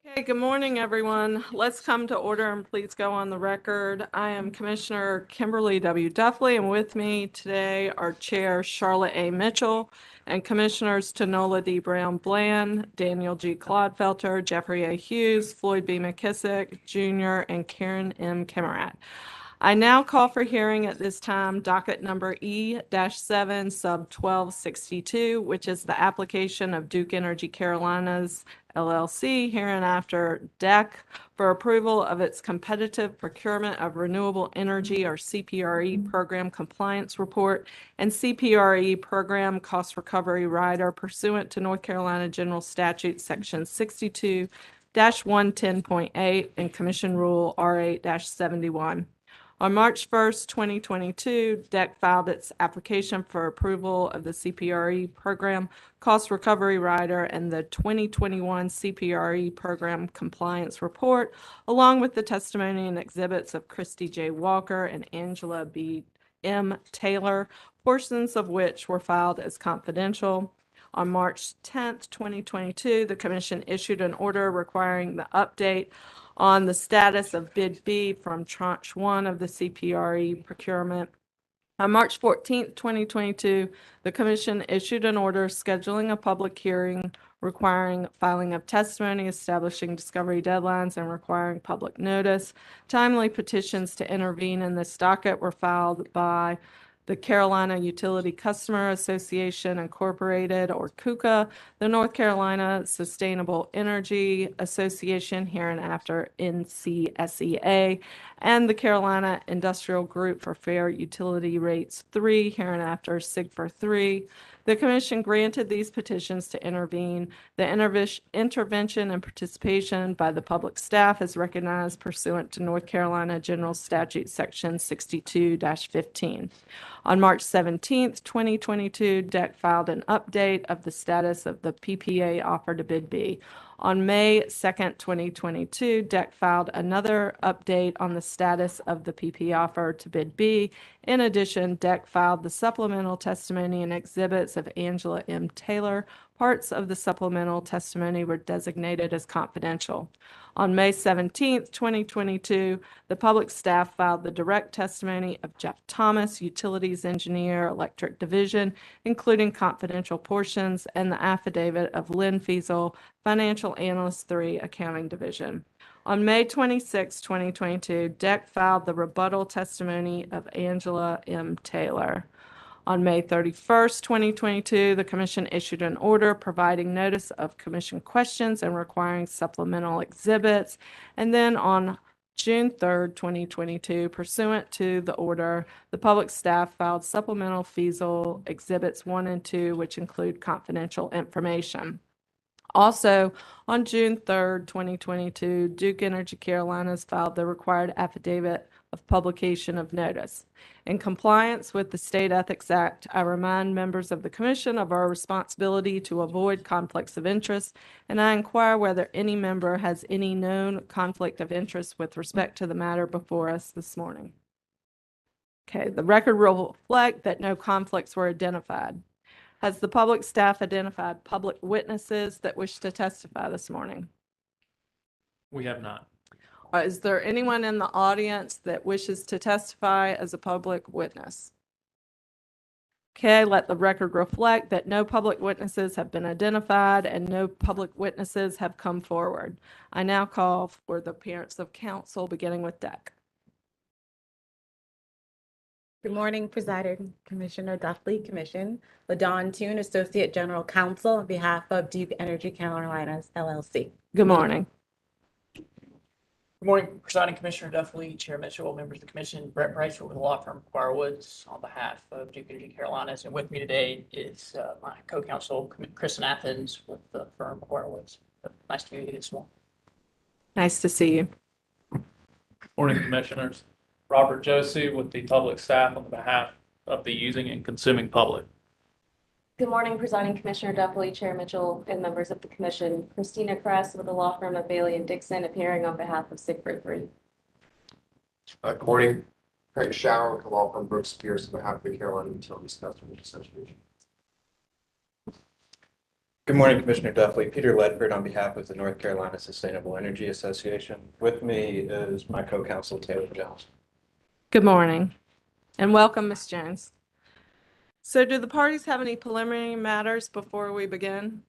Okay, good morning, everyone. Let's come to order and please go on the record. I am Commissioner Kimberly W. Duffley, and with me today are Chair Charlotte A. Mitchell and Commissioners Tanola D. Brown Bland, Daniel G. Clodfelter, Jeffrey A. Hughes, Floyd B. McKissick, Jr., and Karen M. Kimmerat. I now call for hearing at this time docket number E-7 sub 1262, which is the application of Duke Energy Carolinas LLC, hereinafter DEC, for approval of its competitive procurement of renewable energy or CPRE program compliance report and CPRE program cost recovery rider pursuant to North Carolina General Statute Section 62-110.8 and Commission Rule R8-71. On March 1st, 2022, DEC filed its application for approval of the CPRE program cost recovery rider and the 2021 CPRE program compliance report, along with the testimony and exhibits of Christy J. Walker and Angela B. M. Taylor, portions of which were filed as confidential. On March 10th, 2022, the Commission issued an order requiring the update on the status of Bid B from Tranche 1 of the CPRE procurement. On March 14th, 2022, the Commission issued an order scheduling a public hearing requiring filing of testimony, establishing discovery deadlines, and requiring public notice. Timely petitions to intervene in this docket were filed by the Carolina Utility Customer Association Incorporated, or KUCA, the North Carolina Sustainable Energy Association, hereinafter NCSEA, and the Carolina Industrial Group for Fair Utility Rates 3, hereinafter SIGFR 3. The Commission granted these petitions to intervene. The intervention and participation by the public staff is recognized pursuant to North Carolina General Statute Section 62-15. On March 17th, 2022, DEC filed an update of the status of the PPA offer to Bid B. On May 2nd, 2022, DEC filed another update on the status of the PPA offer to Bid B. In addition, DEC filed the supplemental testimony and exhibits of Angela M. Taylor. Parts of the supplemental testimony were designated as confidential. On May 17th, 2022, the public staff filed the direct testimony of Jeff Thomas, Utilities Engineer, Electric Division, including confidential portions, and the affidavit of Lynn Fiesel, Financial Analyst 3, Accounting Division. On May 26, 2022, DEC filed the rebuttal testimony of Angela M. Taylor. On May 31st, 2022, the Commission issued an order providing notice of Commission questions and requiring supplemental exhibits. And then on June 3rd, 2022, pursuant to the order, the public staff filed supplemental Fiesel Exhibits 1 and 2, which include confidential information. Also, on June 3rd, 2022, Duke Energy Carolinas filed the required affidavit of publication of notice. In compliance with the State Ethics Act, I remind members of the Commission of our responsibility to avoid conflicts of interest, and I inquire whether any member has any known conflict of interest with respect to the matter before us this morning. Okay, the record will reflect that no conflicts were identified. Has the public staff identified public witnesses that wish to testify this morning? We have not. Is there anyone in the audience that wishes to testify as a public witness? Okay, let the record reflect that no public witnesses have been identified and no public witnesses have come forward. I now call for the appearance of counsel, beginning with DEC. Good morning, Presider Commissioner Duffley, Commission. LaDawn Toon, Associate General Counsel on behalf of Duke Energy Carolinas, LLC. Good morning. Good morning, Presiding Commissioner Duffley, Chair Mitchell, members of the Commission. Brett Bryce with the law firm Quire Woods on behalf of Duke Energy Carolinas. And with me today is my co-counsel, Kristen Athens with the firm Quire Woods. Nice to meet you this morning. Nice to see you. Morning, Commissioners. Robert Josie with the public staff on behalf of the using and consuming public. Good morning, Presiding Commissioner Duffley, Chair Mitchell, and members of the Commission. Christina Kress with the law firm of Bailey and Dixon, appearing on behalf of SIGFR 3. Good morning. Craig Shower with the law firm Brooks Pierce on behalf of the Carolina Utilities Customers Association. Good morning, Commissioner Duffy. Peter Ledford on behalf of the North Carolina Sustainable Energy Association. With me is my co-counsel Taylor Jones. Good morning, and welcome, Ms. Jones. So do the parties have any preliminary matters before we begin?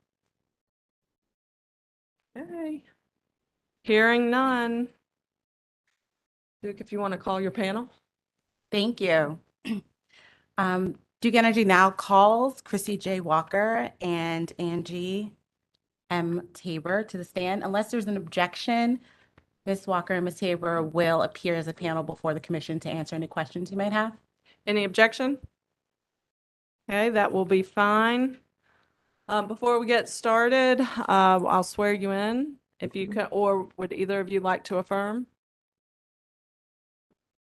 Okay. Hearing none. Duke, if you want to call your panel. Thank you. Duke Energy now calls Chrissy J. Walker and Angie M. Tabor to the stand. Unless there's an objection, Ms. Walker and Ms. Tabor will appear as a panel before the commission to answer any questions you might have. Any objection? Okay, that will be fine. Before we get started, I'll swear you in if you can, or would either of you like to affirm?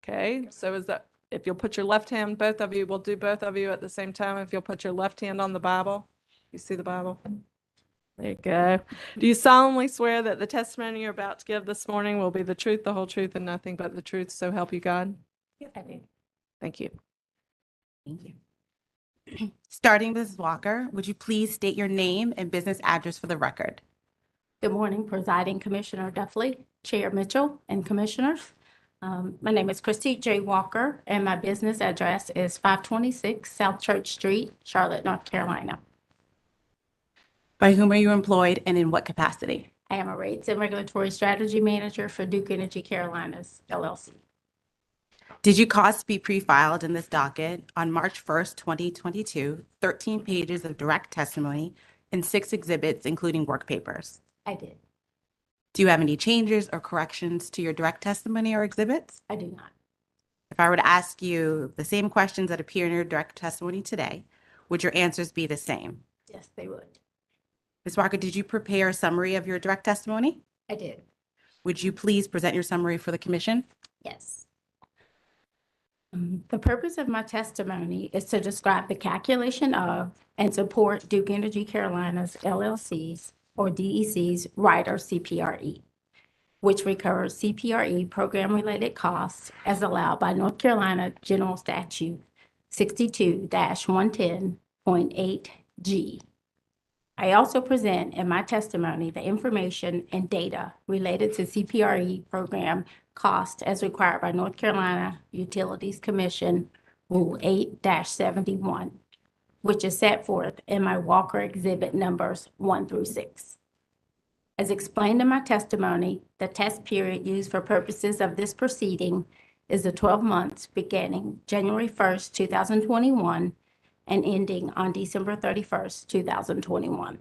Okay, so is that, if you'll put your left hand, both of you, we'll do both of you at the same time. If you'll put your left hand on the Bible. You see the Bible? There you go. Do you solemnly swear that the testimony you're about to give this morning will be the truth, the whole truth, and nothing but the truth, so help you God? Yes, I do. Thank you. Thank you. Starting with Ms. Walker, would you please state your name and business address for the record? Good morning, Presiding Commissioner Duffy, Chair Mitchell, and Commissioners. My name is Christy J. Walker, and my business address is 526 South Church Street, Charlotte, North Carolina. By whom are you employed and in what capacity? I am a Rates and Regulatory Strategy Manager for Duke Energy Carolinas, LLC. Did you cause to be pre-filed in this docket on March 1st, 2022, 13 pages of direct testimony and 6 exhibits, including work papers? I did. Do you have any changes or corrections to your direct testimony or exhibits? I do not. If I were to ask you the same questions that appear in your direct testimony today, would your answers be the same? Yes, they would. Ms. Walker, did you prepare a summary of your direct testimony? I did. Would you please present your summary for the commission? Yes. The purpose of my testimony is to describe the calculation of and support Duke Energy Carolinas, LLC's or DEC's Rider Cpre, which recovers Cpre program-related costs as allowed by North Carolina General Statute 62-110.8G. I also present in my testimony the information and data related to Cpre program cost as required by North Carolina Utilities Commission Rule 8-71, which is set forth in my Walker exhibit numbers 1 through 6. As explained in my testimony, the test period used for purposes of this proceeding is the 12 months beginning January 1st, 2021 and ending on December 31st, 2021.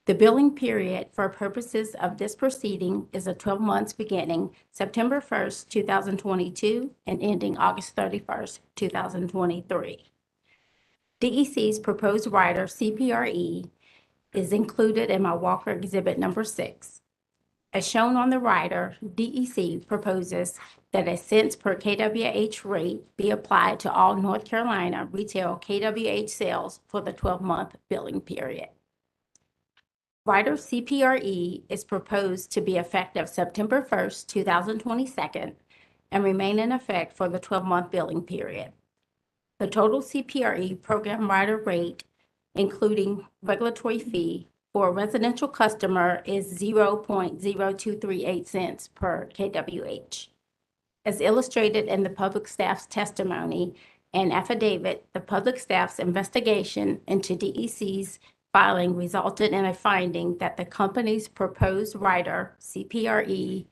The billing period for purposes of this proceeding is the 12 months beginning September 1st, 2022 and ending August 31st, 2023. DEC's proposed rider Cpre is included in my Walker exhibit number 6. As shown on the rider, DEC proposes that a cents per kWh rate be applied to all North Carolina retail kWh sales for the 12-month billing period. Rider Cpre is proposed to be effective September 1st, 2022, and remain in effect for the 12-month billing period. The total Cpre program rider rate, including regulatory fee, for a residential customer is 0.0238 cents per kWh. As illustrated in the public staff's testimony and affidavit, the public staff's investigation into DEC's filing resulted in a finding that the company's proposed rider, Cpre,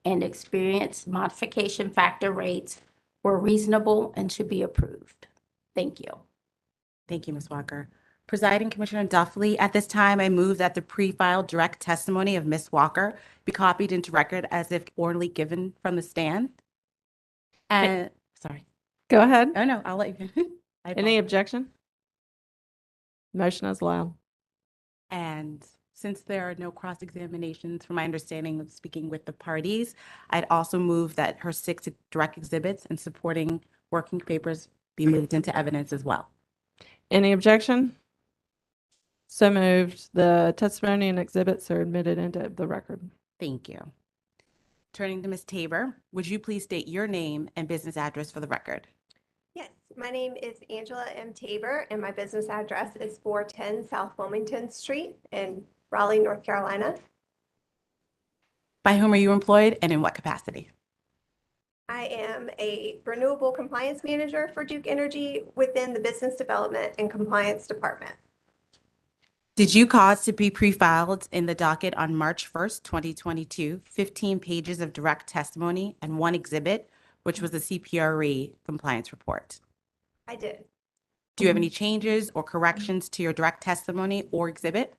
and experience modification factor rates were reasonable and should be approved. Thank you. Thank you, Ms. Walker. Presiding Commissioner Duffy, at this time, I move that the pre-filed direct testimony of Ms. Walker be copied into record as if orally given from the stand. And, sorry. Go ahead. Oh, no, I'll let you. Any objection? Motion is allowed. And since there are no cross-examinations, from my understanding of speaking with the parties, I'd also move that her 6 direct exhibits and supporting working papers be moved into evidence as well. Any objection? So moved. The testimony and exhibits are admitted into the record. Thank you. Turning to Ms. Tabor, would you please state your name and business address for the record? Yes, my name is Angela M. Tabor, and my business address is 410 South Wilmington Street in Raleigh, North Carolina. By whom are you employed and in what capacity? I am a renewable compliance manager for Duke Energy within the Business Development and Compliance Department. Did you cause to be pre-filed in the docket on March 1st, 2022, 15 pages of direct testimony and one exhibit, which was the CPRE compliance report? I did. Do you have any changes or corrections to your direct testimony or exhibit?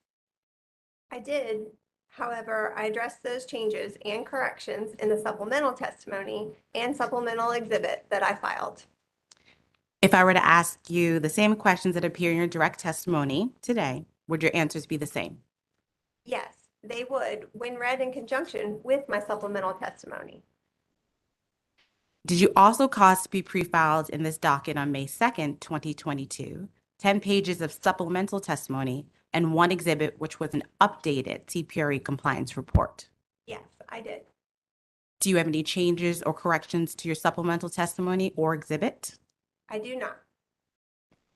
I did. However, I addressed those changes and corrections in the supplemental testimony and supplemental exhibit that I filed. If I were to ask you the same questions that appear in your direct testimony today, would your answers be the same? Yes, they would when read in conjunction with my supplemental testimony. Did you also cause to be pre-filed in this docket on May 2nd, 2022, 10 pages of supplemental testimony and one exhibit, which was an updated CPRE compliance report? Yes, I did. Do you have any changes or corrections to your supplemental testimony or exhibit? I do not.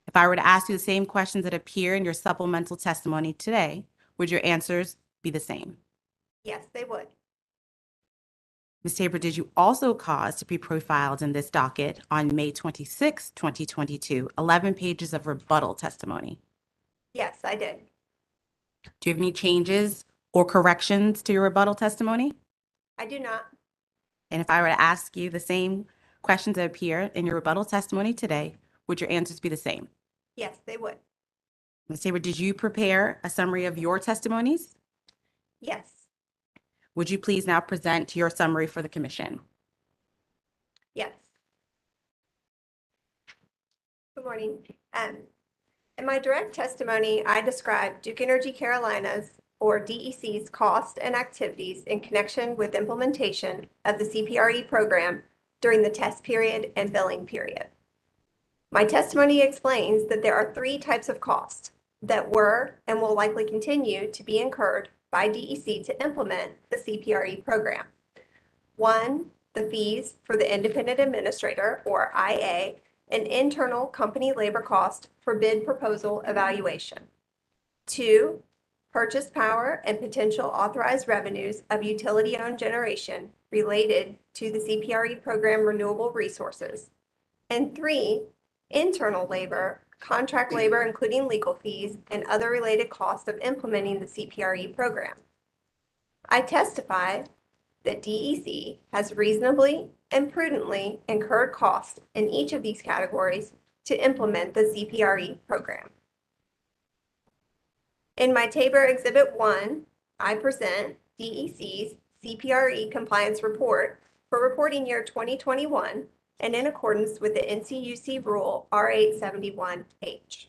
If I were to ask you the same questions that appear in your supplemental testimony today, would your answers be the same? Yes, they would. Ms. Tabor, did you also cause to be profiled in this docket on May 26, 2022, 11 pages of rebuttal testimony? Yes, I did. Do you have any changes or corrections to your rebuttal testimony? I do not. And if I were to ask you the same questions that appear in your rebuttal testimony today, would your answers be the same? Yes, they would. Ms. Tabor, did you prepare a summary of your testimonies? Yes. Would you please now present your summary for the commission? Yes. Good morning. In my direct testimony, I described Duke Energy Carolinas, or DEC's, cost and activities in connection with implementation of the CPRE program during the test period and billing period. My testimony explains that there are three types of costs that were and will likely continue to be incurred by DEC to implement the CPRE program. One, the fees for the independent administrator, or IA, and internal company labor cost for bid proposal evaluation. Two, purchase power and potential authorized revenues of utility-owned generation related to the CPRE program renewable resources. And three, internal labor, contract labor, including legal fees and other related costs of implementing the CPRE program. I testify that DEC has reasonably and prudently incurred costs in each of these categories to implement the CPRE program. In my Tabor Exhibit 1, I present DEC's CPRE compliance report for reporting year 2021 and in accordance with the NCUC Rule R871H.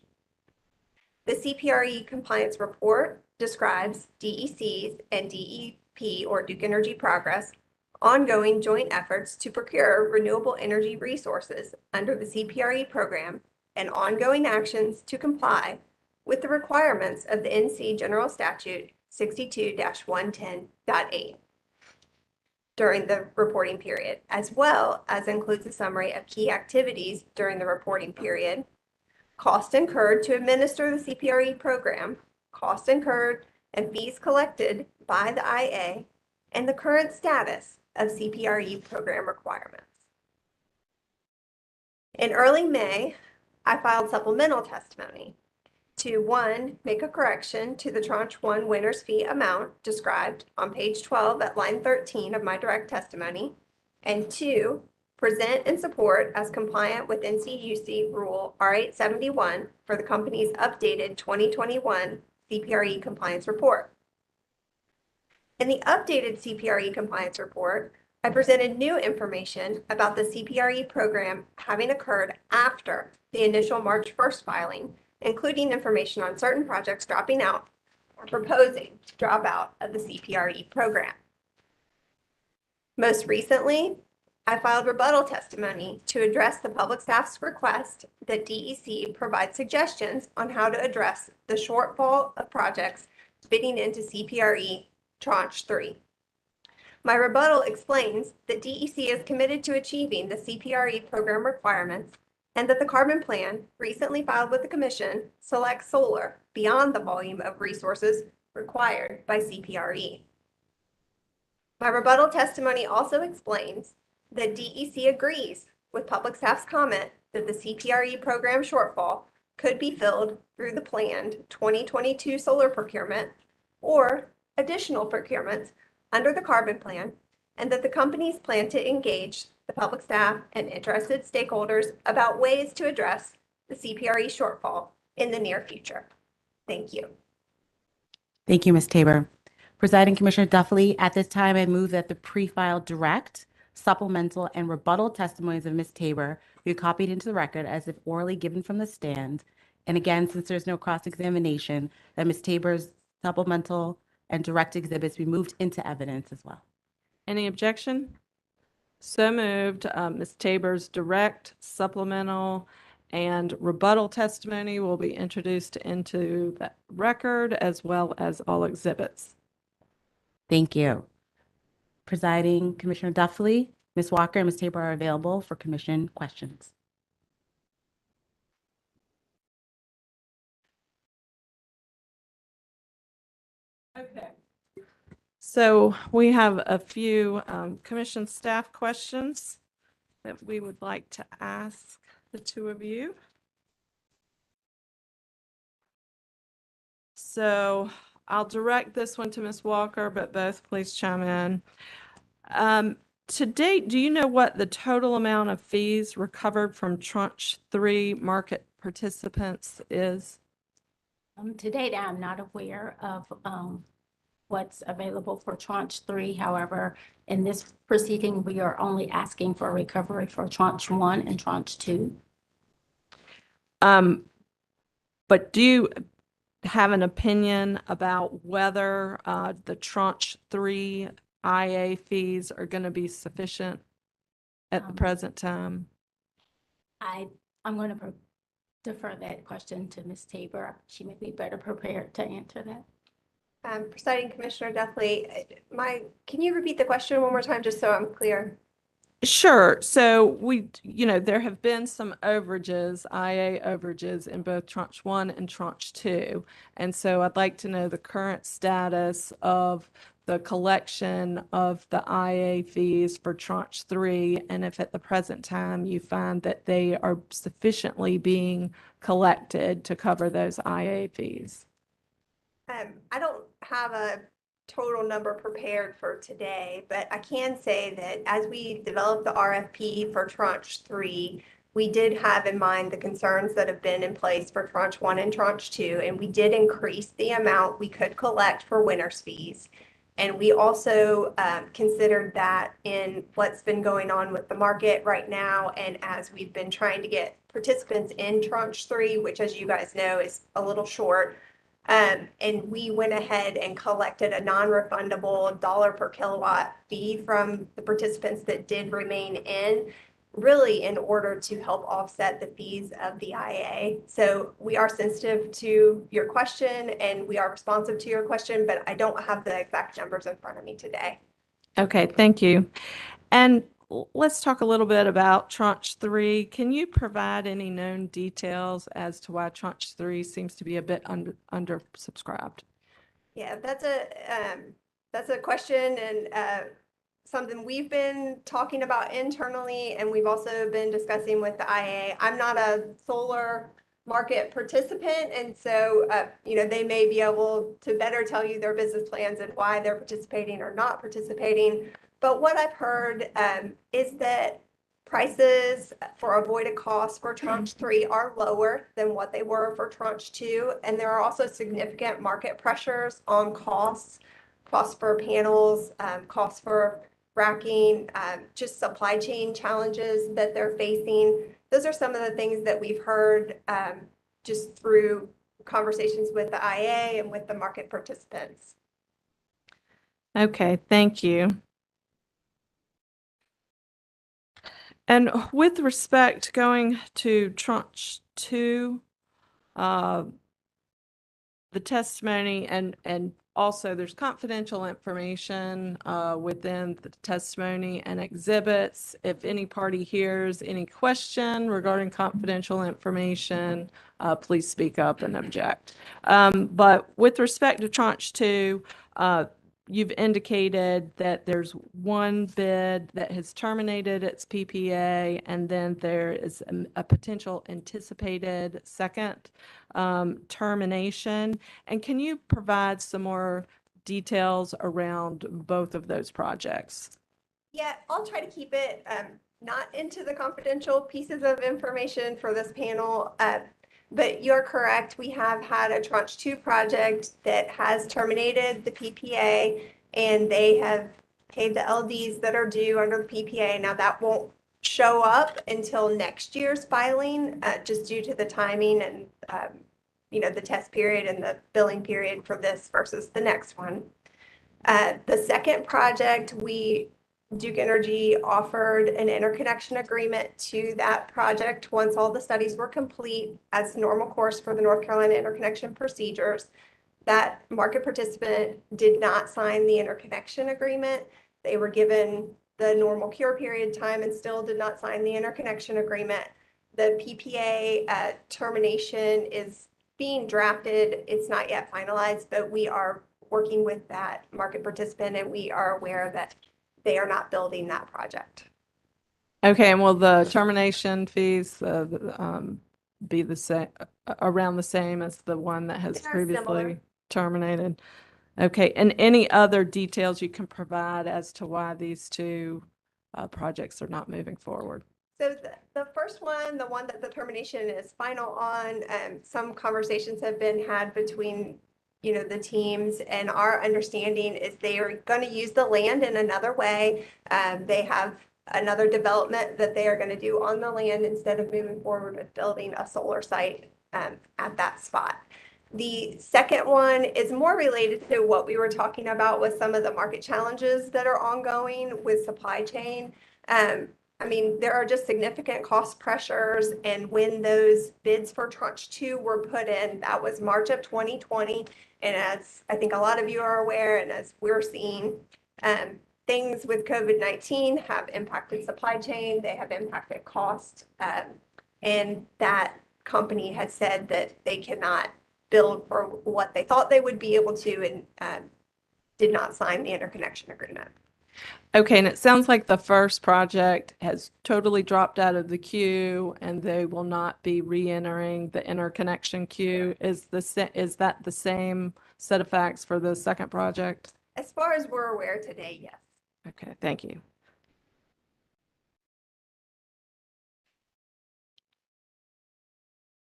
The CPRE compliance report describes DEC's and DEP, or Duke Energy Progress, ongoing joint efforts to procure renewable energy resources under the CPRE program and ongoing actions to comply with the requirements of the NC General Statute 62-110.8 during the reporting period, as well as includes a summary of key activities during the reporting period, costs incurred to administer the CPRE program, costs incurred and fees collected by the IA, and the current status of CPRE program requirements. In early May, I filed supplemental testimony to, one, make a correction to the Tranche 1 winner's fee amount described on page 12 at line 13 of my direct testimony, and two, present and support as compliant with NCUC Rule R871 for the company's updated 2021 CPRE compliance report. In the updated CPRE compliance report, I presented new information about the CPRE program having occurred after the initial March 1st filing, including information on certain projects dropping out or proposing to drop out of the CPRE program. Most recently, I filed rebuttal testimony to address the public staff's request that DEC provide suggestions on how to address the shortfall of projects bidding into CPRE Tranche 3. My rebuttal explains that DEC is committed to achieving the CPRE program requirements and that the carbon plan recently filed with the commission selects solar beyond the volume of resources required by CPRE. My rebuttal testimony also explains that DEC agrees with public staff's comment that the CPRE program shortfall could be filled through the planned 2022 solar procurement or additional procurements under the carbon plan, and that the companies plan to engage the public staff and interested stakeholders about ways to address the CPRE shortfall in the near future. Thank you. Thank you, Ms. Tabor. Presiding Commissioner Duffy, at this time, I move that the pre-filed direct, supplemental, and rebuttal testimonies of Ms. Tabor be copied into the record as if orally given from the stand. And again, since there's no cross-examination, that Ms. Tabor's supplemental and direct exhibits be moved into evidence as well. Any objection? So moved. Ms. Tabor's direct, supplemental, and rebuttal testimony will be introduced into the record as well as all exhibits. Thank you. Presiding Commissioner Duffy, Ms. Walker, and Ms. Tabor are available for commission questions. Okay. So we have a few commission staff questions that we would like to ask the two of you. So I'll direct this one to Ms. Walker, but both please chime in. To date, do you know what the total amount of fees recovered from Tranche 3 market participants is? To date, I'm not aware of what's available for Tranche 3. However, in this proceeding, we are only asking for recovery for Tranche 1 and Tranche 2. But do you have an opinion about whether the Tranche 3 IA fees are going to be sufficient at the present time? I'm going to defer that question to Ms. Tabor. She may be better prepared to answer that. Presiding Commissioner Duffy, can you repeat the question one more time just so I'm clear? Sure. So there have been some overages, IA overages in both Tranche 1 and Tranche 2. And so I'd like to know the current status of the collection of the IA fees for Tranche 3, and if at the present time you find that they are sufficiently being collected to cover those IA fees. I don't have a total number prepared for today, but I can say that as we developed the RFP for Tranche 3, we did have in mind the concerns that have been in place for Tranche 1 and Tranche 2, and we did increase the amount we could collect for winner's fees. And we also considered that in what's been going on with the market right now, and as we've been trying to get participants in Tranche 3, which, as you guys know, is a little short. And we went ahead and collected a non-refundable $1 per kilowatt fee from the participants that did remain in, really in order to help offset the fees of the IA. So we are sensitive to your question and we are responsive to your question, but I don't have the exact numbers in front of me today. Okay, thank you. And let's talk a little bit about Tranche 3. Can you provide any known details as to why Tranche 3 seems to be a bit undersubscribed? Yeah, that's a question and something we've been talking about internally, and we've also been discussing with the IA. I'm not a solar market participant, and so they may be able to better tell you their business plans and why they're participating or not participating. But what I've heard is that prices for avoided costs for Tranche 3 are lower than what they were for Tranche 2, and there are also significant market pressures on costs for panels, costs for racking, just supply chain challenges that they're facing. Those are some of the things that we've heard just through conversations with the IA and with the market participants. Okay, thank you. And with respect going to Tranche 2, the testimony and Also, there's confidential information within the testimony and exhibits. If any party hears any question regarding confidential information, please speak up and object. But with respect to Tranche 2, you've indicated that there's one bid that has terminated its PPA, and then there is a potential anticipated second termination. And can you provide some more details around both of those projects? Yeah, I'll try to keep it not into the confidential pieces of information for this panel. But you're correct. We have had a Tranche 2 project that has terminated the PPA, and they have paid the LDs that are due under the PPA. Now that won't show up until next year's filing, just due to the timing and the test period and the billing period for this versus the next one. The second project, Duke Energy offered an interconnection agreement to that project once all the studies were complete as normal course for the North Carolina interconnection procedures. That market participant did not sign the interconnection agreement. They were given the normal cure period time and still did not sign the interconnection agreement. The PPA termination is being drafted. It's not yet finalized, but we are working with that market participant, and we are aware that they are not building that project. Okay, and will the termination fees be the same, around the same as the one that has They are previously similar. terminated? Okay, and any other details you can provide as to why these two projects are not moving forward? So the first one, the one that the termination is final on, some conversations have been had between the teams, and our understanding is they are going to use the land in another way. They have another development that they are going to do on the land instead of moving forward with building a solar site at that spot. The second one is more related to what we were talking about with some of the market challenges that are ongoing with supply chain. There are just significant cost pressures, and when those bids for Tranche 2 were put in, that was March of 2020. And as I think a lot of you are aware, and as we're seeing, things with COVID-19 have impacted supply chain, they have impacted cost, and that company has said that they cannot build for what they thought they would be able to, and did not sign the interconnection agreement. Okay, and it sounds like the first project has totally dropped out of the queue, and they will not be re-entering the interconnection queue. Is that the same set of facts for the second project? As far as we're aware today, yes. Okay, thank you.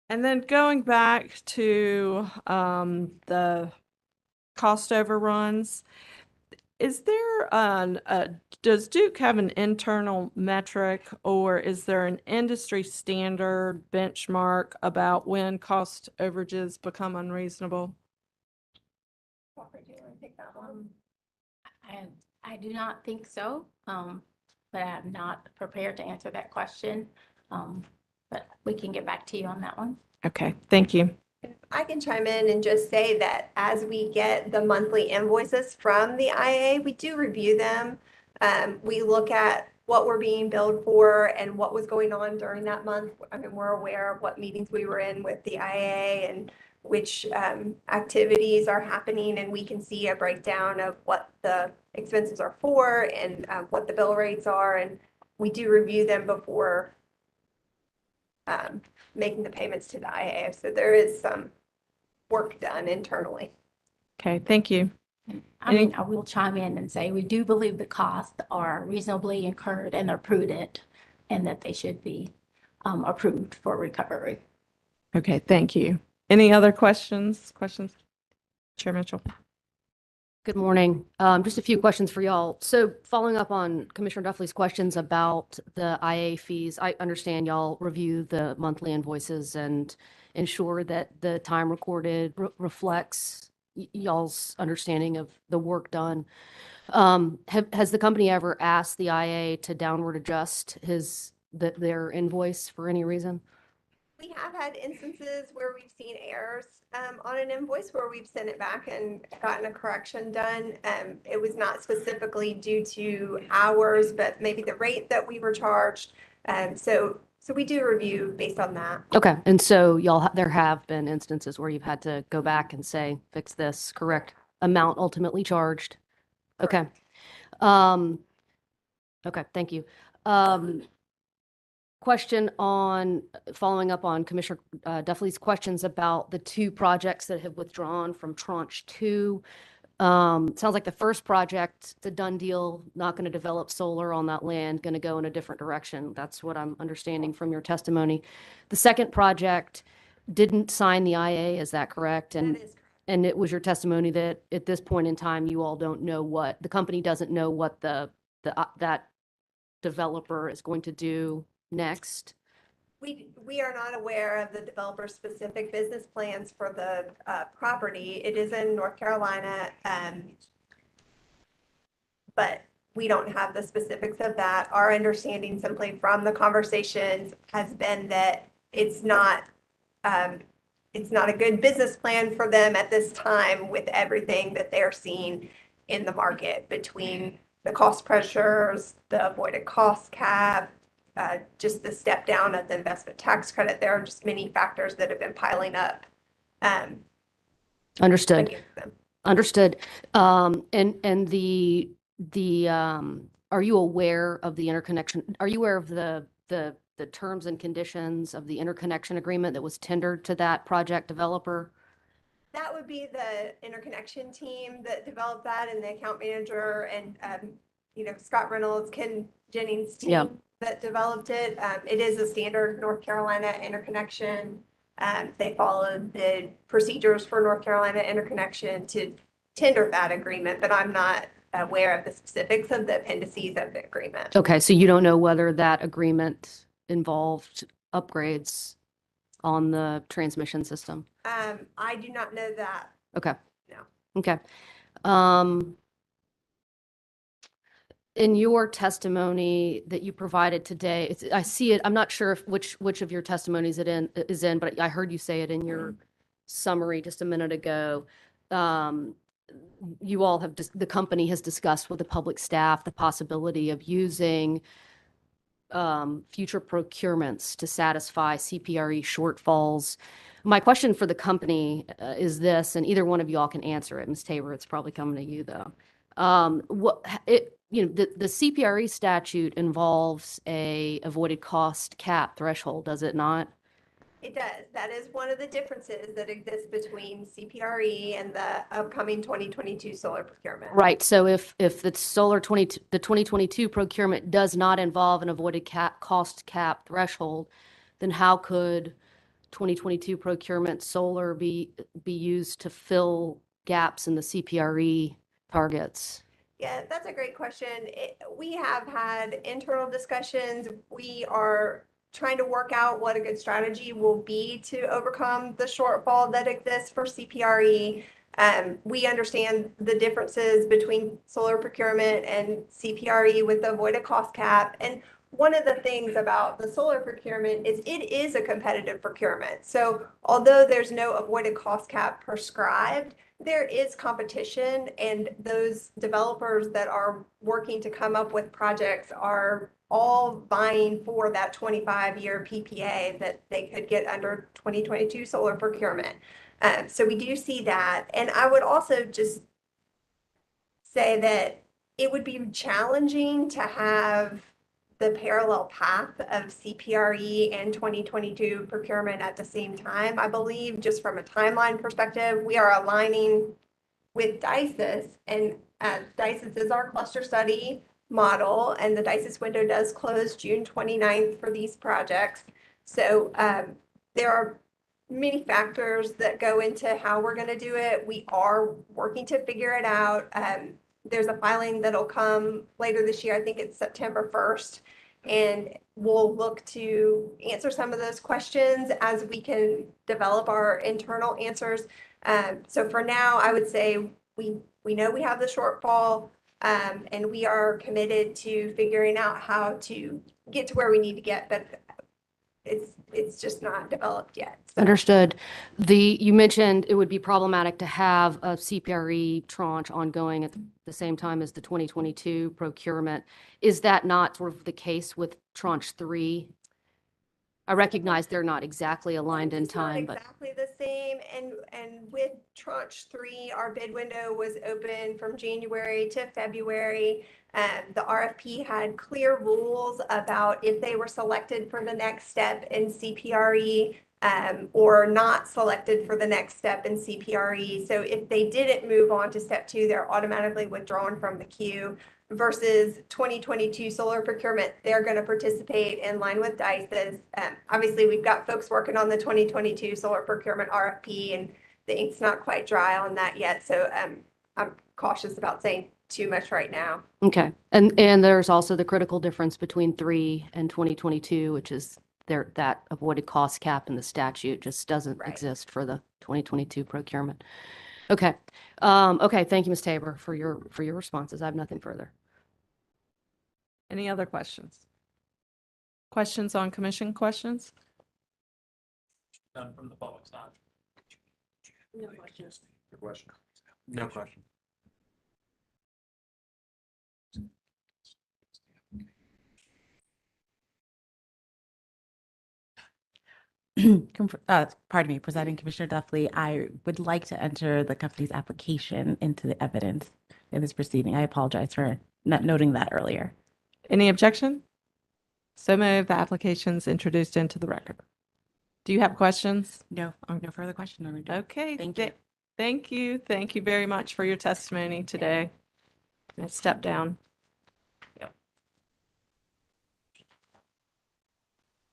And then going back to the cost overruns, is there does Duke have an internal metric, or is there an industry standard benchmark about when cost overages become unreasonable? Walker, do you want to take that one? I do not think so, but I'm not prepared to answer that question. But we can get back to you on that one. Okay, thank you. I can chime in and just say that as we get the monthly invoices from the IA, we do review them. We look at what we're being billed for and what was going on during that month. We're aware of what meetings we were in with the IA and which activities are happening, and we can see a breakdown of what the expenses are for and what the bill rates are. And we do review them before making the payments to the IA. So there is some work done internally. Okay, thank you. I will chime in and say we do believe the costs are reasonably incurred and are prudent, and that they should be approved for recovery. Okay, thank you. Any other questions? Chair Mitchell. Good morning. Just a few questions for y'all. So following up on Commissioner Duffley's questions about the IA fees, I understand y'all review the monthly invoices and ensure that the time recorded reflects y'all's understanding of the work done. Has the company ever asked the IA to downward adjust their invoice for any reason? We have had instances where we've seen errors on an invoice where we've sent it back and gotten a correction done. It was not specifically due to hours, but maybe the rate that we were charged. So we do review based on that. Okay, and so there have been instances where you've had to go back and say, fix this, correct amount ultimately charged. Okay. Okay, thank you. Question on, following up on Commissioner Duffley's questions about the two projects that have withdrawn from tranche 2. Sounds like the first project, it's a done deal, not going to develop solar on that land, going to go in a different direction. That's what I'm understanding from your testimony. The second project didn't sign the IA, is that correct? That is correct. And it was your testimony that at this point in time, you all don't know what, the company doesn't know what that developer is going to do next? We are not aware of the developer's specific business plans for the property. It is in North Carolina, but we don't have the specifics of that. Our understanding simply from the conversations has been that it's not a good business plan for them at this time with everything that they're seeing in the market between the cost pressures, the avoided cost cap, just the step down of the investment tax credit. There are just many factors that have been piling up. Understood. against them. Understood. And are you aware of the interconnection? Are you aware of the terms and conditions of the interconnection agreement that was tendered to that project developer? That would be the interconnection team that developed that, and the account manager and, Scott Reynolds, Ken Jennings' team. Yeah. That developed it. It is a standard North Carolina interconnection. They followed the procedures for North Carolina interconnection to tender that agreement, but I'm not aware of the specifics of the appendices of the agreement. Okay, so you don't know whether that agreement involved upgrades on the transmission system? I do not know that. Okay. No. Okay. In your testimony that you provided today, I see it, I'm not sure if which of your testimonies is in, but I heard you say it in your summary just a minute ago. You all have, the company has discussed with the public staff the possibility of using future procurements to satisfy CPRE shortfalls. My question for the company is this, and either one of you all can answer it. Ms. Tabor, it's probably coming to you though. The CPRE statute involves a avoided cost cap threshold, does it not? It does. That is one of the differences that exists between CPRE and the upcoming 2022 solar procurement. Right. So if the the 2022 procurement does not involve an avoided cost cap threshold, then how could 2022 procurement solar be used to fill gaps in the CPRE targets? Yeah, that's a great question. We have had internal discussions. We are trying to work out what a good strategy will be to overcome the shortfall that exists for CPRE. We understand the differences between solar procurement and CPRE with the avoided cost cap. And one of the things about the solar procurement is it is a competitive procurement. So although there's no avoided cost cap prescribed, there is competition, and those developers that are working to come up with projects are all vying for that 25-year PPA that they could get under 2022 solar procurement. So we do see that. And I would also just say that it would be challenging to have the parallel path of CPRE and 2022 procurement at the same time. I believe just from a timeline perspective, we are aligning with DICES, and DICES is our cluster study model, and the DICES window does close June 29th for these projects. So there are many factors that go into how we're going to do it. We are working to figure it out. There's a filing that'll come later this year. I think it's September 1st. And we'll look to answer some of those questions as we can develop our internal answers. So for now, I would say we know we have the shortfall, and we are committed to figuring out how to get to where we need to get. But it's just not developed yet. So- Understood. You mentioned it would be problematic to have a CPRE tranche ongoing at the same time as the 2022 procurement. Is that not sort of the case with tranche 3? I recognize they're not exactly aligned in It's not time, but exactly the same, and with tranche 3, our bid window was open from January to February. The RFP had clear rules about if they were selected for the next step in CPRE, or not selected for the next step in CPRE. So if they didn't move on to step 2, they're automatically withdrawn from the queue. Versus 2022 solar procurement, they're going to participate in line with DICE's. Obviously, we've got folks working on the 2022 solar procurement RFP, and the ink's not quite dry on that yet. So I'm cautious about saying too much right now. okay. And there's also the critical difference between 3 and 2022, which is that avoided cost cap in the statute just doesn't Right. exist for the 2022 procurement. Okay. Okay. Thank you, Ms. Tabor, for your responses. I have nothing further. Any other questions? Questions on commission questions? None from the public side. No questions. Good question. No question. Pardon me, Presiding Commissioner Duffy, I would like to enter the company's application into the evidence in this proceeding. I apologize for not noting that earlier. Any objection? So moved. The application's introduced into the record. Do you have questions? No, no further question. Okay. Thank you. Thank you. Thank you very much for your testimony today. Let's step down. Yep.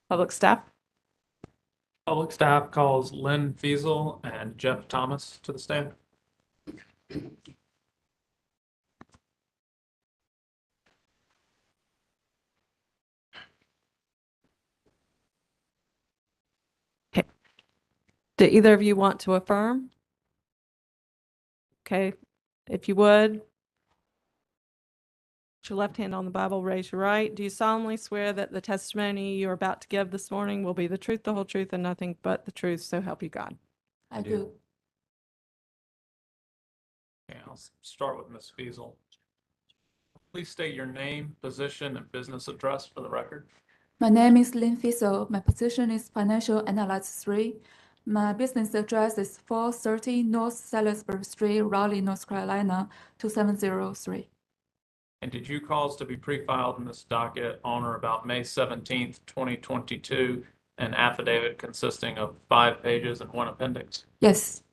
Public staff? Public staff calls Lynn Fiesel and Jeff Thomas to the stand. Do either of you want to affirm? Okay, if you would. Put your left hand on the Bible, raise your right. Do you solemnly swear that the testimony you're about to give this morning will be the truth, the whole truth, and nothing but the truth, so help you God? I do. Okay, I'll start with Ms. Fiesel. Please state your name, position, and business address for the record. My name is Lynn Fiesel. My position is Financial Analyst 3. My business address is 430 North Salisbury Street, Raleigh, North Carolina, 2703. And did you cause to be pre-filed in this docket on or about May 17th, 2022, an affidavit consisting of 5 pages and 1 appendix? Yes,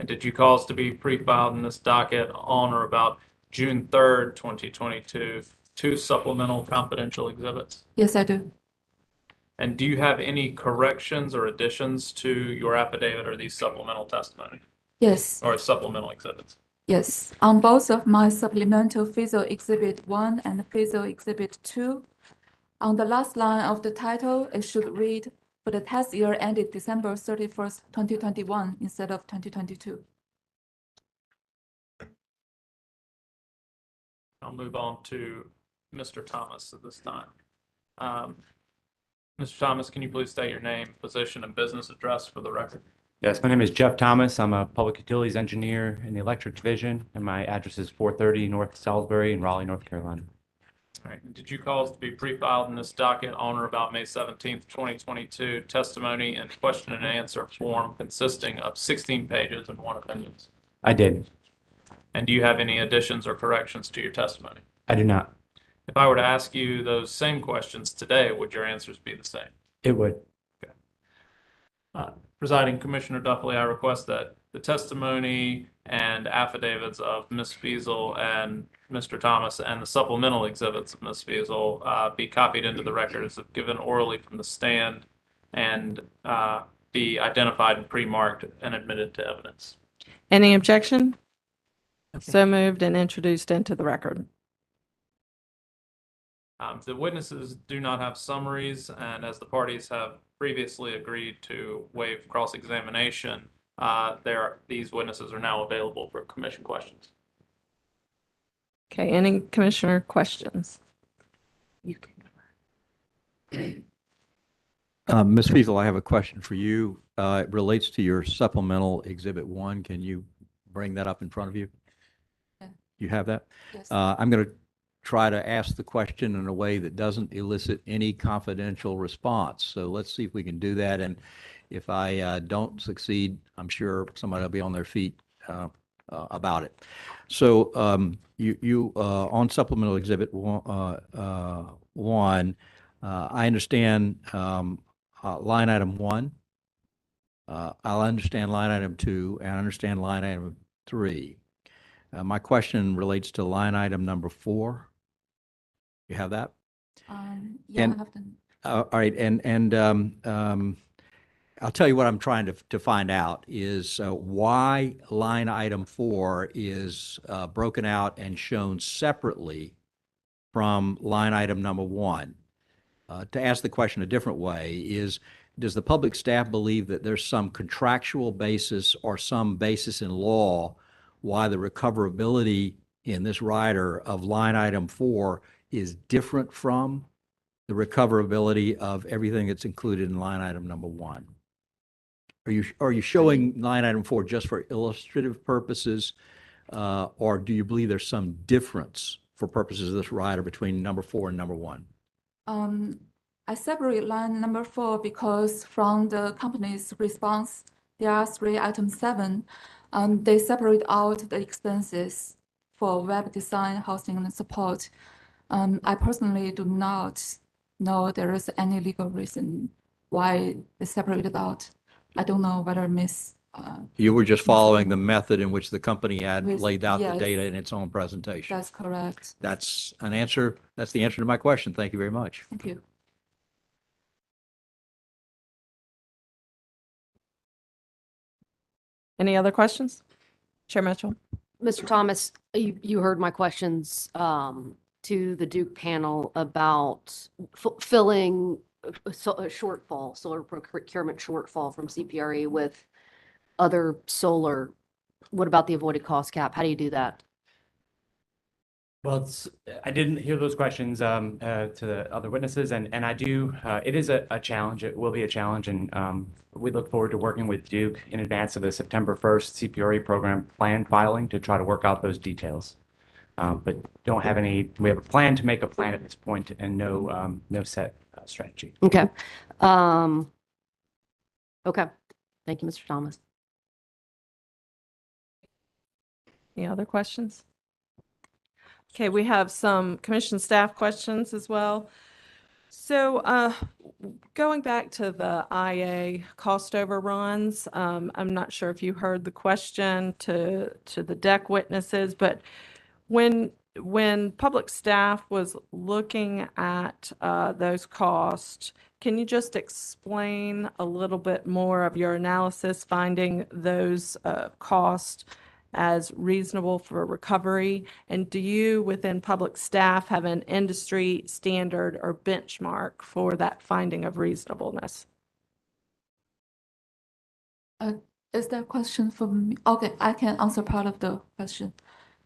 And did you cause to be pre-filed in this docket on or about June 3rd, 2022, 2 supplemental confidential exhibits? yes, I do. And do you have any corrections or additions to your affidavit or these supplemental testimony Yes, or supplemental exhibits? yes. On both of my supplemental Fiesel Exhibit 1 and Fiesel Exhibit 2, on the last line of the title, it should read, for the tax year ended December 31st, 2021, instead of 2022. I'll move on to Mr. Thomas at this time. Mr. Thomas, can you please state your name, position, and business address for the record? Yes, my name is Jeff Thomas. I'm a public utilities engineer in the electric division, and my address is 430 North Salisbury in Raleigh, North Carolina. All right. And did you cause to be pre-filed in this docket on or about May 17th, 2022, testimony and question and answer form consisting of 16 pages and 1 appendix? I did. And do you have any additions or corrections to your testimony? I do not. If I were to ask you those same questions today, would your answers be the same? It would. Presiding Commissioner Duffy, I request that the testimony and affidavits of Ms. Fiesel and Mr. Thomas and the supplemental exhibits of Ms. Fiesel be copied into the record as if given orally from the stand and be identified and pre-marked and admitted to evidence. Any objection? So moved and introduced into the record. The witnesses do not have summaries, and as the parties have previously agreed to waive cross-examination, these witnesses are now available for commission questions. Okay, any commissioner questions? Ms. Fiesel, I have a question for you. It relates to your supplemental Exhibit 1. Can you bring that up in front of you? Yeah. You have that? Yes. I'm going to try to ask the question in a way that doesn't elicit any confidential response. So let's see if we can do that. And if I don't succeed, I'm sure somebody will be on their feet about it. So you on Supplemental Exhibit 1, I understand line item 1. I'll understand line item 2, and I understand line item 3. My question relates to line item number 4. You have that? Yeah, And- I have them. All right, and I'll tell you what I'm trying to find out is why line item 4 is broken out and shown separately from line item number 1. To ask the question a different way is, does the public staff believe that there's some contractual basis or some basis in law why the recoverability in this rider of line item 4 is different from the recoverability of everything that's included in line item number 1? Are you showing line item 4 just for illustrative purposes, or do you believe there's some difference for purposes of this rider between number 4 and number 1? I separate line number 4 because from the company's response, there are 3 item 7. They separate out the expenses for web design, hosting, and support. I personally do not know there is any legal reason why they separated out. I don't know whether Miss. You were just following the method in which the company had With- laid out the yes. data in its own presentation. That's correct. That's an answer. That's the answer to my question. Thank you very much. Thank you. Any other questions? Chair Mitchell? Mr. Thomas, you heard my questions to the Duke panel about filling a shortfall, solar procurement shortfall from CPRE with other solar. What about the avoided cost cap? How do you do that? Well, I didn't hear those questions to the other witnesses, and I do, it is a challenge. It will be a challenge, and we look forward to working with Duke in advance of the September 1st CPRE program plan filing to try to work out those details. But don't have any, we have a plan to make a plan at this point and no set strategy. Okay. Okay. Thank you, Mr. Thomas. Any other questions? Okay, we have some commission staff questions as well. So going back to the IA cost overruns, I'm not sure if you heard the question to the DEC witnesses, but when public staff was looking at those costs, can you just explain a little bit more of your analysis finding those costs as reasonable for recovery? And do you, within public staff, have an industry standard or benchmark for that finding of reasonableness? Is that question for me? Okay, I can answer part of the question.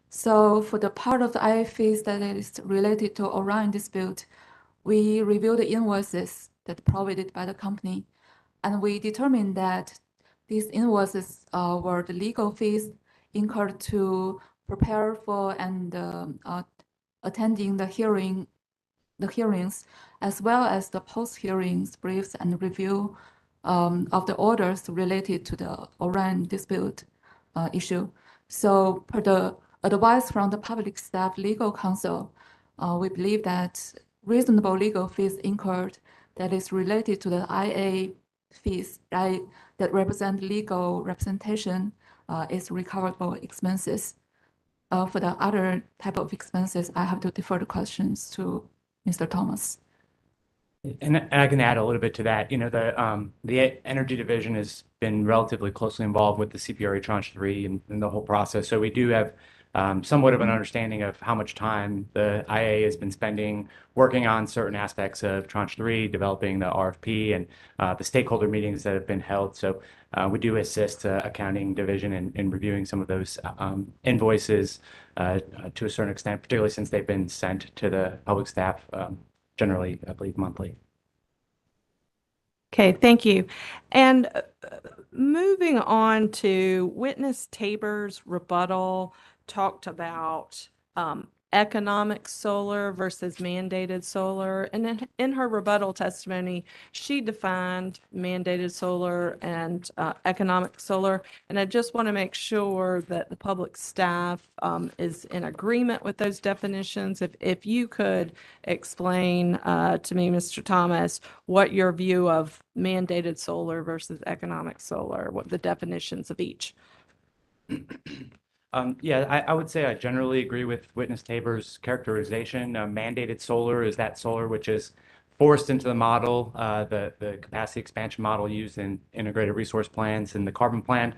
So for the part of the IA fees that is related to Orion dispute, we reviewed the invoices that provided by the company, and we determined that these invoices were the legal fees incurred to prepare for and attending the hearings, as well as the post-hearings briefs and review of the orders related to the Orion dispute issue. So per the advice from the public staff legal counsel, we believe that reasonable legal fees incurred that is related to the IA fees, right, that represent legal representation is recoverable expenses. For the other type of expenses, I have to defer the questions to Mr. Thomas. And I can add a little bit to that. You know, the Energy Division has been relatively closely involved with the CPRE Tranche 3 and the whole process. So we do have somewhat of an understanding of how much time the IA has been spending working on certain aspects of Tranche 3, developing the RFP and the stakeholder meetings that have been held. So we do assist accounting division in reviewing some of those invoices to a certain extent, particularly since they've been sent to the public staff generally, I believe, monthly. Okay, thank you. And moving on to witness Tabor's rebuttal, talked about economic solar versus mandated solar. And in her rebuttal testimony, she defined mandated solar and economic solar. And I just want to make sure that the public staff is in agreement with those definitions. If you could explain to me, Mr. Thomas, what your view of mandated solar versus economic solar, what the definitions of each. Yeah, I would say I generally agree with Witness Tabor's characterization. Mandated solar is that solar which is forced into the model, the capacity expansion model used in integrated resource plans and the carbon plan.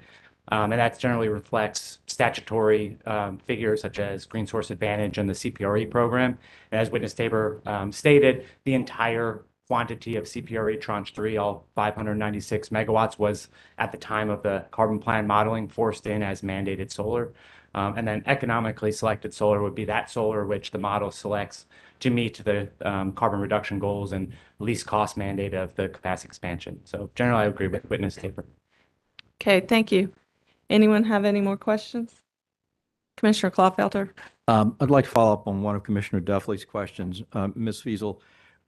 And that generally reflects statutory figures such as Green Source Advantage and the Cpre program. And as Witness Tabor stated, the entire quantity of Cpre Tranche 3, all 596 megawatts, was at the time of the carbon plan modeling forced in as mandated solar. And then economically selected solar would be that solar which the model selects to meet the carbon reduction goals and least cost mandate of the capacity expansion. So generally, I agree with Witness Tabor. Okay, thank you. Anyone have any more questions? Commissioner Clawfelter? I'd like to follow up on one of Commissioner Duffley's questions. Ms. Fiesel,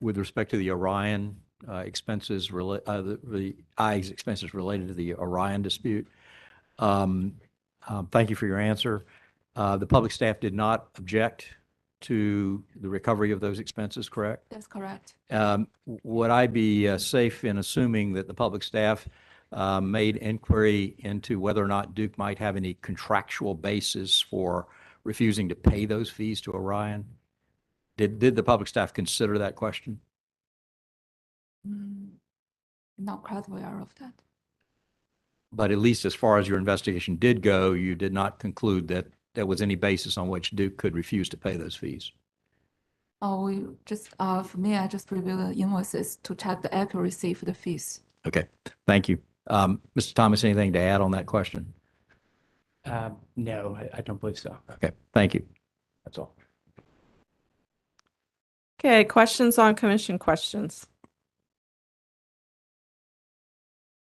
with respect to the Orion expenses, the IE's expenses related to the Orion dispute, thank you for your answer. The public staff did not object to the recovery of those expenses, correct? That's correct. Would I be safe in assuming that the public staff made inquiry into whether or not Duke might have any contractual basis for refusing to pay those fees to Orion? Did the public staff consider that question? Not quite aware of that. But at least as far as your investigation did go, you did not conclude that there was any basis on which Duke could refuse to pay those fees. Oh, we just, for me, I just review the invoices to check the accuracy for the fees. Okay, thank you. Mr. Thomas, anything to add on that question? No, I don't believe so. Okay, thank you. That's all. Okay, questions on commission questions?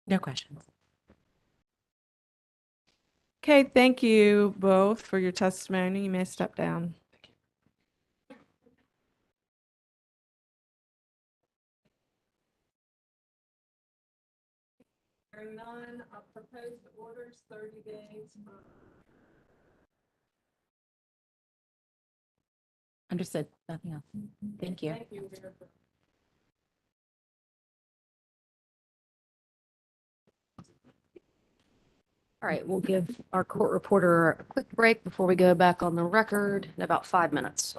No questions. Okay, thank you both for your testimony. You may step down. Hearing none, proposed orders 30 days. Understood. Nothing else. Thank you. Thank you. All right, we'll give our court reporter a quick break before we go back on the record in about 5 minutes.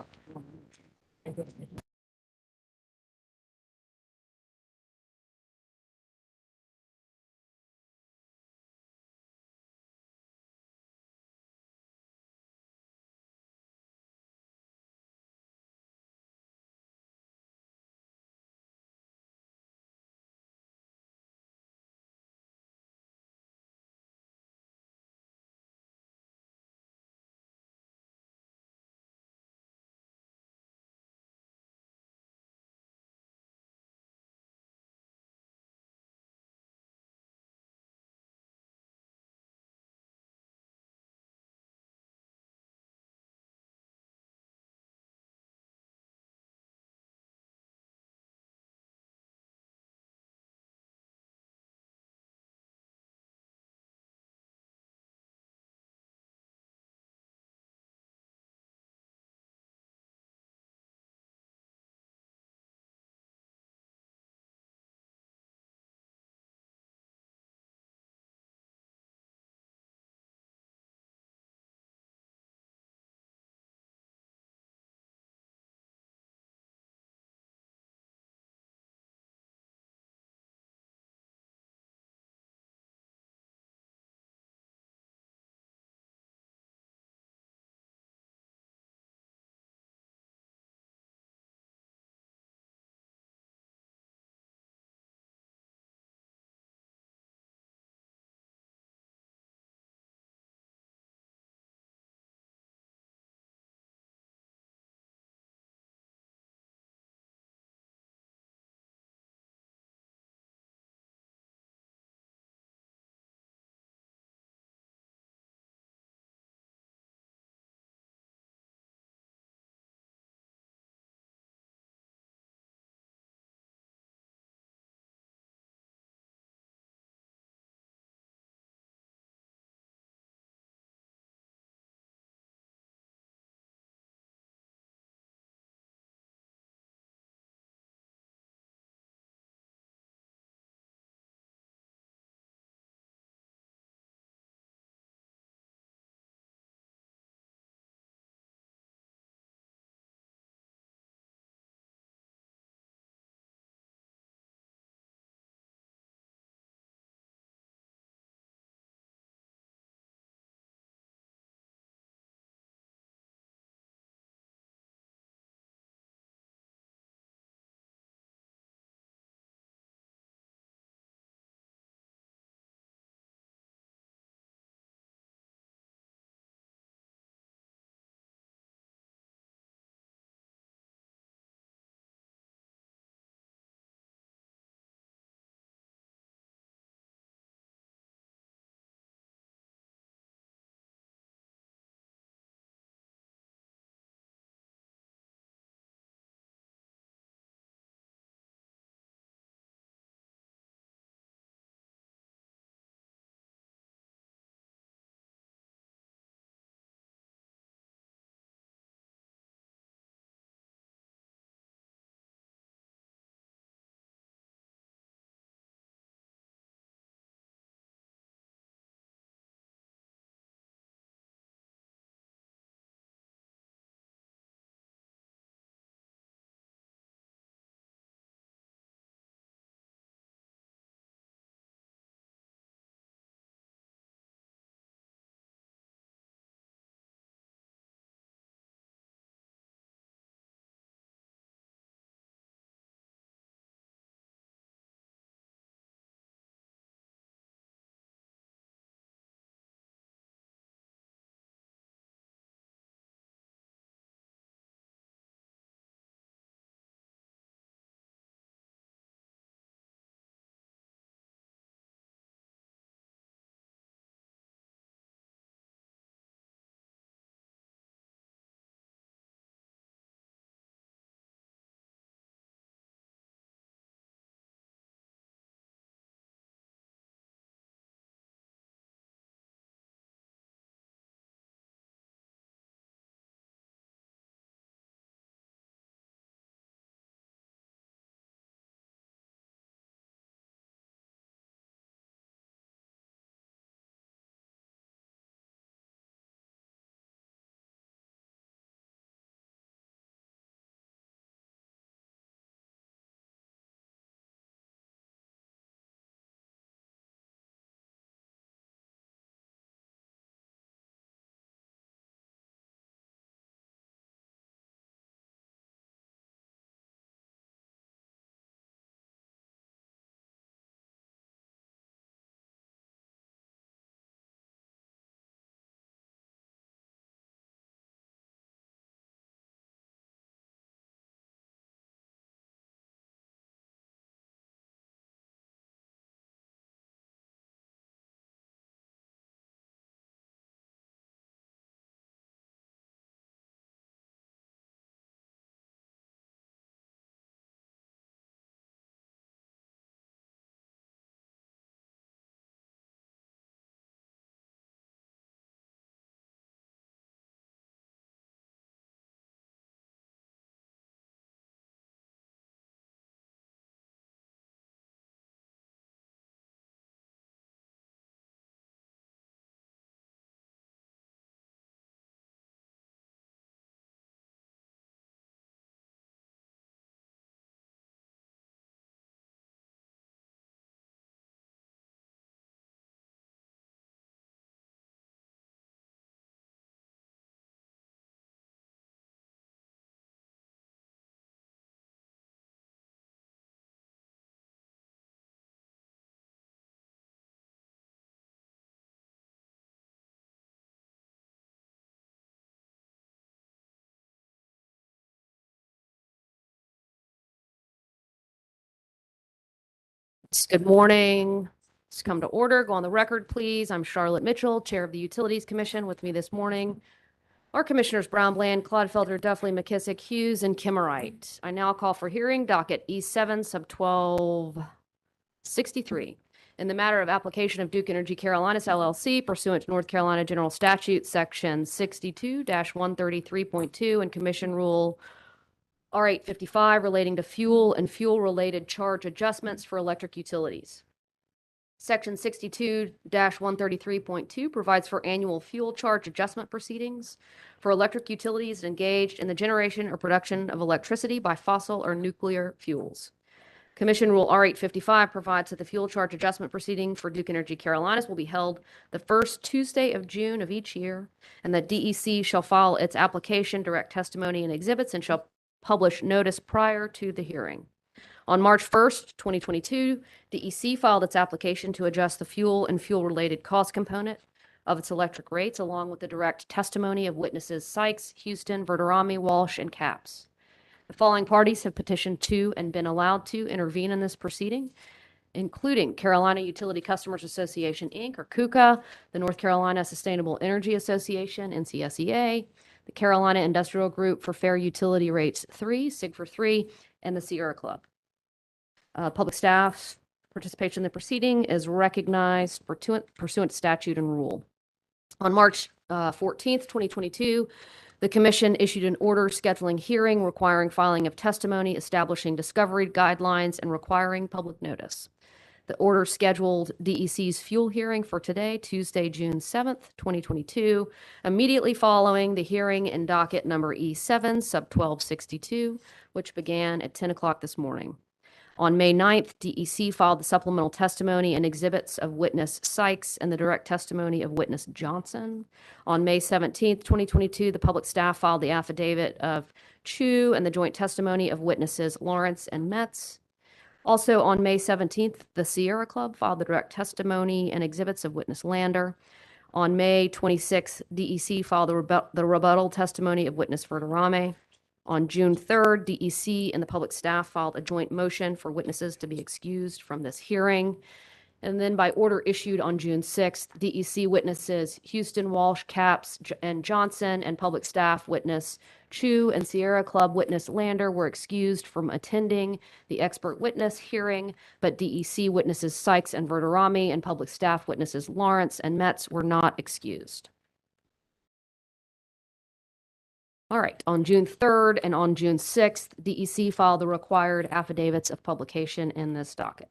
right, good morning. Let's come to order. Go on the record, please. I'm Charlotte Mitchell, Chair of the Utilities Commission. With me this morning are Commissioners Brown, Bland, Clodfelter, Duffley, McKissick, Hughes, and Wright. I now call for hearing docket E-7 sub 1263 in the matter of application of Duke Energy Carolinas LLC pursuant to North Carolina General Statute Section 62-133.2 and Commission Rule R855 relating to fuel and fuel-related charge adjustments for electric utilities. Section 62-133.2 provides for annual fuel charge adjustment proceedings for electric utilities engaged in the generation or production of electricity by fossil or nuclear fuels. Commission Rule R855 provides that the fuel charge adjustment proceeding for Duke Energy Carolinas will be held the first Tuesday of June of each year, and that DEC shall file its application, direct testimony, and exhibits, and shall publish notice prior to the hearing. On March 1st, 2022, DEC filed its application to adjust the fuel and fuel-related cost component of its electric rates, along with the direct testimony of witnesses Sykes, Houston, Verderami, Walsh, and Capps. The following parties have petitioned to and been allowed to intervene in this proceeding, including Carolina Utility Customers Association, Inc., or KUCA, the North Carolina Sustainable Energy Association, NCSEA, the Carolina Industrial Group for Fair Utility Rates 3, SIGFR 3, and the Sierra Club. Public staff participation in the proceeding is recognized pursuant to statute and rule. On March 14th, 2022, the Commission issued an order scheduling hearing requiring filing of testimony, establishing discovery guidelines, and requiring public notice. The order scheduled DEC's fuel hearing for today, Tuesday, June 7th, 2022, immediately following the hearing in docket number E7, sub 1262, which began at 10 o'clock this morning. On May 9th, DEC filed the supplemental testimony and exhibits of witness Sykes and the direct testimony of witness Johnson. On May 17th, 2022, the public staff filed the affidavit of Chu and the joint testimony of witnesses Lawrence and Metz. Also, on May 17th, the Sierra Club filed the direct testimony and exhibits of witness Lander. On May 26th, DEC filed the rebuttal testimony of witness Verderami. On June 3rd, DEC and the public staff filed a joint motion for witnesses to be excused from this hearing. And then by order issued on June 6th, DEC witnesses Houston, Walsh, Capps, and Johnson, and public staff witness Chu and Sierra Club witness Lander were excused from attending the expert witness hearing, but DEC witnesses Sykes and Verderami and public staff witnesses Lawrence and Metz were not excused. All right, on June 3rd and on June 6th, DEC filed the required affidavits of publication in this docket.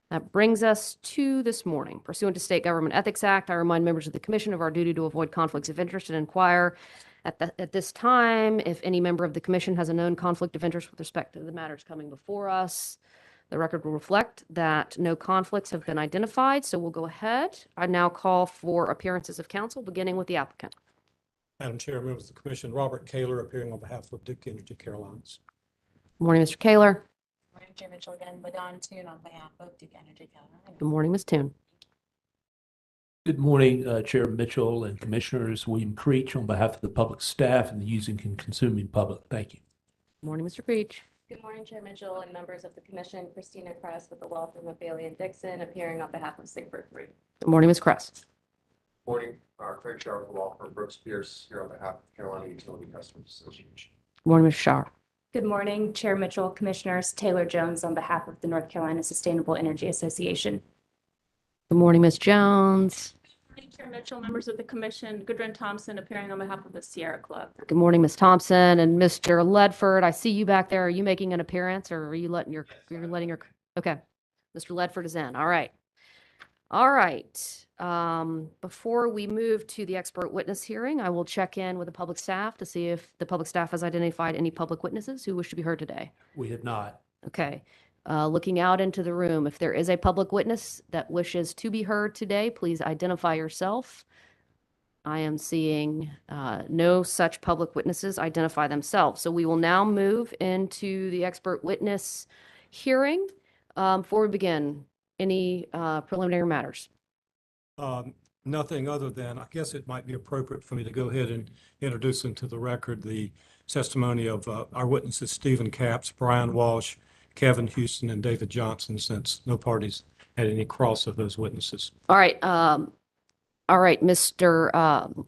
That brings us to this morning. Pursuant to State Government Ethics Act, I remind members of the Commission of our duty to avoid conflicts of interest and inquire at this time if any member of the Commission has a known conflict of interest with respect to the matters coming before us. The record will reflect that no conflicts have been identified, so we'll go ahead. I now call for appearances of counsel, beginning with the applicant. Madam Chair, members of the Commission, Robert Kaler appearing on behalf of Duke Energy Carolinas. Good morning, Mr. Kaler. Morning, Chair Mitchell, again, Ladon Toon on behalf of Duke Energy Carolinas. Good morning, Ms. Toon. Good morning, Chair Mitchell and Commissioners. William Creech on behalf of the public staff and the using and consuming public. Thank you. Good morning, Mr. Creech. Good morning, Chair Mitchell and members of the Commission. Christina Kress with the law firm of Bailey and Dixon, appearing on behalf of SIGFR 3. Good morning, Ms. Kress. Morning, Craig Shower with the law firm Brooks Pierce here on behalf of Carolina Utility Customers Association. Good morning, Ms. Schauer. Good morning, Chair Mitchell, Commissioners. Taylor Jones on behalf of the North Carolina Sustainable Energy Association. Good morning, Ms. Jones. Good morning, Chair Mitchell, members of the Commission. Gudrun Thompson appearing on behalf of the Sierra Club. Good morning, Ms. Thompson and Mr. Ledford. I see you back there. Are you making an appearance, or are you letting your okay. Mr. Ledford is in. All right. All right. Before we move to the expert witness hearing, I will check in with the public staff to see if the public staff has identified any public witnesses who wish to be heard today. We have not. Okay. Looking out into the room, if there is a public witness that wishes to be heard today, please identify yourself. I am seeing no such public witnesses identify themselves. So we will now move into the expert witness hearing. Before we begin, any preliminary matters? Nothing other than, I guess it might be appropriate for me to go ahead and introduce into the record the testimony of our witnesses, Stephen Capps, Brian Walsh, Kevin Houston and David Johnson, since no parties had any cross of those witnesses. All right, Mr.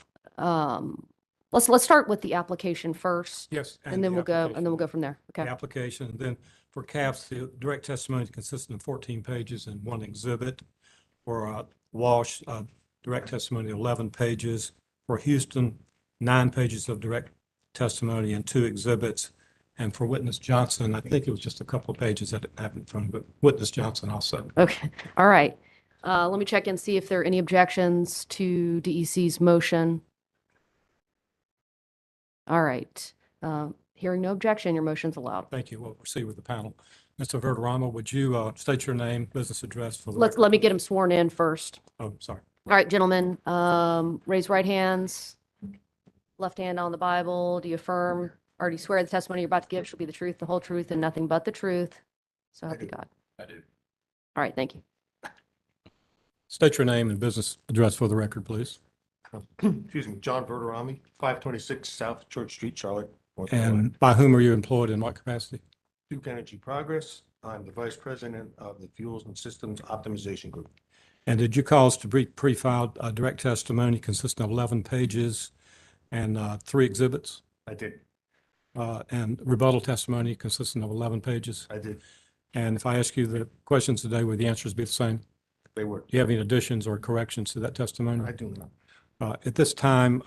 Let's start with the application first. Yes. And then we'll go from there. The Okay. application. Then for CAPS, the direct testimony consists of 14 pages and one exhibit. For Walsh, direct testimony, 11 pages. For Houston, 9 pages of direct testimony and 2 exhibits. And for witness Johnson, I think it was just a couple of pages that happened from, but witness Johnson also. Okay. All right. Let me check and see if there are any objections to DEC's motion. All right. Hearing no objection, your motion's allowed. Thank you. We'll proceed with the panel. Mr. Verderama, would you state your name, business address for the record? Let me get him sworn in first. Oh, sorry. All right, gentlemen, raise right hands. Left hand on the Bible. Do you affirm or do you swear the testimony you're about to give shall be the truth, the whole truth, and nothing but the truth? So help you God. I do. All right, thank you. State your name and business address for the record, please. Excuse me, John Verderami, 526 South Church Street, Charlotte, North Carolina. And by whom are you employed in what capacity? Duke Energy Progress. I'm the Vice President of the Fuels and Systems Optimization Group. And did you cause to be pre-filed a direct testimony consisting of 11 pages and 3 exhibits? I did. And rebuttal testimony consisting of 11 pages? I did. And if I ask you the questions today, would the answers be the same? They were. Do you have any additions or corrections to that testimony? I do not. At this time,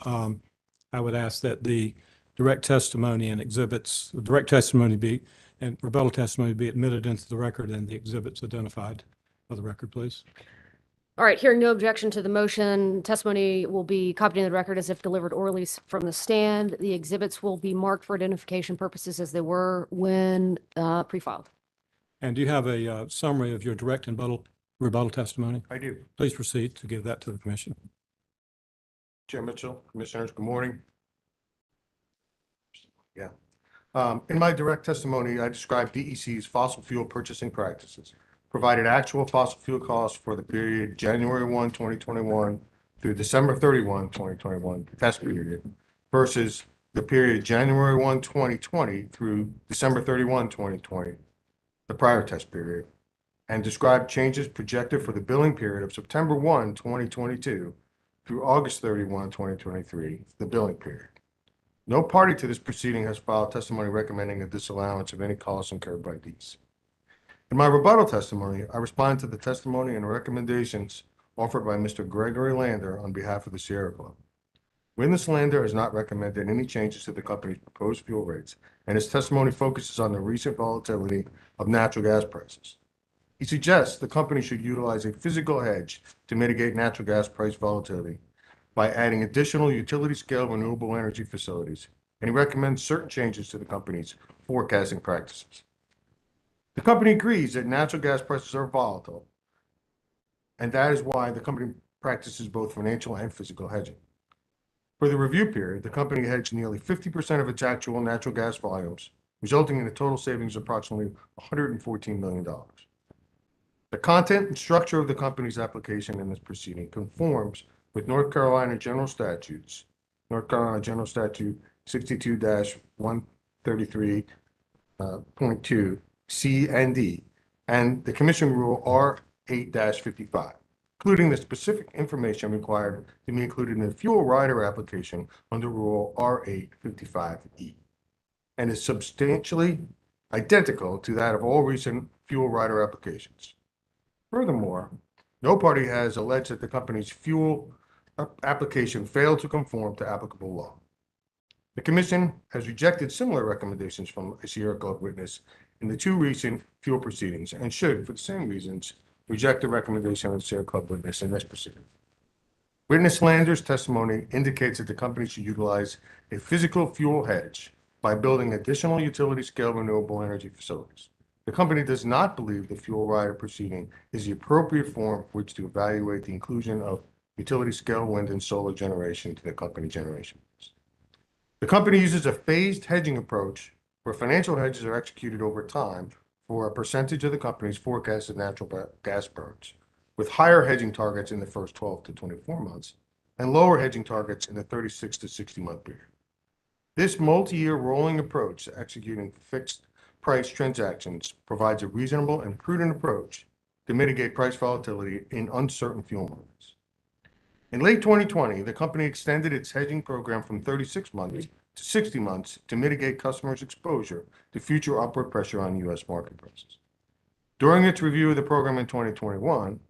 I would ask that the direct testimony and exhibits, the direct testimony be, and rebuttal testimony be admitted into the record and the exhibits identified for the record, please. All right, hearing no objection to the motion, testimony will be copied in the record as if delivered orally from the stand. The exhibits will be marked for identification purposes as they were when pre-filed. And do you have a summary of your direct and rebuttal testimony? I do. Please proceed to give that to the commission. Chair Mitchell, Commissioners, good morning. Yeah. In my direct testimony, I described DEC's fossil fuel purchasing practices, provided actual fossil fuel costs for the period January 1, 2021 through December 31, 2021 test period versus the period January 1, 2020 through December 31, 2020, the prior test period, and described changes projected for the billing period of September 1, 2022 through August 31, 2023, the billing period. No party to this proceeding has filed testimony recommending a disallowance of any costs incurred by DEC. In my rebuttal testimony, I respond to the testimony and recommendations offered by Mr. Gregory Lander on behalf of the Sierra Club. Witness Lander has not recommended any changes to the company's proposed fuel rates, and his testimony focuses on the recent volatility of natural gas prices. He suggests the company should utilize a physical hedge to mitigate natural gas price volatility by adding additional utility-scale renewable energy facilities, and he recommends certain changes to the company's forecasting practices. The company agrees that natural gas prices are volatile, and that is why the company practices both financial and physical hedging. For the review period, the company hedged nearly 50% of its actual natural gas volumes, resulting in a total savings of approximately $114 million. The content and structure of the company's application in this proceeding conforms with North Carolina General Statutes, North Carolina General Statute 62-133.2 C and D, and the Commission Rule R8-55, including the specific information required to be included in the fuel rider application under Rule R8-55E, and is substantially identical to that of all recent fuel rider applications. Furthermore, no party has alleged that the company's fuel application failed to conform to applicable law. The Commission has rejected similar recommendations from a Sierra Club witness in the 2 recent fuel proceedings and should, for the same reasons, reject the recommendation of the Sierra Club witness in this proceeding. Witness Lander's testimony indicates that the company should utilize a physical fuel hedge by building additional utility-scale renewable energy facilities. The company does not believe the fuel rider proceeding is the appropriate forum for which to evaluate the inclusion of utility-scale wind and solar generation to the company generation. The company uses a phased hedging approach where financial hedges are executed over time for a percentage of the company's forecasted natural gas burns, with higher hedging targets in the first 12 to 24 months and lower hedging targets in the 36 to 60-month period. This multi-year rolling approach to executing fixed price transactions provides a reasonable and prudent approach to mitigate price volatility in uncertain fuel markets. In late 2020, the company extended its hedging program from 36 months to 60 months to mitigate customers' exposure to future upward pressure on U.S. market prices. During its review of the program in 2021,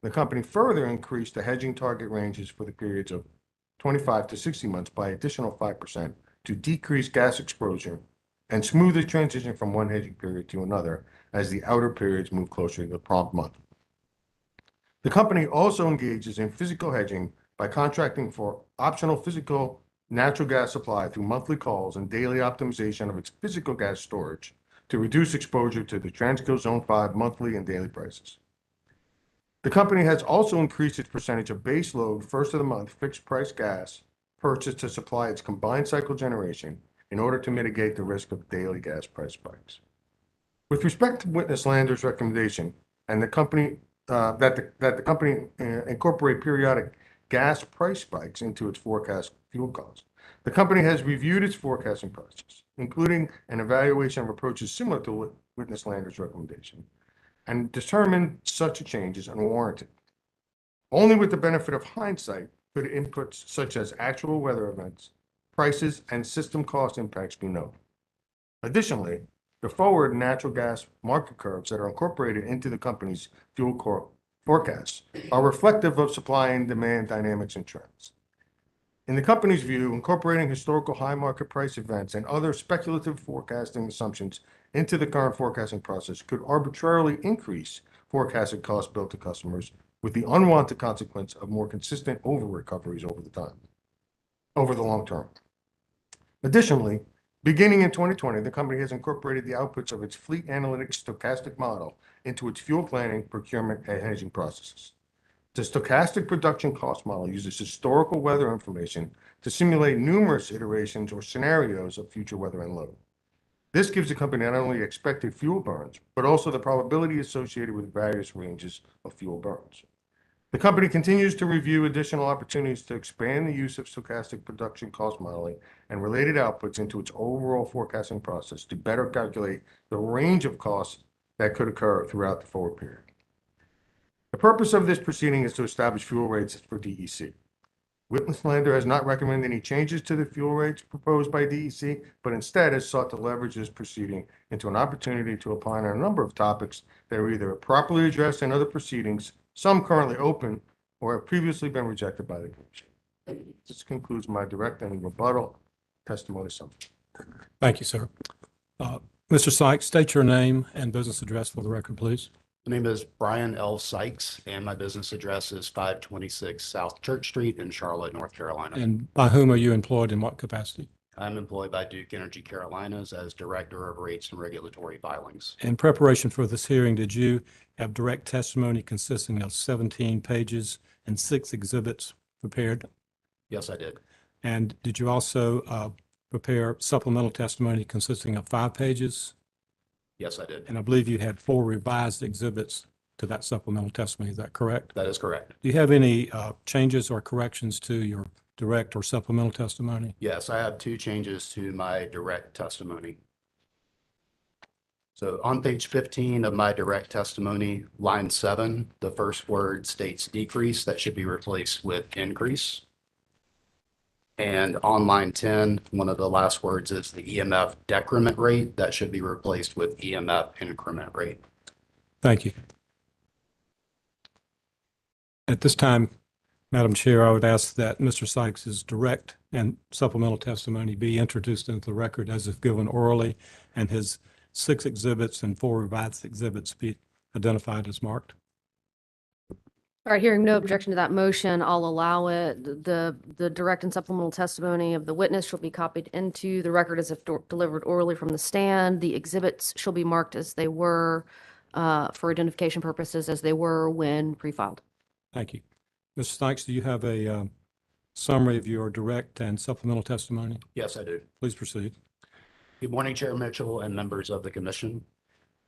the company further increased the hedging target ranges for the periods of 25 to 60 months by additional 5% to decrease gas exposure and smooth the transition from one hedging period to another as the outer periods move closer to the prompt month. The company also engages in physical hedging by contracting for optional physical natural gas supply through monthly calls and daily optimization of its physical gas storage to reduce exposure to the Transco Zone 5 monthly and daily prices. The company has also increased its percentage of base load first of the month fixed price gas purchased to supply its combined cycle generation in order to mitigate the risk of daily gas price spikes. With respect to witness Lander's recommendation and the company that the company incorporate periodic gas price spikes into its forecast fuel costs, the company has reviewed its forecasting process, including an evaluation of approaches similar to witness Lander's recommendation, and determined such a change is unwarranted. Only with the benefit of hindsight could inputs such as actual weather events, prices, and system cost impacts be known. Additionally, the forward natural gas market curves that are incorporated into the company's fuel core forecasts are reflective of supply and demand dynamics and trends. In the company's view, incorporating historical high market price events and other speculative forecasting assumptions into the current forecasting process could arbitrarily increase forecasted costs billed to customers with the unwanted consequence of more consistent over recoveries over the long term. Additionally, beginning in 2020, the company has incorporated the outputs of its fleet analytics stochastic model into its fuel planning, procurement, and hedging processes. The stochastic production cost model uses historical weather information to simulate numerous iterations or scenarios of future weather and load. This gives the company not only expected fuel burns, but also the probability associated with various ranges of fuel burns. The company continues to review additional opportunities to expand the use of stochastic production cost modeling and related outputs into its overall forecasting process to better calculate the range of costs that could occur throughout the forward period. The purpose of this proceeding is to establish fuel rates for DEC. Witness Lander has not recommended any changes to the fuel rates proposed by DEC, but instead has sought to leverage this proceeding into an opportunity to opine on a number of topics that are either properly addressed in other proceedings, some currently open, or have previously been rejected by the Commission. This concludes my direct and rebuttal testimony summary. Thank you, sir. Mr. Sykes, state your name and business address for the record, please. My name is Brian L. Sykes, and my business address is 526 South Church Street in Charlotte, North Carolina. And by whom are you employed, in what capacity? I'm employed by Duke Energy Carolinas as Director of Rates and Regulatory Filings. In preparation for this hearing, did you have direct testimony consisting of 17 pages and 6 exhibits prepared? Yes, I did. And did you also prepare supplemental testimony consisting of 5 pages? Yes, I did. And I believe you had 4 revised exhibits to that supplemental testimony. Is that correct? That is correct. Do you have any changes or corrections to your direct or supplemental testimony? Yes, I have 2 changes to my direct testimony. So on page 15 of my direct testimony, line 7, the first word states decrease. That should be replaced with increase. And on line 10, one of the last words is the EMF decrement rate. That should be replaced with EMF increment rate. Thank you. At this time, Madam Chair, I would ask that Mr. Sykes's direct and supplemental testimony be introduced into the record as if given orally, and his 6 exhibits and 4 revised exhibits be identified as marked. All right, hearing no objection to that motion, I'll allow it. The direct and supplemental testimony of the witness shall be copied into the record as if delivered orally from the stand. The exhibits shall be marked as they were for identification purposes as they were when pre-filed. Thank you. Mr. Sykes, do you have a summary of your direct and supplemental testimony? Yes, I do. Please proceed. Good morning, Chair Mitchell and members of the Commission.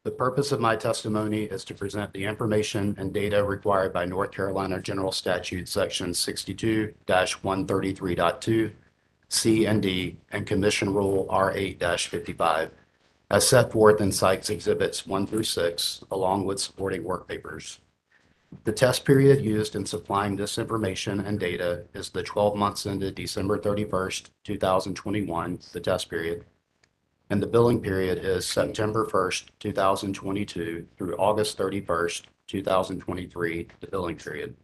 The purpose of my testimony is to present the information and data required by North Carolina General Statute Section 62-133.2, C and D, and Commission Rule R8-55 as set forth in Sykes Exhibits 1 through 6, along with supporting work papers. The test period used in supplying this information and data is the 12 months ended December 31st, 2021, the test period, and the billing period is September 1st, 2022 through August 31st, 2023, the billing period.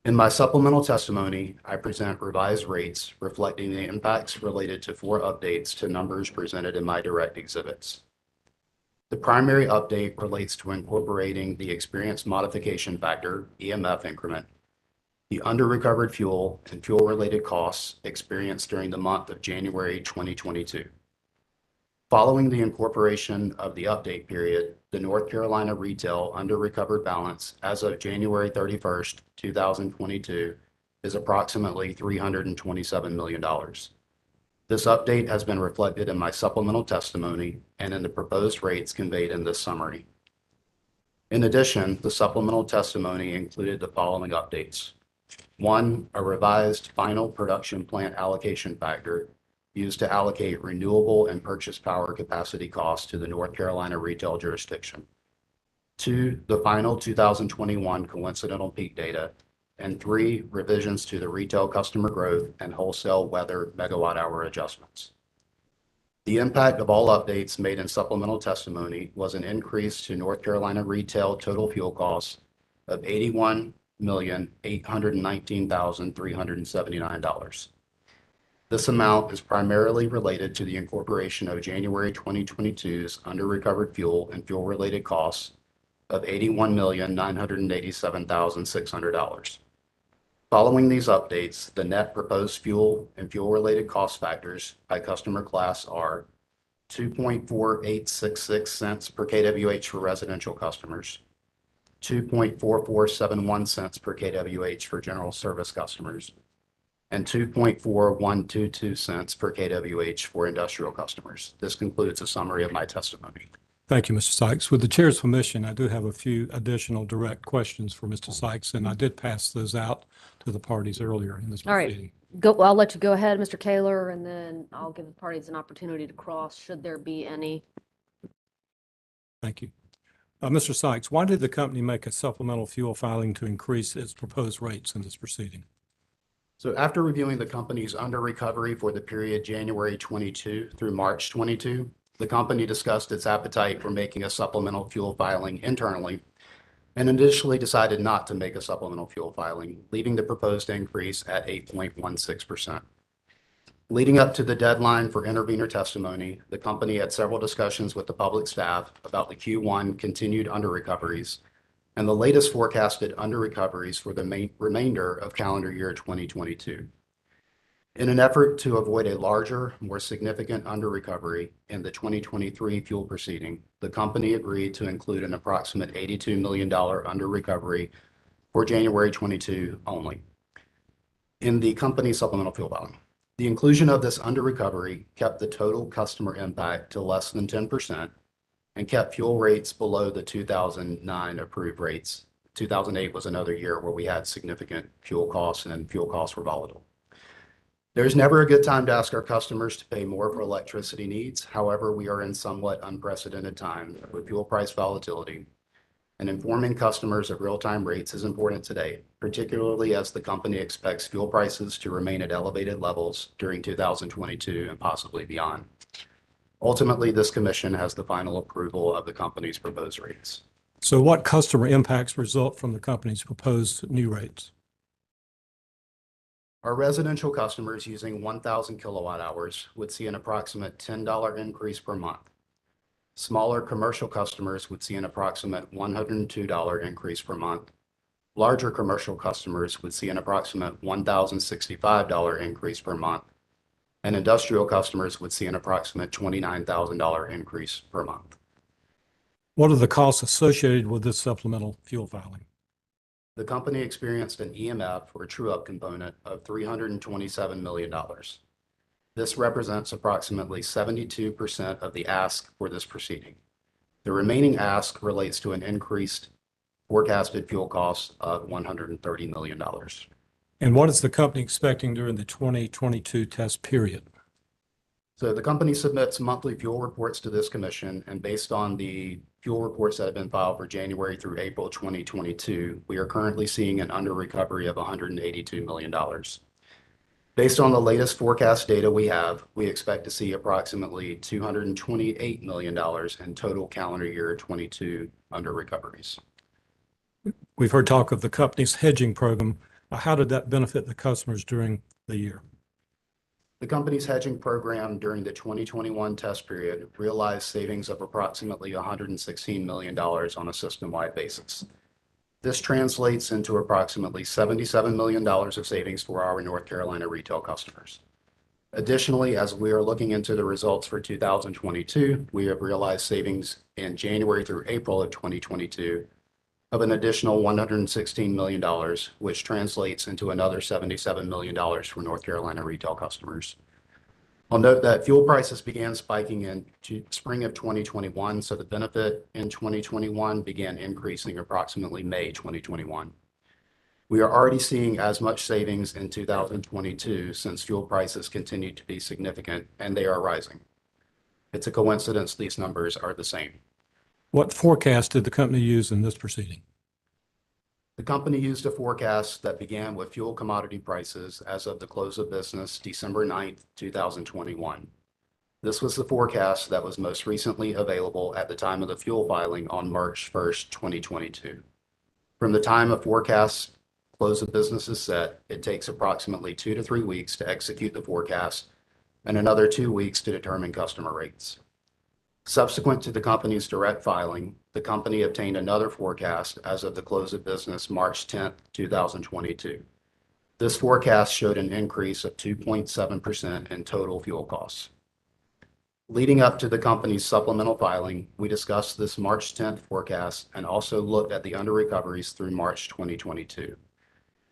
In my supplemental testimony, I present revised rates reflecting the impacts related to 4 updates to numbers presented in my direct exhibits. The primary update relates to incorporating the experience modification factor, EMF increment, the under-recovered fuel and fuel-related costs experienced during the month of January 2022. Following the incorporation of the update period, the North Carolina retail under-recovered balance as of January 31st, 2022 is approximately $327 million. This update has been reflected in my supplemental testimony and in the proposed rates conveyed in this summary. In addition, the supplemental testimony included the following updates. 1, a revised final production plant allocation factor used to allocate renewable and purchase power capacity costs to the North Carolina retail jurisdiction. 2, the final 2021 coincidental peak data. And 3, revisions to the retail customer growth and wholesale weather megawatt hour adjustments. The impact of all updates made in supplemental testimony was an increase to North Carolina retail total fuel costs of $81,819,379. This amount is primarily related to the incorporation of January 2022's under-recovered fuel and fuel-related costs of $81,987,600. Following these updates, the net proposed fuel and fuel-related cost factors by customer class are 2.4866 cents per kWh for residential customers, 2.4471 cents per kWh for general service customers, and 2.4122 cents per kWh for industrial customers. This concludes a summary of my testimony. Thank you, Mr. Sykes. With the chair's permission, I do have a few additional direct questions for Mr. Sykes, and I did pass those out to the parties earlier in this All right. proceeding. I'll let you go ahead, Mr. Kaler, and then I'll give the parties an opportunity to cross, should there be any. Thank you. Mr. Sykes, why did the company make a supplemental fuel filing to increase its proposed rates in this proceeding? So after reviewing the company's under recovery for the period January 22 through March 22, the company discussed its appetite for making a supplemental fuel filing internally and initially decided not to make a supplemental fuel filing, leaving the proposed increase at 8.16%. Leading up to the deadline for intervener testimony, the company had several discussions with the public staff about the Q1 continued under recoveries and the latest forecasted under recoveries for the remainder of calendar year 2022. In an effort to avoid a larger, more significant under recovery in the 2023 fuel proceeding, the company agreed to include an approximate $82 million under recovery for January 22 only in the company supplemental fuel filing. The inclusion of this under recovery kept the total customer impact to less than 10% and kept fuel rates below the 2009 approved rates. 2008 was another year where we had significant fuel costs and fuel costs were volatile. There's never a good time to ask our customers to pay more for electricity needs. However, we are in somewhat unprecedented times with fuel price volatility, and informing customers of real-time rates is important today, particularly as the company expects fuel prices to remain at elevated levels during 2022 and possibly beyond. Ultimately, this commission has the final approval of the company's proposed rates. So what customer impacts result from the company's proposed new rates? Our residential customers using 1,000 kilowatt hours would see an approximate $10 increase per month. Smaller commercial customers would see an approximate $102 increase per month. Larger commercial customers would see an approximate $1,065 increase per month. And industrial customers would see an approximate $29,000 increase per month. What are the costs associated with this supplemental fuel filing? The company experienced an EMF or true-up component of $327 million. This represents approximately 72% of the ask for this proceeding. The remaining ask relates to an increased forecasted fuel cost of $130 million. And what is the company expecting during the 2022 test period? So the company submits monthly fuel reports to this commission, and based on the fuel reports that have been filed for January through April 2022, we are currently seeing an under recovery of $182 million. Based on the latest forecast data we have, we expect to see approximately $228 million in total calendar year 22 under recoveries. We've heard talk of the company's hedging program. How did that benefit the customers during the year? The company's hedging program during the 2021 test period realized savings of approximately $116 million on a system-wide basis. This translates into approximately $77 million of savings for our North Carolina retail customers. Additionally, as we are looking into the results for 2022, we have realized savings in January through April of 2022 of an additional $116 million, which translates into another $77 million for North Carolina retail customers. I'll note that fuel prices began spiking in spring of 2021, so the benefit in 2021 began increasing approximately May 2021. We are already seeing as much savings in 2022 since fuel prices continue to be significant and they are rising. It's a coincidence these numbers are the same. What forecast did the company use in this proceeding? The company used a forecast that began with fuel commodity prices as of the close of business December 9th, 2021. This was the forecast that was most recently available at the time of the fuel filing on March 1st, 2022. From the time a forecast close of business is set, it takes approximately 2 to 3 weeks to execute the forecast and another 2 weeks to determine customer rates. Subsequent to the company's direct filing, the company obtained another forecast as of the close of business March 10th, 2022. This forecast showed an increase of 2.7% in total fuel costs. Leading up to the company's supplemental filing, we discussed this March 10th forecast and also looked at the under recoveries through March 2022.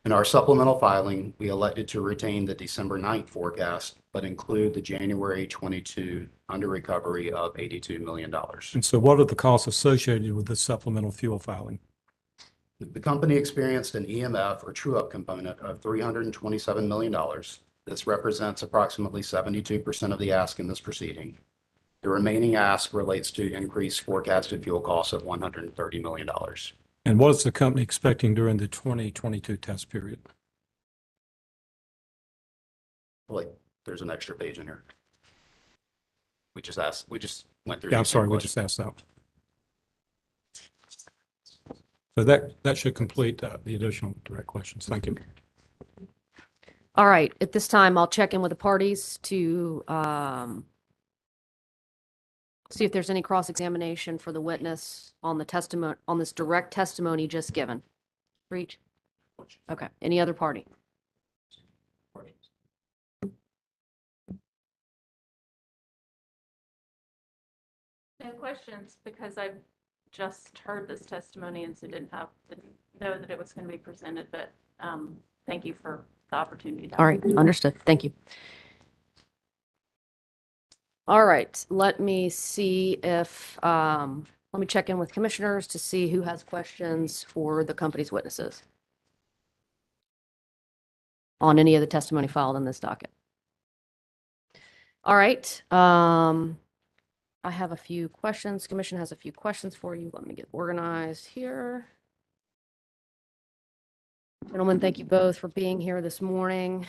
In our supplemental filing, we elected to retain the December 9th forecast, but include the January 22 under recovery of $82 million. And so what are the costs associated with this supplemental fuel filing? The company experienced an EMF or true-up component of $327 million. This represents approximately 72% of the ask in this proceeding. The remaining ask relates to increased forecasted fuel costs of $130 million. And what is the company expecting during the 2022 test period? Wait, there's an extra page in here. We just went through. Yeah, I'm sorry, we just asked that. So that should complete the additional direct questions. Thank you. All right, at this time, I'll check in with the parties to see if there's any cross-examination for the witness on the testimony, on this direct testimony just given. Reach? Okay, any other party? No questions, because I've just heard this testimony and so didn't know that it was going to be presented, but thank you for the opportunity. All right, understood. Thank you. All right, let me see if, let me check in with commissioners to see who has questions for the company's witnesses on any of the testimony filed in this docket. All right, I have a few questions. Commission has a few questions for you. Let me get organized here. Gentlemen, thank you both for being here this morning.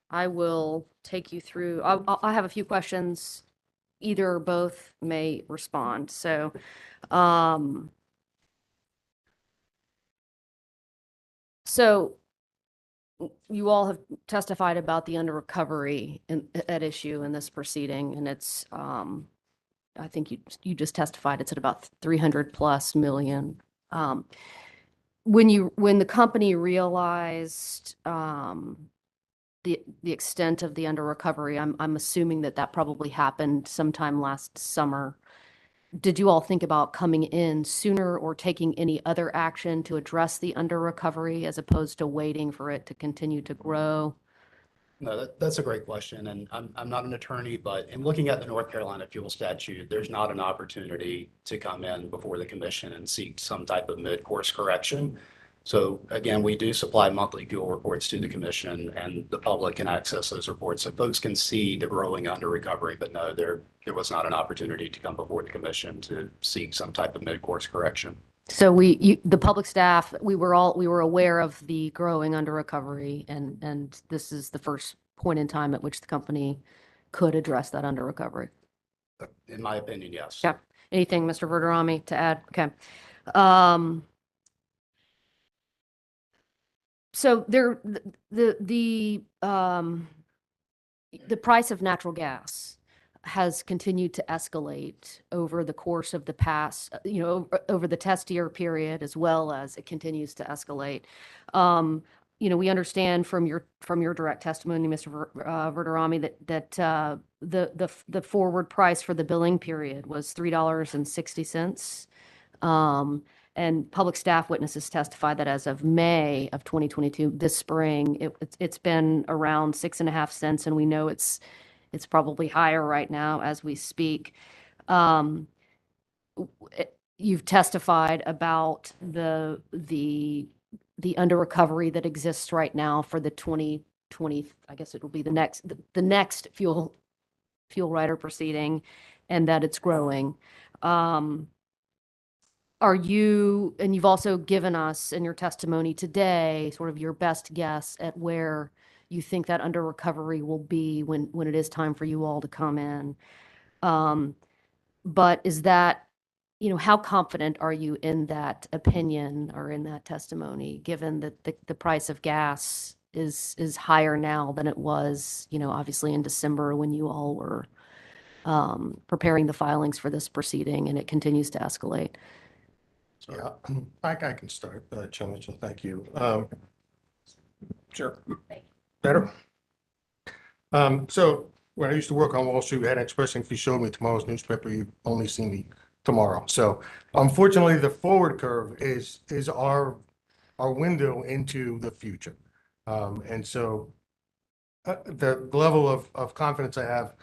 I will take you through, I have a few questions. Either or both may respond. So, you all have testified about the under recovery at issue in this proceeding, and it's, I think you just testified it's at about 300+ million. When the company realized the extent of the under recovery, I'm assuming that probably happened sometime last summer. Did you all think about coming in sooner or taking any other action to address the under recovery as opposed to waiting for it to continue to grow? No, that's a great question. And I'm not an attorney, but in looking at the North Carolina fuel statute, there's not an opportunity to come in before the commission and seek some type of mid-course correction. So again, we do supply monthly fuel reports to the commission, and the public can access those reports. So folks can see the growing under recovery, but no, there was not an opportunity to come before the commission to seek some type of mid-course correction. So the public staff, we were aware of the growing under recovery, and this is the first point in time at which the company could address that under recovery. In my opinion, yes. Yeah. Anything, Mr. Verderami, to add? Okay. So the price of natural gas has continued to escalate over the course of the past, over the test year period, as well as it continues to escalate. We understand from your direct testimony, Mr. Verderami, that the forward price for the billing period was $3.60. And public staff witnesses testified that as of May of 2022, this spring, it's been around 6.5 cents, and we know it's probably higher right now as we speak. You've testified about the under recovery that exists right now for the 2020, I guess it will be the next fuel rider proceeding, and that it's growing. And you've also given us in your testimony today sort of your best guess at where you think that under recovery will be when it is time for you all to come in. But is that, how confident are you in that opinion or in that testimony, given that the price of gas is higher now than it was, obviously in December when you all were preparing the filings for this proceeding, and it continues to escalate? Yeah, I can start, Chair Mitchell, thank you. Sure. Better? So when I used to work on Wall Street, we had an expression, if you showed me tomorrow's newspaper, you'd only see me tomorrow. So unfortunately, the forward curve is our window into the future. And so the level of confidence I have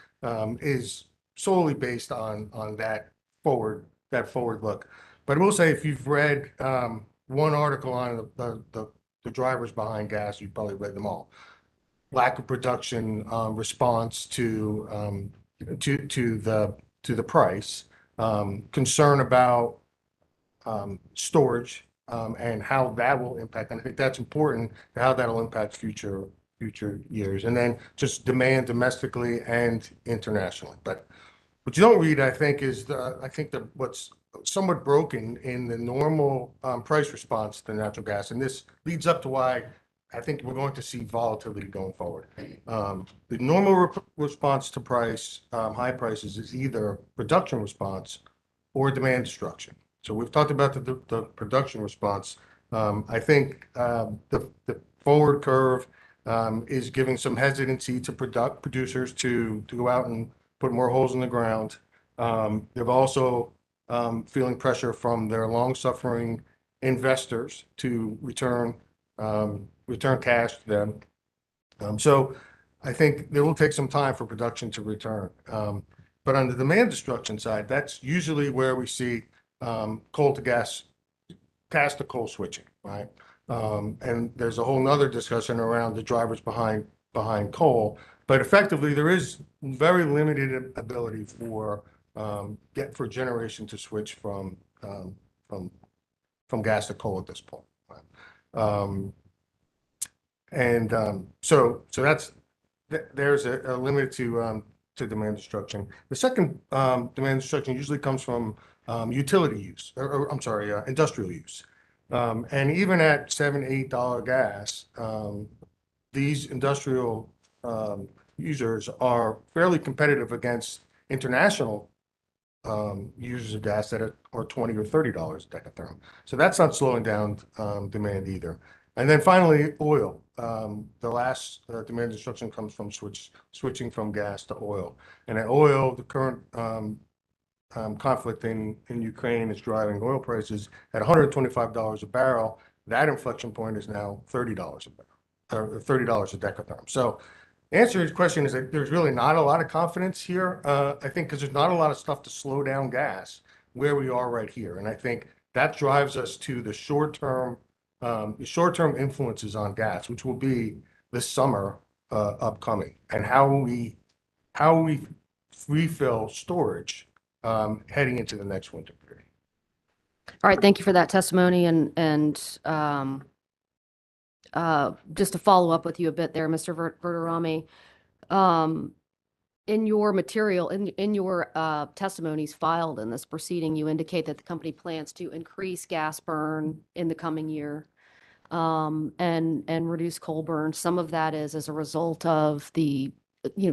is solely based on that forward look. But I will say, if you've read one article on the drivers behind gas, you've probably read them all. Lack of production response to the price, concern about storage and how that will impact. And I think that's important, how that'll impact future years, and then just demand domestically and internationally. But what you don't read, I think, is what's somewhat broken in the normal price response to natural gas, and this leads up to why I think we're going to see volatility going forward. The normal response to price, high prices, is either production response or demand destruction. So we've talked about the production response. I think the forward curve is giving some hesitancy to producers to go out and put more holes in the ground. They've also feeling pressure from their long-suffering investors to return cash to them. So I think there will take some time for production to return. But on the demand destruction side, that's usually where we see coal to gas to coal switching, right? And there's a whole nother discussion around the drivers behind coal. But effectively, there is very limited ability for generation to switch from gas to coal at this point. So there's a limit to demand destruction. The second demand destruction usually comes from utility use, or I'm sorry, industrial use. And even at $7, $8 gas, these industrial users are fairly competitive against international users of gas that are $20 or $30 decatherm. So that's not slowing down demand either. And then finally, oil. The last demand destruction comes from switching from gas to oil. And at oil, the current conflict in Ukraine is driving oil prices at $125 a barrel. That inflection point is now $30 a barrel, or $30 a decatherm. So the answer to your question is that there's really not a lot of confidence here, I think, because there's not a lot of stuff to slow down gas where we are right here. And I think that drives us to the short-term the short-term influences on gas, which will be this summer upcoming, and how we refill storage heading into the next winter period. All right, thank you for that testimony and just to follow up with you a bit there, Mr. Verderami. In your material, in your testimonies filed in this proceeding, you indicate that the company plans to increase gas burn in the coming year and reduce coal burn. Some of that is as a result of the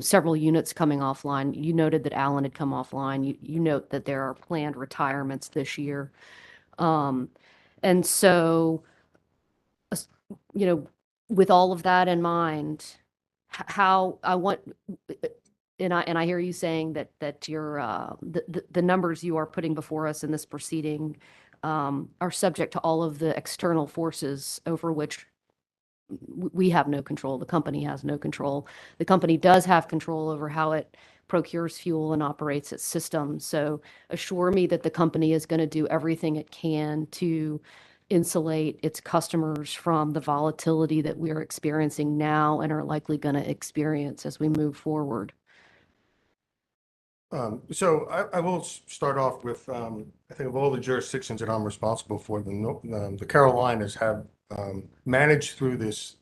several units coming offline. You noted that Allen had come offline. You note that there are planned retirements this year. And so, with all of that in mind, how I want, and I hear you saying that your the numbers you are putting before us in this proceeding are subject to all of the external forces over which we have no control. The company has no control. The company does have control over how it procures fuel and operates its system. So assure me that the company is going to do everything it can to insulate its customers from the volatility that we are experiencing now and are likely going to experience as we move forward. So I will start off with, I think of all the jurisdictions that I'm responsible for, the Carolinas have managed through this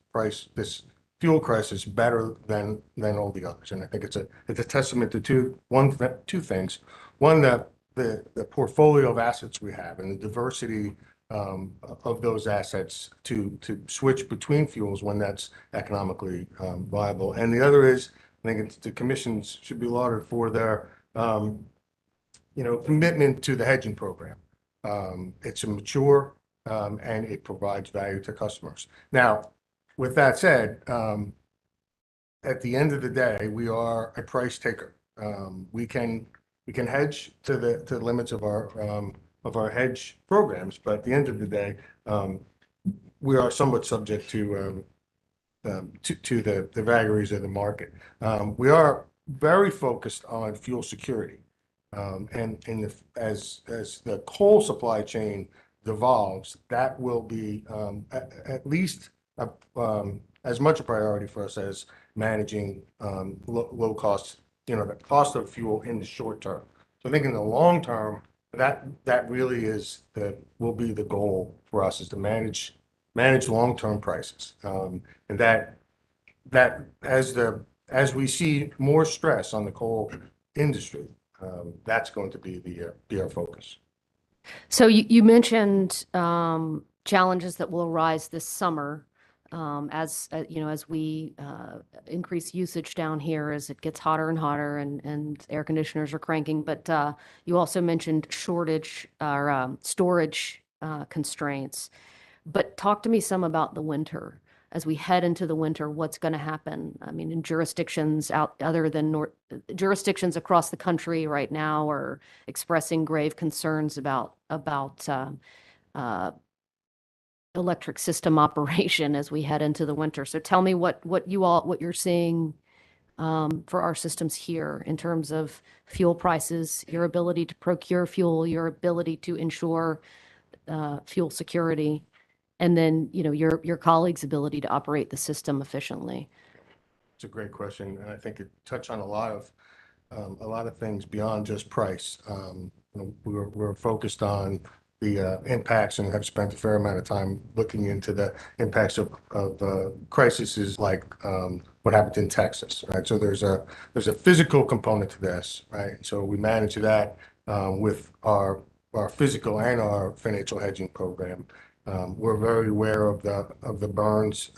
fuel crisis better than all the others. And I think it's a testament to two things. One, that the portfolio of assets we have and the diversity of those assets to switch between fuels when that's economically viable. And the other is, I think the commissions should be lauded for their commitment to the hedging program. It's a mature and it provides value to customers. Now, with that said, at the end of the day, we are a price taker. We can hedge to the limits of our hedge programs, but at the end of the day, we are somewhat subject to the vagaries of the market. We are very focused on fuel security, and as the coal supply chain devolves, that will be at least as much a priority for us as managing low cost, the cost of fuel in the short term. So I think in the long term, that really will be the goal for us, is to manage long-term prices, and that as we see more stress on the coal industry, that's going to be our focus. So you mentioned challenges that will arise this summer as we increase usage down here as it gets hotter and hotter and air conditioners are cranking. But you also mentioned shortage or storage constraints. But talk to me some about the winter. As we head into the winter, what's going to happen? I mean, in jurisdictions jurisdictions across the country right now are expressing grave concerns about electric system operation as we head into the winter. So tell me what you're seeing for our systems here in terms of fuel prices, your ability to procure fuel, your ability to ensure fuel security, and then your colleagues' ability to operate the system efficiently. It's a great question, and I think it touched on a lot of things beyond just price. We're focused on the impacts and have spent a fair amount of time looking into the impacts of crises like what happened in Texas, right? So there's a physical component to this, right? So we manage that with our physical and our financial hedging program. We're very aware of the burns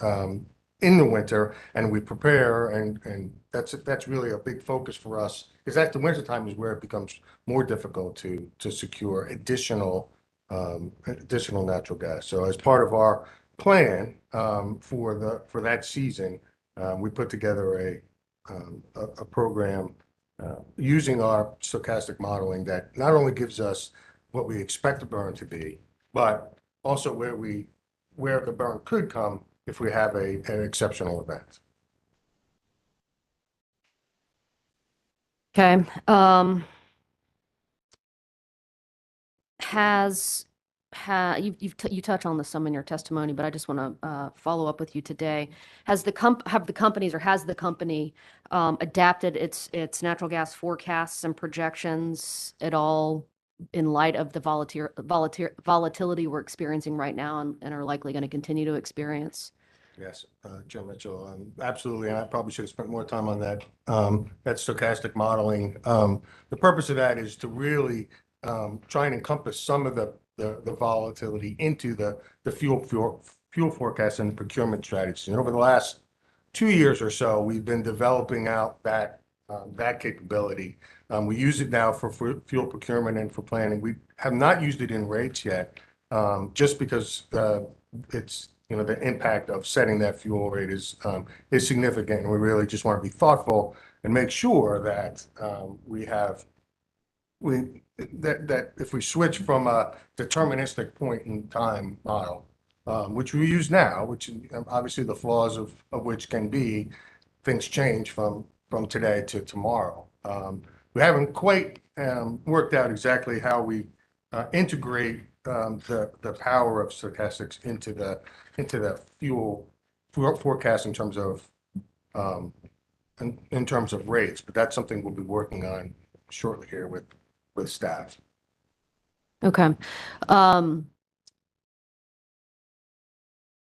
in the winter, and we prepare, and that's really a big focus for us, because at the winter time is where it becomes more difficult to secure additional natural gas. So as part of our plan for that season, we put together a program using our stochastic modeling that not only gives us what we expect the burn to be, but also where the burn could come if we have an exceptional event. Okay. Has you touch on this some in your testimony, but I just want to follow up with you today. Has the company adapted its natural gas forecasts and projections at all in light of the volatility we're experiencing right now and are likely going to continue to experience? Yes, Chair Mitchell, absolutely, and I probably should have spent more time on that. That stochastic modeling. The purpose of that is to really try and encompass some of the volatility into the fuel forecast and procurement strategies. And over the last 2 years or so, we've been developing out that capability. We use it now for fuel procurement and for planning. We have not used it in rates yet, just because it's the impact of setting that fuel rate is significant, and we really just want to be thoughtful and make sure that that if we switch from a deterministic point in time model, which we use now, which obviously the flaws of which can be things change from today to tomorrow. We haven't quite worked out exactly how we integrate the power of stochastics into the fuel forecast in terms of rates, but that's something we'll be working on shortly here with staff. Okay.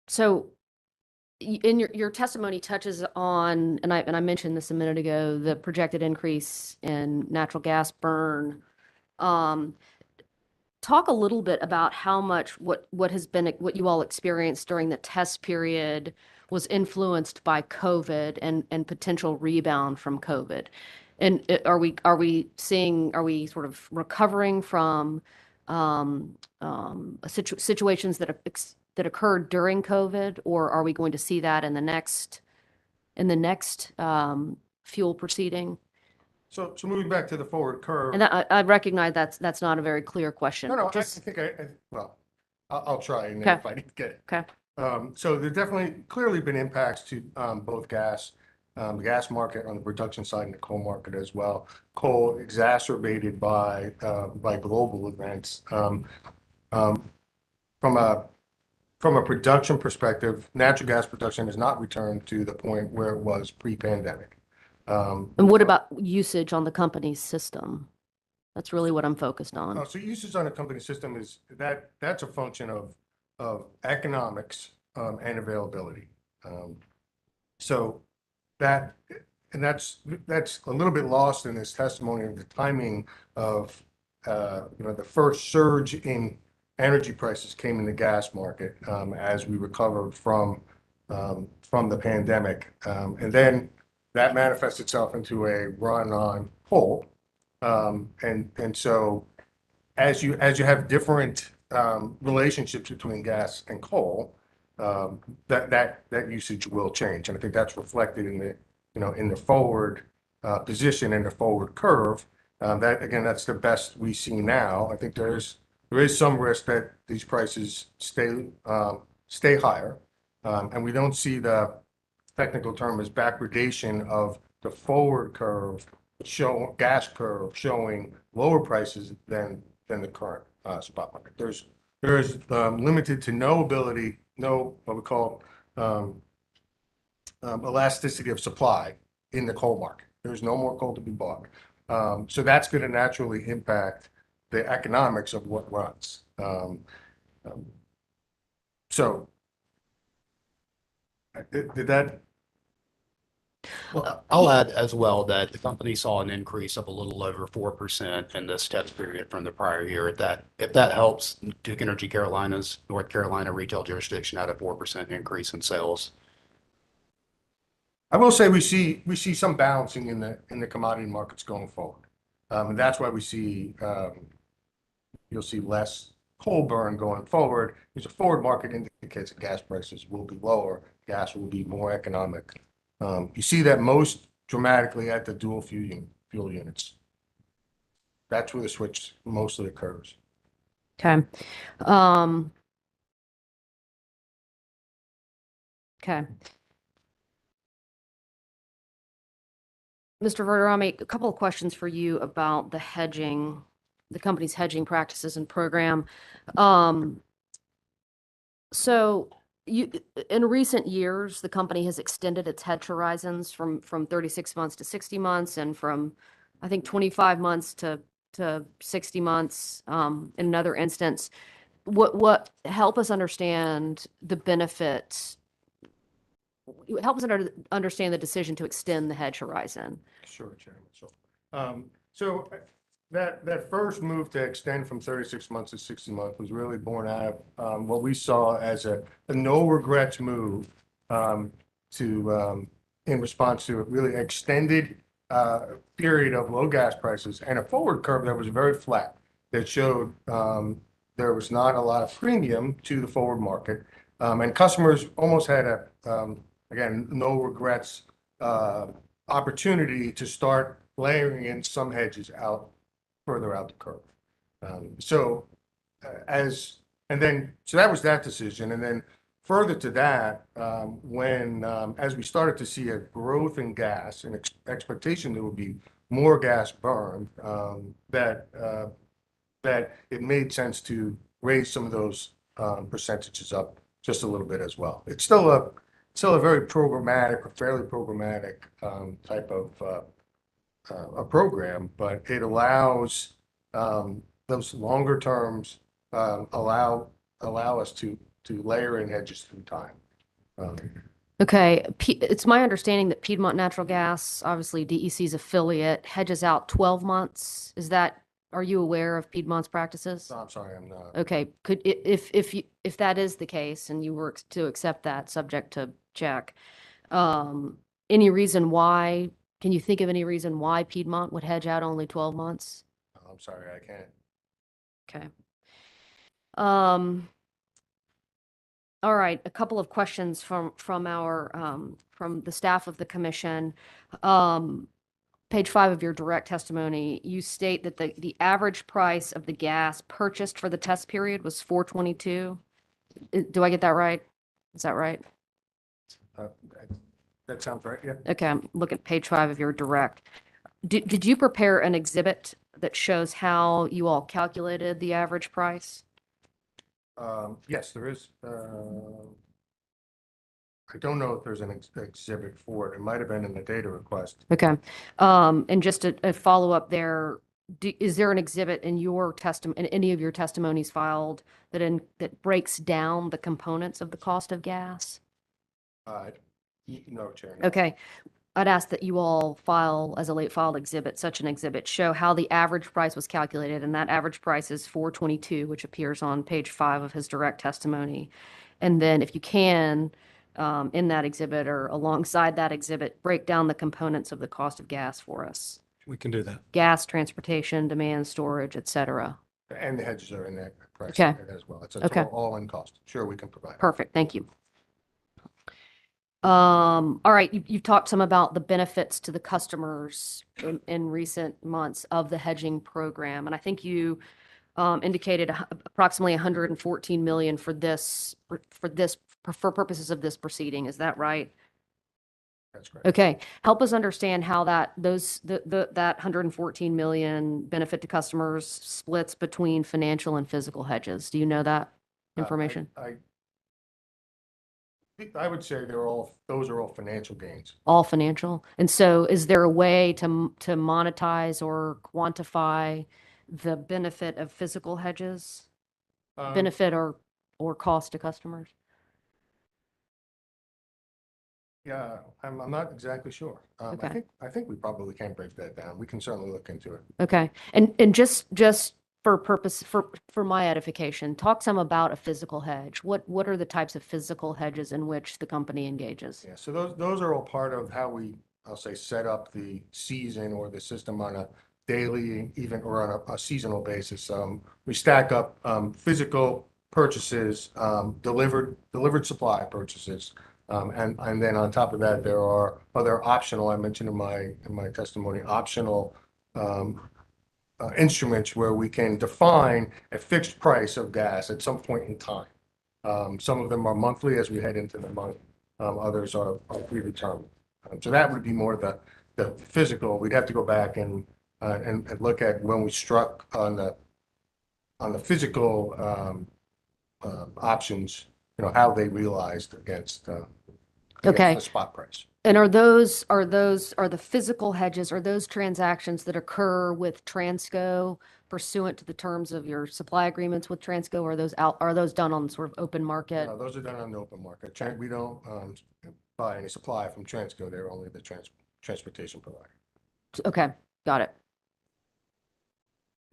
So in your testimony touches on, and I mentioned this a minute ago, the projected increase in natural gas burn. Talk a little bit about how much what you all experienced during the test period was influenced by COVID and potential rebound from COVID. And are we sort of recovering from situations that occurred during COVID, or are we going to see that in the next fuel proceeding? So moving back to the forward curve. And I recognize that's not a very clear question. No, Just, I think I'll try, and then Okay. if I didn't get it. Okay. So there definitely clearly been impacts to both the gas market on the production side and the coal market as well. Coal exacerbated by global events. From a production perspective, natural gas production has not returned to the point where it was pre-pandemic. And what about usage on the company's system? That's really what I'm focused on. So usage on a company system that's a function of economics and availability. So that's a little bit lost in this testimony of the timing of the first surge in energy prices came in the gas market as we recovered from the pandemic, and then that manifests itself into a run on coal, and so as you have different relationships between gas and coal, that usage will change, and I think that's reflected in the forward position in the forward curve. That's the best we see now. I think there is some risk that these prices stay higher, and we don't see the technical term is backwardation of the forward curve, gas curve showing lower prices than the current spot market. There's limited to no ability, what we call elasticity of supply in the coal market. There's no more coal to be bought. So that's going to naturally impact the economics of what runs. So did that? Well, I'll add as well that the company saw an increase of a little over 4% in this test period from the prior year. If that helps, Duke Energy Carolinas, North Carolina retail jurisdiction had a 4% increase in sales. I will say we see some balancing in the commodity markets going forward, and that's why we see you'll see less coal burn going forward. Because the forward market indicates that gas prices will be lower, gas will be more economic. You see that most dramatically at the dual fuel units. That's where the switch mostly occurs. Okay. Okay. Mr. Verderami, a couple of questions for you about the hedging the company's hedging practices and program. So in recent years, the company has extended its hedge horizons from 36 months to 60 months and from, I think, 25 months to 60 months in another instance. What help us understand the benefits, help us understand the decision to extend the hedge horizon. Sure, Chairman. So that first move to extend from 36 months to 60 months was really born out of what we saw as a no regrets move in response to a really extended period of low gas prices and a forward curve that was very flat that showed there was not a lot of premium to the forward market. And customers almost had again, no regrets opportunity to start layering in some hedges further out the curve. So that was that decision. And then further to that, as we started to see a growth in gas and expectation there would be more gas burned, that it made sense to raise some of those percentages up just a little bit as well. It's still a very programmatic or fairly programmatic type of a program, but it allows those longer terms allow us to layer in hedges through time. Okay, it's my understanding that Piedmont Natural Gas, obviously DEC's affiliate, hedges out 12 months. Are you aware of Piedmont's practices? No, I'm sorry, I'm not. Okay, if that is the case and you were to accept that, subject to check, any reason why? Can you think of any reason why Piedmont would hedge out only 12 months? I'm sorry, I can't. Okay. All right, a couple of questions from the staff of the commission. Page 5 of your direct testimony, you state that the average price of the gas purchased for the test period was $4.22. Do I get that right? Is that right? That sounds right, yeah. Okay, I'm looking at page 5 of your direct. Did you prepare an exhibit that shows how you all calculated the average price? Yes, there is. I don't know if there's an exhibit for it. It might have been in the data request. Okay. And just a follow-up there, is there an exhibit in any of your testimonies filed that breaks down the components of the cost of gas? No, Chair. No. Okay. I'd ask that you all file as a late filed exhibit, such an exhibit, show how the average price was calculated, and that average price is $4.22, which appears on page 5 of his direct testimony. And then if you can, in that exhibit or alongside that exhibit, break down the components of the cost of gas for us. We can do that. Gas, transportation, demand, storage, et cetera. And the hedges are in that price Okay. as well. It's Okay. all in cost. Sure, we can provide it. Perfect. Thank you. All right, you've talked some about the benefits to the customers in recent months of the hedging program, and I think you indicated approximately 114 million for purposes of this proceeding. Is that right? That's correct. Okay, help us understand how that 114 million benefit to customers splits between financial and physical hedges. Do you know that information? I would say those are all financial gains. All financial. And so is there a way to monetize or quantify the benefit of physical hedges? Benefit or cost to customers? Yeah, I'm not exactly sure. Okay. I think we probably can break that down. We can certainly look into it. Okay. And just for my edification, talk some about a physical hedge. What are the types of physical hedges in which the company engages? Yeah, so those are all part of how we, I'll say, set up the season or the system on a daily, even or on a seasonal basis. We stack up physical purchases, delivered supply purchases, and then on top of that, there are other optional. I mentioned in my testimony, optional instruments where we can define a fixed price of gas at some point in time. Some of them are monthly as we head into the month. Others are predetermined. So that would be more the physical. We'd have to go back and and look at when we struck on the physical options, how they realized against Okay. the spot price. And are the physical hedges, are those transactions that occur with Transco pursuant to the terms of your supply agreements with Transco? Or are those done on sort of open market? No, those are done on the open market. We don't buy any supply from Transco. They're only the transportation provider. Okay, got it.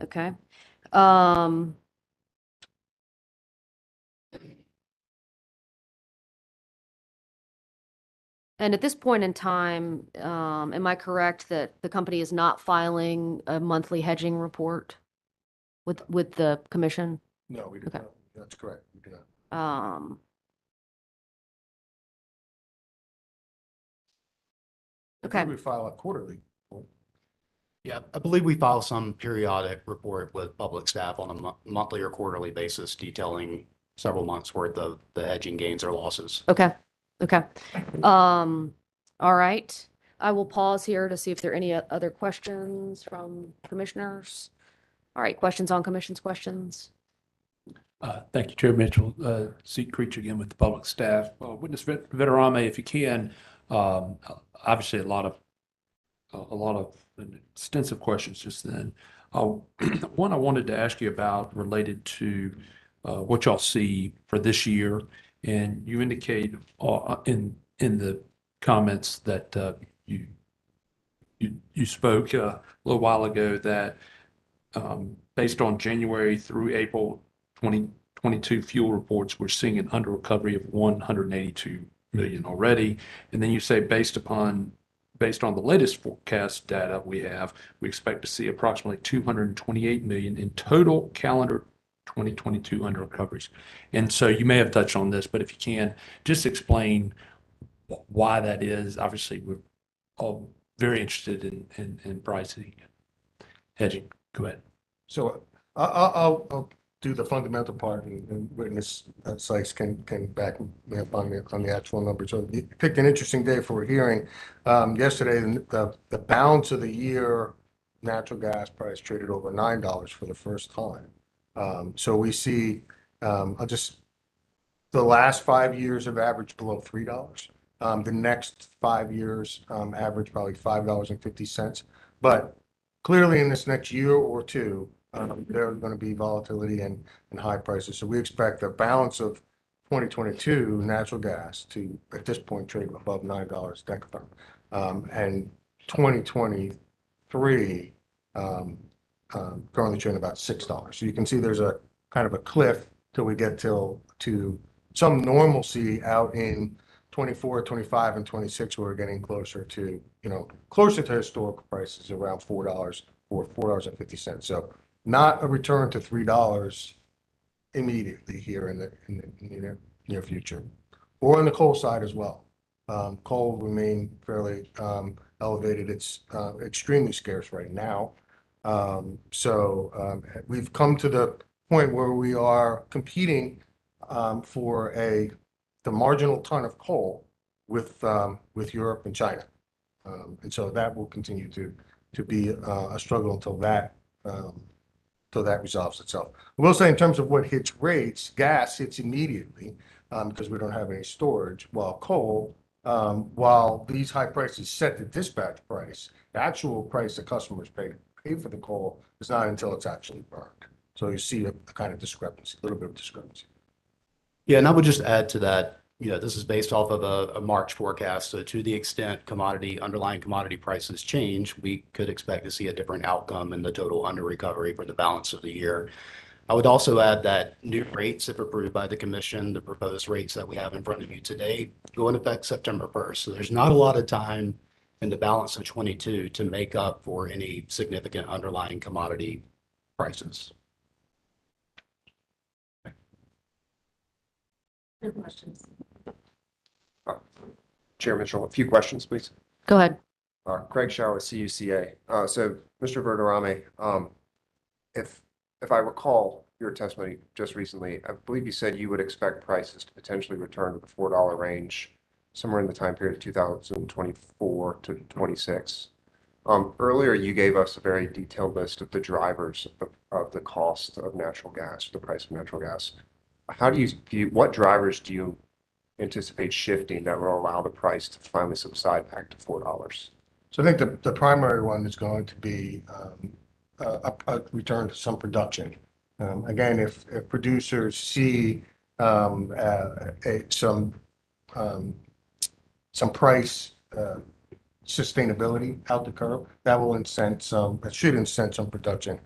Okay. And at this point in time, am I correct that the company is not filing a monthly hedging report with the commission? No, we do Okay. not. That's correct. We do not. I think Okay. we file a quarterly. Yeah, I believe we file some periodic report with public staff on a monthly or quarterly basis detailing several months worth of the hedging gains or losses. Okay. Okay. All right. I will pause here to see if there are any other questions from commissioners. All right, questions on commission's questions? Thank you, Chair Mitchell. Seat Creech again with the public staff. Witness Veterame, if you can, obviously a lot of extensive questions just then. One I wanted to ask you about related to what y'all see for this year, and you indicate in the comments that you spoke a little while ago that based on January through April 2022 fuel reports, we're seeing an under recovery of 182 million already. And then you say based on the latest forecast data we have, we expect to see approximately 228 million in total calendar 2022 under recoveries. And so you may have touched on this, but if you can, just explain why that is. Obviously, we're all very interested in pricing and hedging. Go ahead. So I'll do the fundamental part, and witness Sykes can back me up on the actual numbers. So you picked an interesting day for a hearing. Yesterday, the balance of the year natural gas price traded over $9 for the first time. So we see the last 5 years have averaged below $3. The next 5 years average probably $5.50. But clearly in this next year or two, there's going to be volatility and high prices. So we expect the balance of 2022 natural gas to, at this point, trade above $9 decatherm. And 2023 currently trading about $6. So you can see there's a kind of a cliff till we get to some normalcy out in 24, 25, and 26. We're getting closer to historical prices around $4 or $4.50. So not a return to $3 immediately here in the near future, or on the coal side as well. Coal remain fairly elevated. It's extremely scarce right now. So we've come to the point where we are competing for the marginal ton of coal with Europe and China, and so that will continue to be a struggle until that resolves itself. I will say, in terms of what hits rates, gas hits immediately because we don't have any storage, while coal, while these high prices set the dispatch price, the actual price that customers pay for the coal is not until it's actually burned. So you see a kind of discrepancy, a little bit of discrepancy. Yeah, and I would just add to that, this is based off of a March forecast. So to the extent underlying commodity prices change, we could expect to see a different outcome in the total under recovery for the balance of the year. I would also add that new rates, if approved by the commission, the proposed rates that we have in front of you today, go into effect September 1st. So there's not a lot of time in the balance of 22 to make up for any significant underlying commodity prices. No questions. Chair Mitchell, a few questions, please. Go ahead. Craig Shower, CUCA. So, Mr. Verderame, if I recall your testimony just recently, I believe you said you would expect prices to potentially return to the $4 range somewhere in the time period of 2024 to 26. Earlier, you gave us a very detailed list of the drivers of the cost of natural gas, the price of natural gas. How do you, what drivers do you anticipate shifting that will allow the price to finally subside back to $4? So I think the primary one is going to be a return to some production. Again, if producers see some price sustainability out the curve, that will incent some, that should incent some production,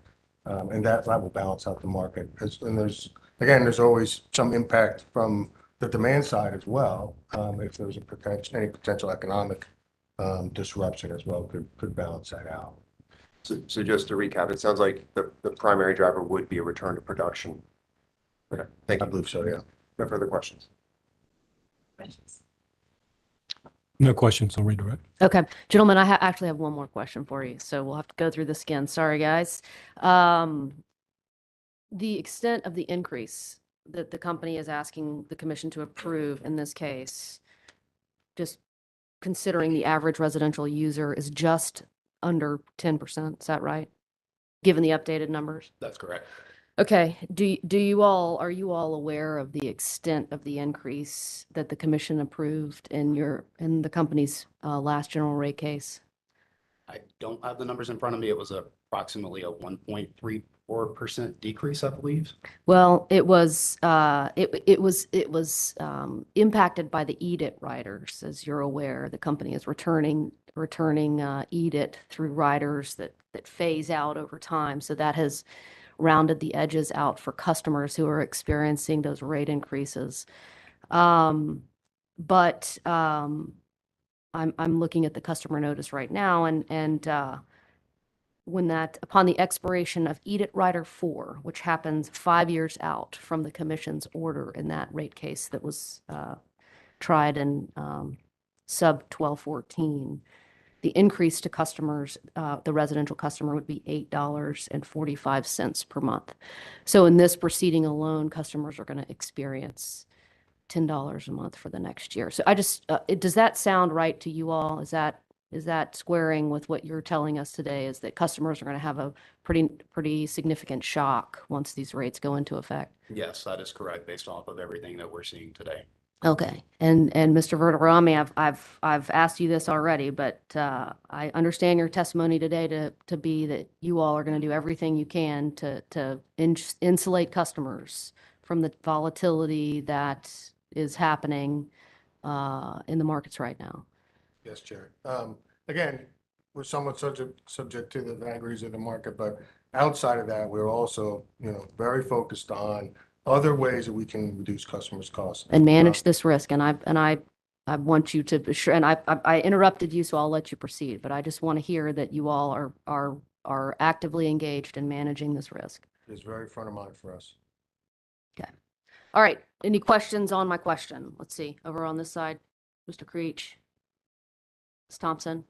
and that will balance out the market. And there's always some impact from the demand side as well. If there's any potential economic disruption as well, could balance that out. So just to recap, it sounds like the primary driver would be a return to production. Okay, thank you. I believe so, yeah. No further questions. No questions on redirect. Okay, gentlemen, I actually have one more question for you, so we'll have to go through this again. Sorry, guys. The extent of the increase that the company is asking the commission to approve in this case, just considering the average residential user is just under 10%, is that right? Given the updated numbers? That's correct. Okay, are you all aware of the extent of the increase that the commission approved in the company's last general rate case? I don't have the numbers in front of me. It was approximately a 1.34% decrease, I believe. Well, it was impacted by the EDIT riders, as you're aware. The company is returning EDIT through riders that phase out over time. So that has rounded the edges out for customers who are experiencing those rate increases. I'm looking at the customer notice right now, and upon the expiration of EDIT Rider 4, which happens 5 years out from the commission's order in that rate case that was tried in sub 1214, the increase to customers, the residential customer, would be $8.45 per month. So in this proceeding alone, customers are going to experience $10 a month for the next year. So does that sound right to you all? Is that squaring with what you're telling us today, is that customers are going to have a pretty significant shock once these rates go into effect? Yes, that is correct, based off of everything that we're seeing today. Okay. And Mr. Verderami, I've asked you this already, but I understand your testimony today to be that you all are going to do everything you can to insulate customers from the volatility that is happening in the markets right now. Yes, Chair. Again, we're somewhat subject to the vagaries of the market, but outside of that, we're also, very focused on other ways that we can reduce customers' costs And manage this risk. And I want you to be sure, and I interrupted you, so I'll let you proceed, but I just want to hear that you all are actively engaged in managing this risk. It's very front of mind for us. Okay. All right. Any questions on my question? Let's see. Over on this side, Mr. Creech. Ms. Thompson.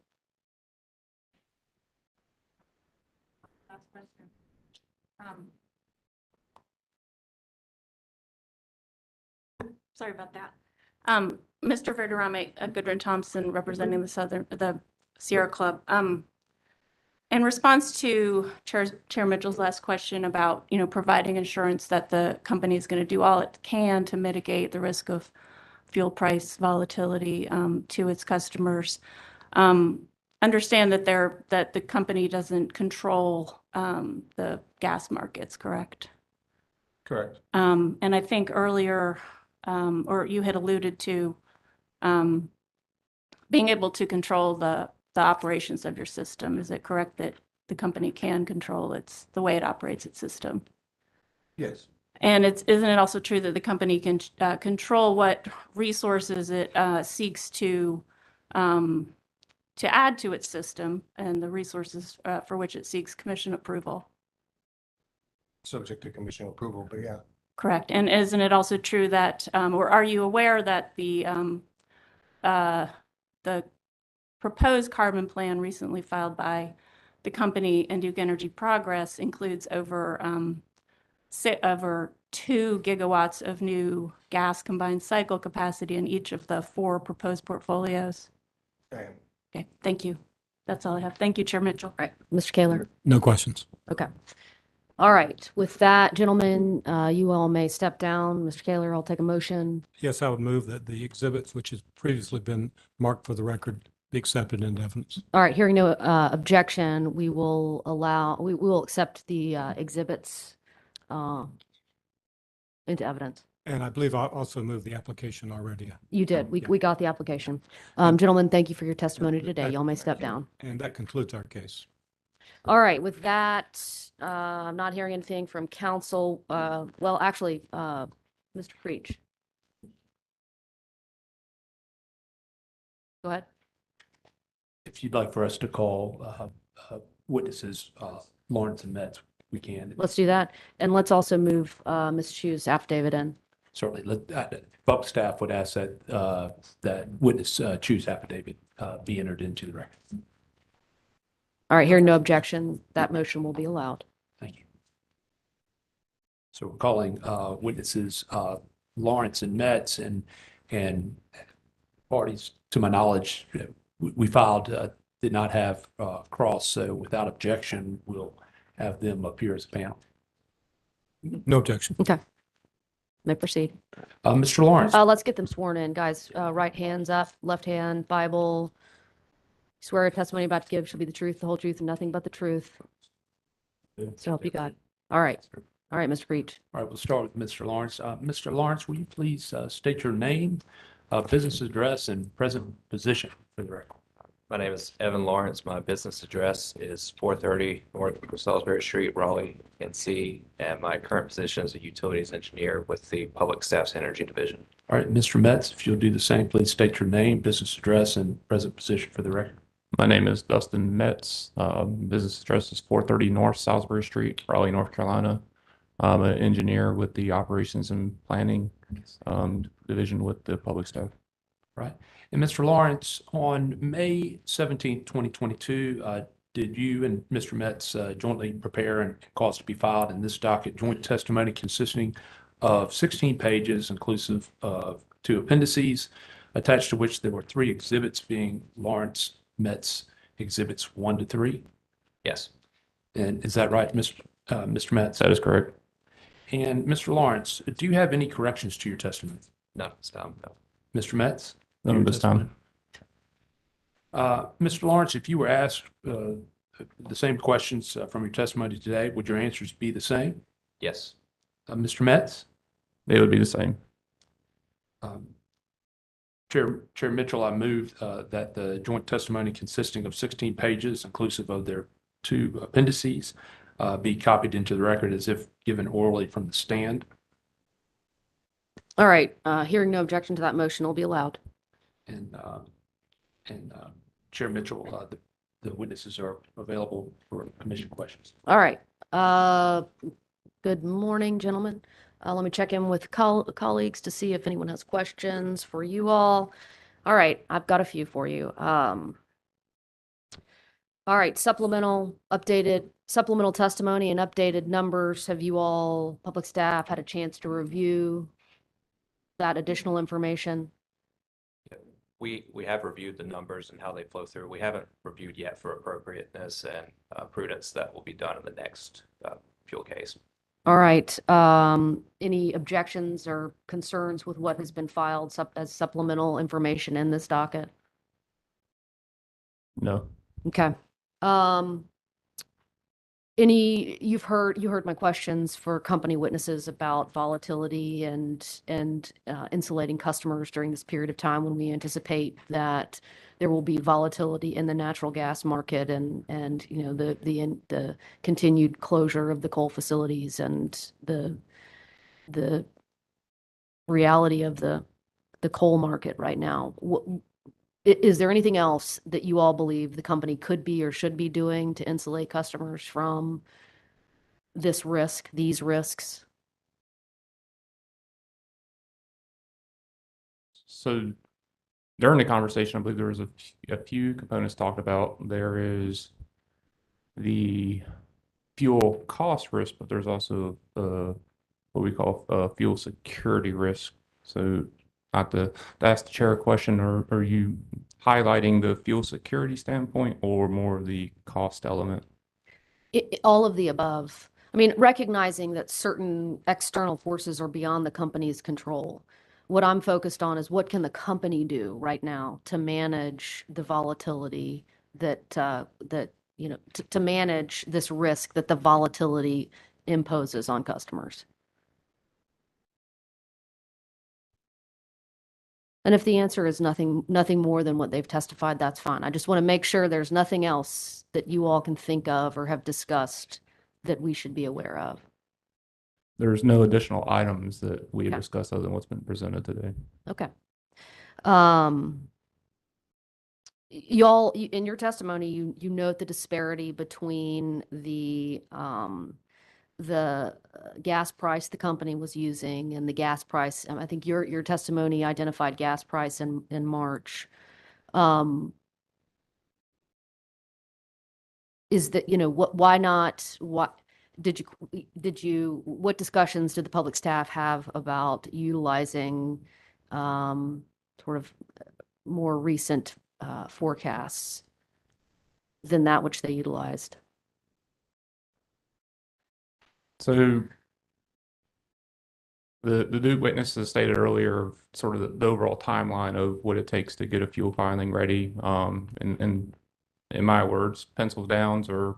Last question. Sorry about that. Mr. Verderami, Goodwin Thompson, representing the Sierra Club. In response to Chair Mitchell's last question about, providing assurance that the company is going to do all it can to mitigate the risk of fuel price volatility to its customers, understand that the company doesn't control the gas markets, correct? Correct. And I think earlier, or you had alluded to being able to control the operations of your system. Is it correct that the company can control the way it operates its system? Yes. And isn't it also true that the company can control what resources it seeks to add to its system and the resources for which it seeks commission approval? Subject to commission approval, but yeah. Correct. And isn't it also true that, or are you aware that the proposed carbon plan recently filed by the company and Duke Energy Progress includes over 2 gigawatts of new gas combined cycle capacity in each of the 4 proposed portfolios? Okay. Okay, thank you. That's all I have. Thank you, Chair Mitchell. All right, Mr. Kaler. No questions. Okay. All right. With that, gentlemen, you all may step down. Mr. Kaler, I'll take a motion. Yes, I would move that the exhibits, which has previously been marked for the record, be accepted into evidence. All right, hearing no objection, we will accept the exhibits into evidence. And I believe I also moved the application already. You did. We got the application. Gentlemen, thank you for your testimony today. Y'all may step down. And that concludes our case. All right, with that, I'm not hearing anything from council. Well, actually, Mr. Creech. Go ahead. If you'd like for us to call witnesses, Lawrence and Metz, we can. Let's do that. And let's also move Ms. Chu's affidavit in. Certainly, public staff would ask that that witness Chu's affidavit be entered into the record. All right, hearing no objection, that motion will be allowed. Thank you. So we're calling witnesses Lawrence and Metz, and parties, to my knowledge, we filed did not have cross, so without objection, we'll have them appear as a panel. No objection. Okay. May proceed. Mr. Lawrence. Let's get them sworn in, guys. Right hands up, left hand, Bible. Swear a testimony about to give shall be the truth, the whole truth, and nothing but the truth. So help you God. All right. All right, Mr. Creech. All right, we'll start with Mr. Lawrence. Mr. Lawrence, will you please state your name, business address, and present position for the record? My name is Evan Lawrence. My business address is 430 North Salisbury Street, Raleigh, NC, and my current position is a utilities engineer with the Public Staff's Energy Division. All right, Mr. Metz, if you'll do the same, please state your name, business address, and present position for the record. My name is Dustin Metz. Business address is 430 North Salisbury Street, Raleigh, North Carolina. I'm an engineer with the Operations and Planning Division with the Public Staff. Right. And Mr. Lawrence, on May 17th, 2022, did you and Mr. Metz jointly prepare and cause to be filed in this docket joint testimony consisting of 16 pages inclusive of 2 appendices, attached to which there were 3 exhibits, being Lawrence Metz exhibits 1 to 3? Yes. And is that right, Mr. Metz? That is correct. And Mr. Lawrence, do you have any corrections to your testimony? None at this time, no. Mr. Metz? None at this time. Mr. Lawrence, if you were asked the same questions from your testimony today, would your answers be the same? Yes. Mr. Metz? They would be the same. Chair Mitchell, I move that the joint testimony consisting of 16 pages, inclusive of their 2 appendices, be copied into the record as if given orally from the stand. All right, hearing no objection to that motion will be allowed. And Chair Mitchell, the witnesses are available for commission questions. All right. Good morning, gentlemen. Let me check in with colleagues to see if anyone has questions for you all. All right, I've got a few for you. All right, supplemental testimony and updated numbers. Have you all, public staff, had a chance to review that additional information? We have reviewed the numbers and how they flow through. We haven't reviewed yet for appropriateness and prudence. That will be done in the next fuel case. All right. Any objections or concerns with what has been filed as supplemental information in this docket? No. Okay. You heard my questions for company witnesses about volatility and insulating customers during this period of time when we anticipate that there will be volatility in the natural gas market and you know the continued closure of the coal facilities and the reality of the coal market right now. Is there anything else that you all believe the company could be or should be doing to insulate customers from these risks? So during the conversation, I believe there was a few components talked about. There is the fuel cost risk, but there's also what we call fuel security risk. So not to ask the chair a question, or you highlighting the fuel security standpoint or more of the cost element? All of the above. I mean, recognizing that certain external forces are beyond the company's control. What I'm focused on is what can the company do right now to manage the volatility to manage this risk that the volatility imposes on customers. And if the answer is nothing more than what they've testified, that's fine. I just want to make sure there's nothing else that you all can think of or have discussed that we should be aware of. There's no additional items that we have Okay. discussed other than what's been presented today. Okay. In your testimony, you note the disparity between the gas price the company was using and the gas price. I think your testimony identified gas price in March. Is that, why not, what discussions did the public staff have about utilizing sort of more recent forecasts than that which they utilized? So the Duke witnesses stated earlier sort of the overall timeline of what it takes to get a fuel filing ready. And in my words, pencils downs or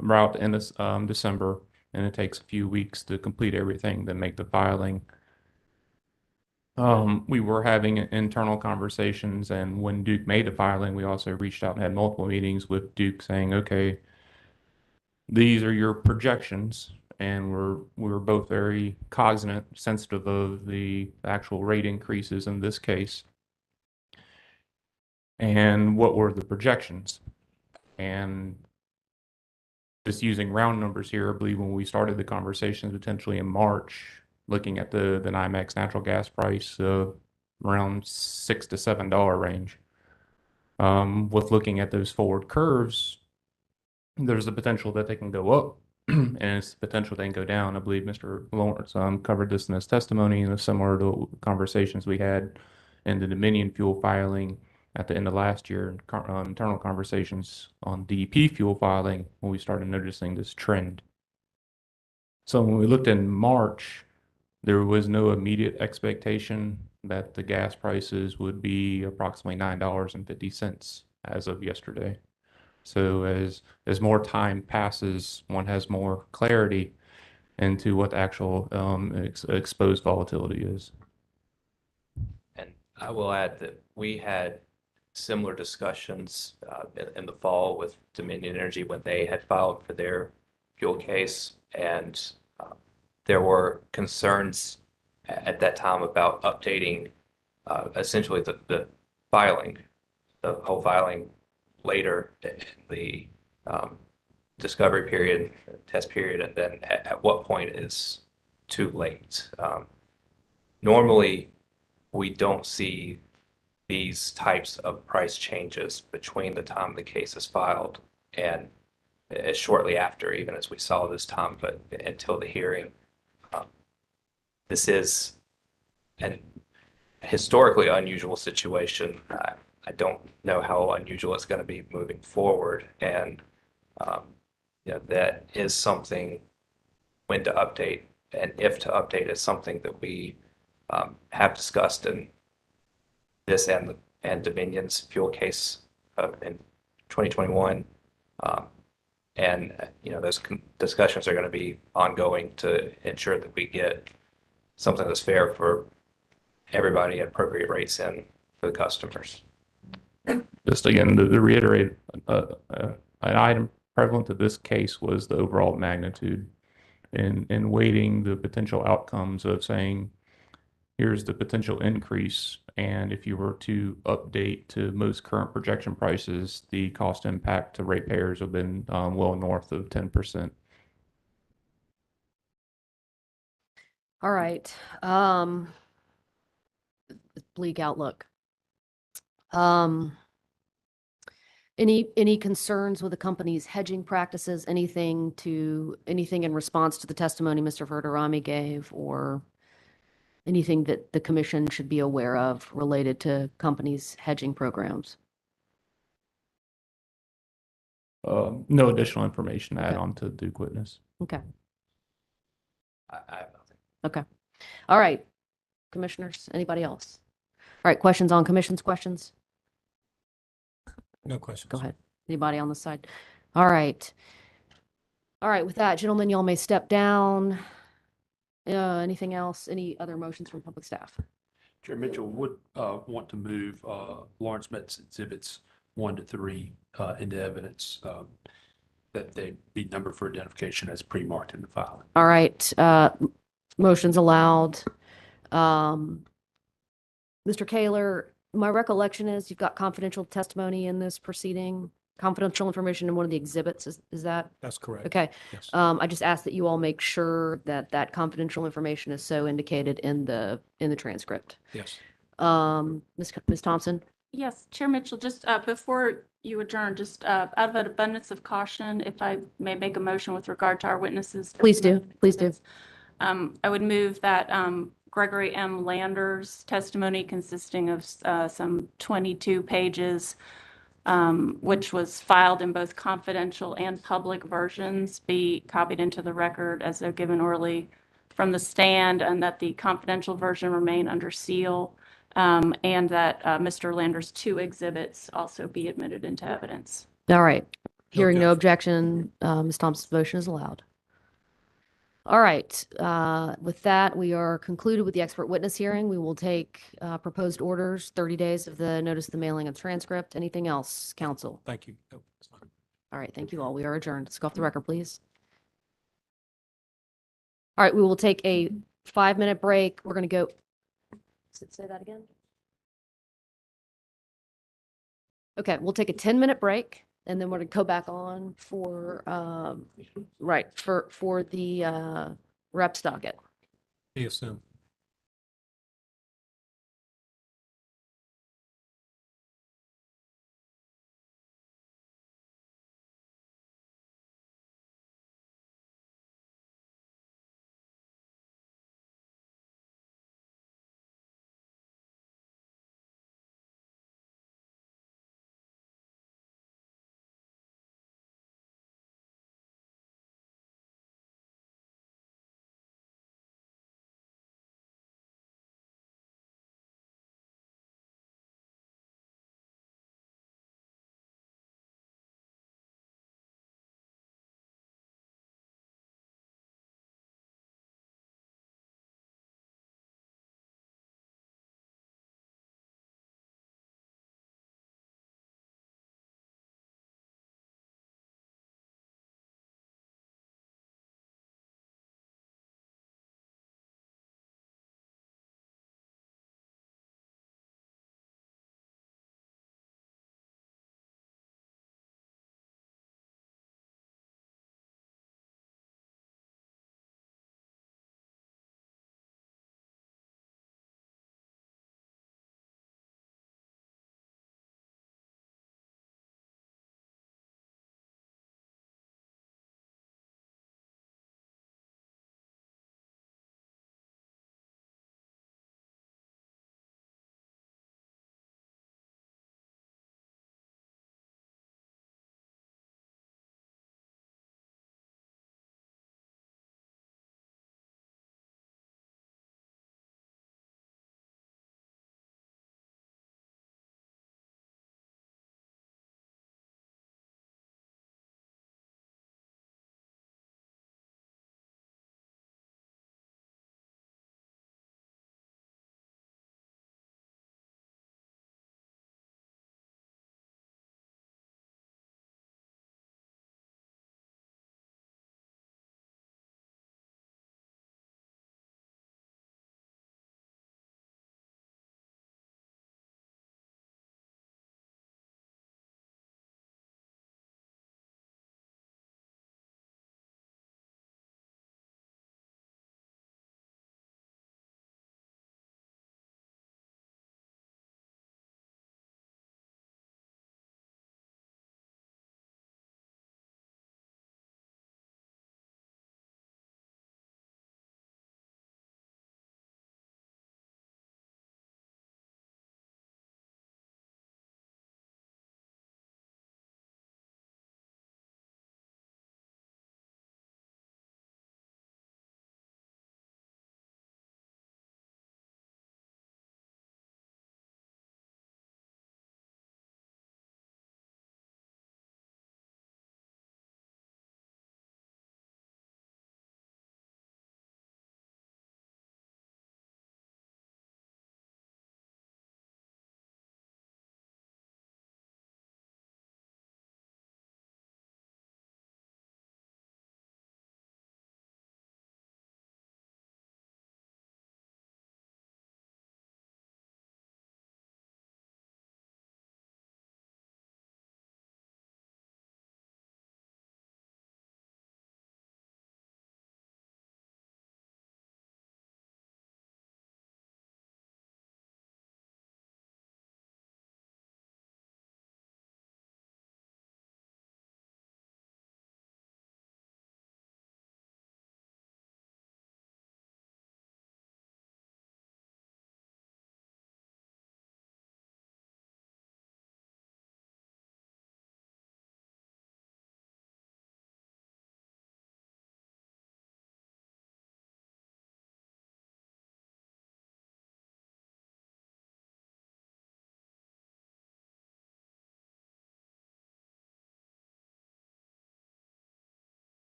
route in this December, and it takes a few weeks to complete everything to make the filing. We were having internal conversations, and when Duke made the filing, we also reached out and had multiple meetings with Duke saying, okay, these are your projections. And we're both very cognizant, sensitive of the actual rate increases in this case. And what were the projections? And just using round numbers here, I believe when we started the conversations potentially in March, looking at the NYMEX natural gas price around $6 to $7 range. With looking at those forward curves, there's the potential that they can go up and it's the potential they can go down. I believe Mr. Lawrence covered this in his testimony, and similar to conversations we had in the Dominion fuel filing at the end of last year, internal conversations on DEP fuel filing when we started noticing this trend. So when we looked in March, there was no immediate expectation that the gas prices would be approximately $9.50 as of yesterday. So as more time passes, one has more clarity into what the actual exposed volatility is. And I will add that we had similar discussions in the fall with Dominion Energy when they had filed for their fuel case, and there were concerns at that time about updating essentially the filing, the whole filing later in the discovery period, test period, and then at what point is too late. Normally, we don't see these types of price changes between the time the case is filed and shortly after, even as we saw this time, but until the hearing. This is an historically unusual situation. I don't know how unusual it's going to be moving forward, and that is something when to update and if to update is something that we have discussed in this and Dominion's fuel case in 2021, and those discussions are going to be ongoing to ensure that we get something that's fair for everybody at appropriate rates and for the customers. Just again, to reiterate, an item prevalent to this case was the overall magnitude and weighting the potential outcomes of saying, here's the potential increase, and if you were to update to most current projection prices, the cost impact to ratepayers have been well north of 10%. All right. Bleak outlook. Any concerns with the company's hedging practices? Anything in response to the testimony Mr. Verderami gave, or anything that the commission should be aware of related to companies' hedging programs? No additional information to add Okay. on to Duke witness. Okay. I have nothing. Okay. All right. Commissioners, anybody else? All right, questions on commission's questions? No questions. Go ahead. Anybody on the side? All right. All right, with that, gentlemen, y'all may step down. Anything else? Any other motions from public staff? Chair Mitchell would want to move Lawrence Metz exhibits 1 to 3 into evidence that they be numbered for identification as pre-marked in the filing. All right, motions allowed. Mr. Kaler, my recollection is you've got confidential testimony in this proceeding, confidential information in one of the exhibits. Is that? That's correct. Okay. Yes. I just ask that you all make sure that that confidential information is so indicated in the transcript. Yes. Ms. Thompson? Yes, Chair Mitchell, just before you adjourn, just out of an abundance of caution, if I may make a motion with regard to our witnesses. Please do. Please do. I would move that Gregory M. Lander's testimony consisting of some 22 pages, which was filed in both confidential and public versions, be copied into the record as though given orally from the stand, and that the confidential version remain under seal, and that Mr. Lander's 2 exhibits also be admitted into evidence. All right. Hearing no objection, Ms. Thompson's motion is allowed. All right. With that, we are concluded with the expert witness hearing. We will take proposed orders, 30 days of the notice of the mailing of transcript. Anything else, council? Thank you. No, that's fine. All right. Thank you all. We are adjourned. Let's go off the record, please. All right. We will take a 5-minute break. We're going to go. Say that again. Okay. We'll take a 10-minute break. And then we're going to go back on for, right, for the reps docket. ESM.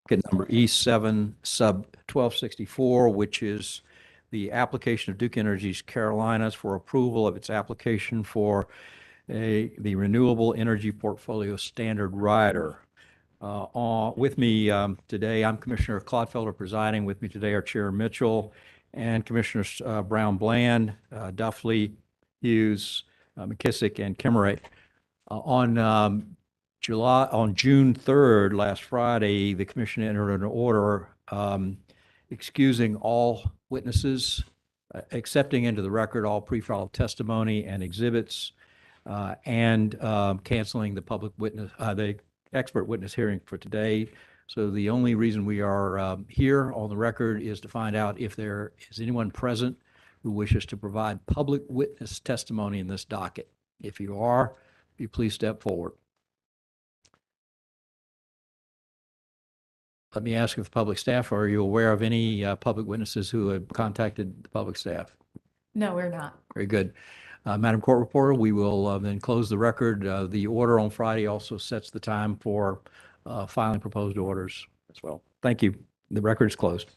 docket number E-7 sub 1264, which is the application of Duke Energy's Carolinas for approval of its application for the Renewable Energy Portfolio Standard Rider. With me today, I'm Commissioner Clodfelder presiding. With me today are Chair Mitchell and Commissioners Brown Bland, Duffley, Hughes, McKissick, and Cpre. On June 3rd, last Friday, the commission entered an order excusing all witnesses, accepting into the record all pre-filed testimony and exhibits, and canceling the public witness, the expert witness hearing for today. So the only reason we are here on the record is to find out if there is anyone present who wishes to provide public witness testimony in this docket. If you are, will you please step forward? Let me ask if the public staff, are you aware of any public witnesses who have contacted the public staff? No, we're not. Very good. Madam Court Reporter, we will then close the record. The order on Friday also sets the time for filing proposed orders as well. Thank you. The record is closed.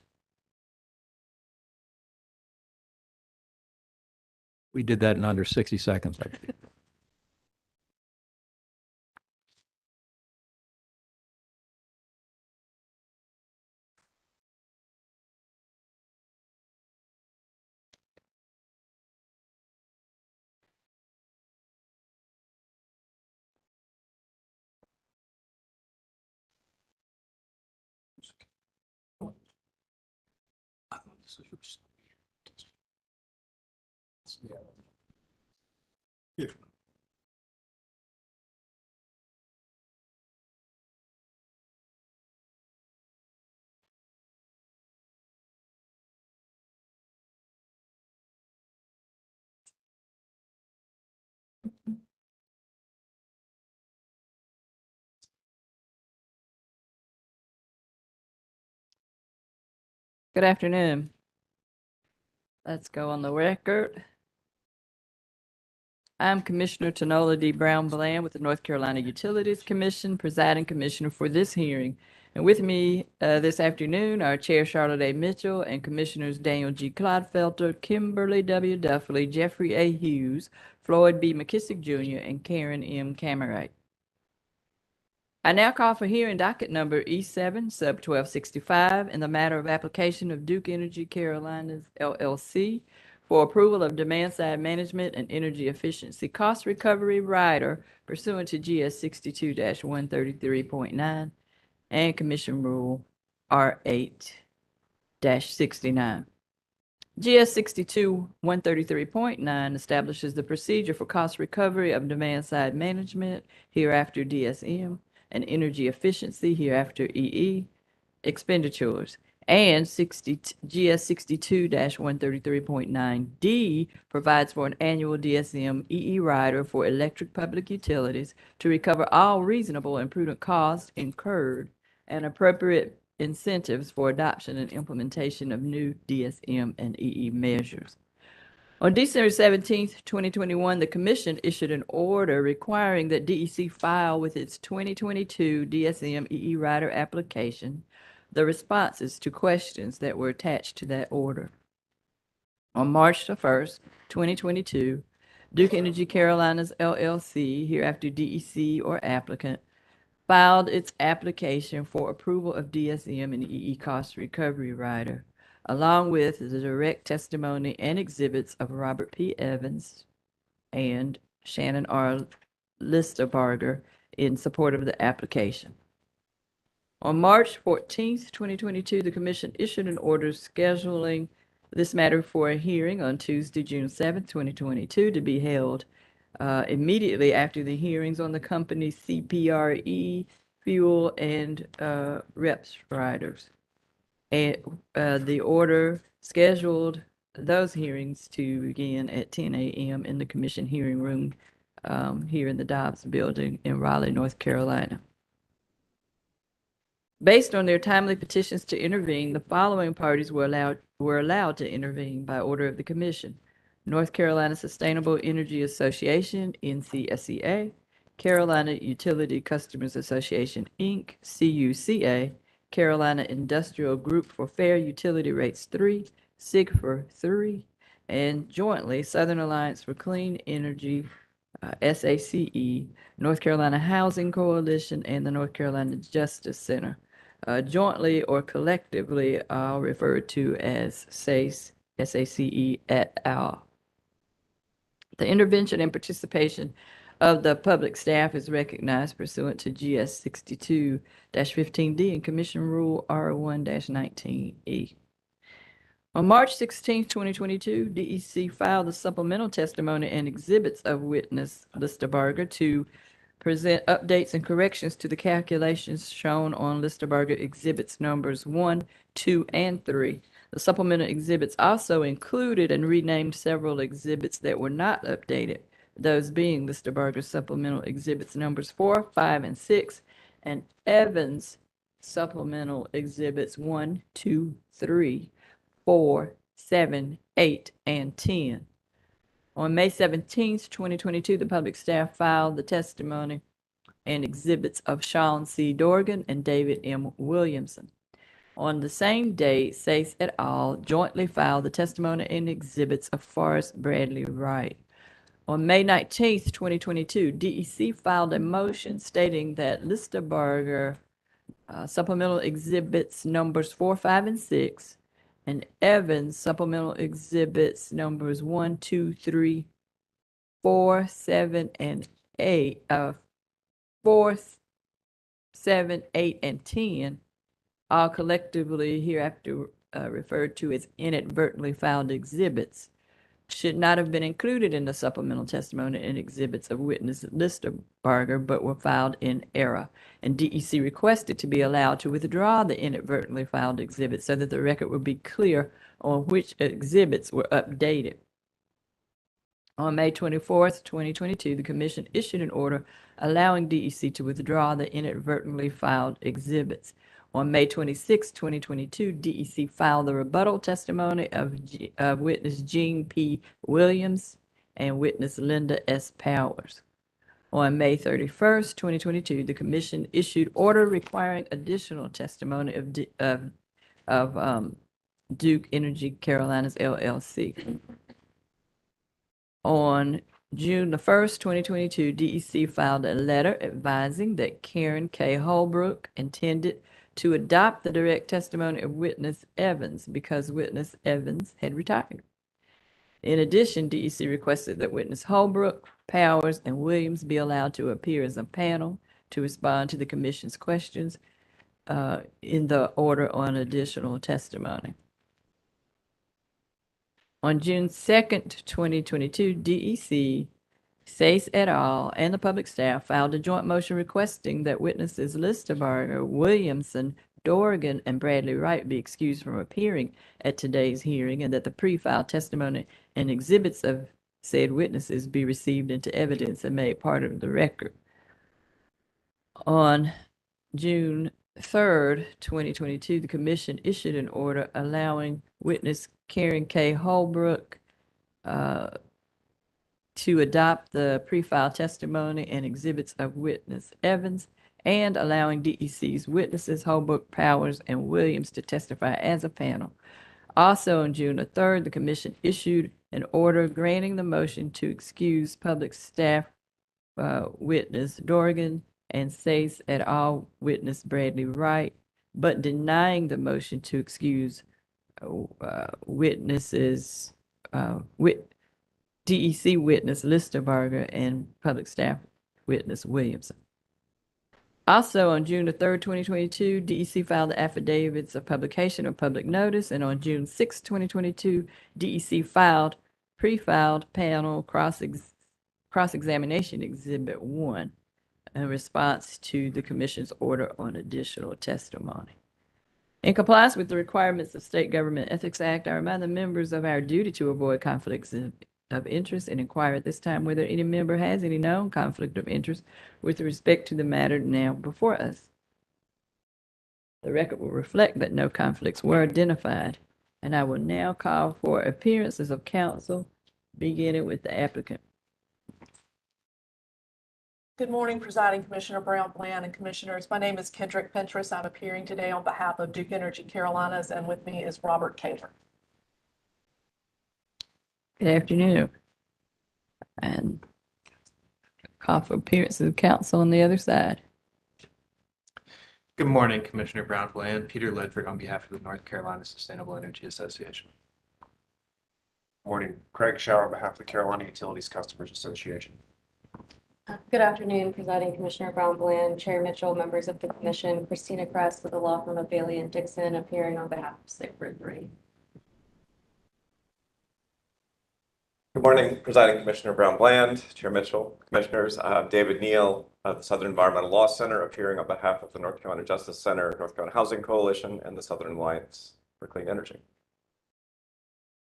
We did that in under 60 seconds, I believe. Good afternoon. Let's go on the record. I'm Commissioner Tanola D. Brown Bland with the North Carolina Utilities Commission, presiding commissioner for this hearing. And with me this afternoon are Chair Charlotte A. Mitchell and Commissioners Daniel G. Clodfelter, Kimberly W. Duffley, Jeffrey A. Hughes, Floyd B. McKissick Jr., and Karen M. Cameron. I now call for hearing docket number E-7 sub 1265 in the matter of application of Duke Energy Carolinas LLC for approval of demand-side management and energy efficiency cost recovery rider pursuant to GS 62-133.9 and Commission Rule R8-69. GS 62-133.9 establishes the procedure for cost recovery of demand-side management, hereafter DSM, and energy efficiency, hereafter EE, expenditures, and GS 62-133.9D provides for an annual DSM EE rider for electric public utilities to recover all reasonable and prudent costs incurred and appropriate incentives for adoption and implementation of new DSM and EE measures. On December 17th, 2021, the Commission issued an order requiring that DEC file with its 2022 DSM EE rider application the responses to questions that were attached to that order. On March 1st, 2022, Duke Energy Carolinas LLC, hereafter DEC or applicant, filed its application for approval of DSM and EE cost recovery rider, along with the direct testimony and exhibits of Robert P. Evans and Shannon R. Listerbarger in support of the application. On March 14th, 2022, the Commission issued an order scheduling this matter for a hearing on Tuesday, June 7th, 2022, to be held immediately after the hearings on the company's Cpre, fuel, and reps riders. And the order scheduled those hearings to begin at 10 a.m. in the Commission hearing room here in the Dobbs Building in Raleigh, North Carolina. Based on their timely petitions to intervene, the following parties were allowed to intervene by order of the Commission: North Carolina Sustainable Energy Association, NCSEA, Carolina Utility Customers Association, Inc., CUCA, Carolina Industrial Group for Fair Utility Rates 3, Cpre 3, and jointly Southern Alliance for Clean Energy, SACE, North Carolina Housing Coalition, and the North Carolina Justice Center. Jointly or collectively, I'll refer to as SACE, SACE et al. The intervention and participation of the public staff is recognized pursuant to GS 62-15D and Commission Rule R1-19E. On March 16, 2022, DEC filed the supplemental testimony and exhibits of witness Listerbarger to present updates and corrections to the calculations shown on Listerbarger exhibits numbers 1, 2, and 3. The supplemental exhibits also included and renamed several exhibits that were not updated, those being Listerbarger supplemental exhibits numbers 4, 5, and 6, and Evans supplemental exhibits 1, 2, 3, 4, 7, 8, and 10. On May 17th, 2022, the public staff filed the testimony and exhibits of Sean C. Dorgan and David M. Williamson. On the same day, SACE et al. Jointly filed the testimony and exhibits of Forrest Bradley Wright. On May 19th, 2022, DEC filed a motion stating that Listerbarger supplemental exhibits numbers 4, 5, and 6, and Evans supplemental exhibits numbers 1, 2, 3, 4, 7, and 8, 4, 7, 8, and 10, all collectively hereafter referred to as inadvertently filed exhibits, should not have been included in the supplemental testimony and exhibits of witness Listerbarger, but were filed in error. And DEC requested to be allowed to withdraw the inadvertently filed exhibits so that the record would be clear on which exhibits were updated. On May 24th, 2022, the Commission issued an order allowing DEC to withdraw the inadvertently filed exhibits. On May 26, 2022, DEC filed the rebuttal testimony of witness Gene P. Williams and witness Linda S. Powers. On May 31st, 2022, the Commission issued order requiring additional testimony of Duke Energy Carolinas LLC. On June the 1st, 2022, DEC filed a letter advising that Karen K. Holbrook intended to adopt the direct testimony of witness Evans because witness Evans had retired. In addition, DEC requested that witness Holbrook, Powers, and Williams be allowed to appear as a panel to respond to the Commission's questions in the order on additional testimony. On June 2nd, 2022, DEC, SACE et al., and the public staff filed a joint motion requesting that witnesses Listerbarger, Williamson, Dorgan, and Bradley Wright be excused from appearing at today's hearing and that the pre-filed testimony and exhibits of said witnesses be received into evidence and made part of the record. On June 3rd, 2022, the Commission issued an order allowing witness Karen K. Holbrook to adopt the pre-filed testimony and exhibits of witness Evans and allowing DEC's witnesses Holbrook, Powers, and Williams to testify as a panel. Also on June the 3rd, the Commission issued an order granting the motion to excuse public staff witness Dorgan and SACE et al. Witness Bradley Wright, but denying the motion to excuse witnesses, DEC witness Listerbarger and public staff witness Williamson. Also on June the 3rd, 2022, DEC filed the affidavits of publication of public notice, and on June 6, 2022, DEC filed pre-filed panel cross-examination Exhibit 1 in response to the Commission's order on additional testimony. In compliance with the requirements of State Government Ethics Act, I remind the members of our duty to avoid conflicts of interest and inquire at this time whether any member has any known conflict of interest with respect to the matter now before us. The record will reflect that no conflicts were identified, and I will now call for appearances of counsel, beginning with the applicant. Good morning, Presiding Commissioner Brown Bland and Commissioners. My name is Kendrick Pentress. I'm appearing today on behalf of Duke Energy Carolinas, and with me is Robert Kaler. Good afternoon. And call for appearance of the council on the other side. Good morning, Commissioner Brown Bland. Peter Ledford on behalf of the North Carolina Sustainable Energy Association. Morning, Craig Shower on behalf of the Carolina Utilities Customers Association. Good afternoon, Presiding Commissioner Brown Bland, Chair Mitchell, members of the commission, Christina Kress with the law firm of Bailey and Dixon, appearing on behalf of Cpre 3. Good morning, Presiding Commissioner Brown Bland, Chair Mitchell, Commissioners. David Neal of the Southern Environmental Law Center, appearing on behalf of the North Carolina Justice Center, North Carolina Housing Coalition, and the Southern Alliance for Clean Energy.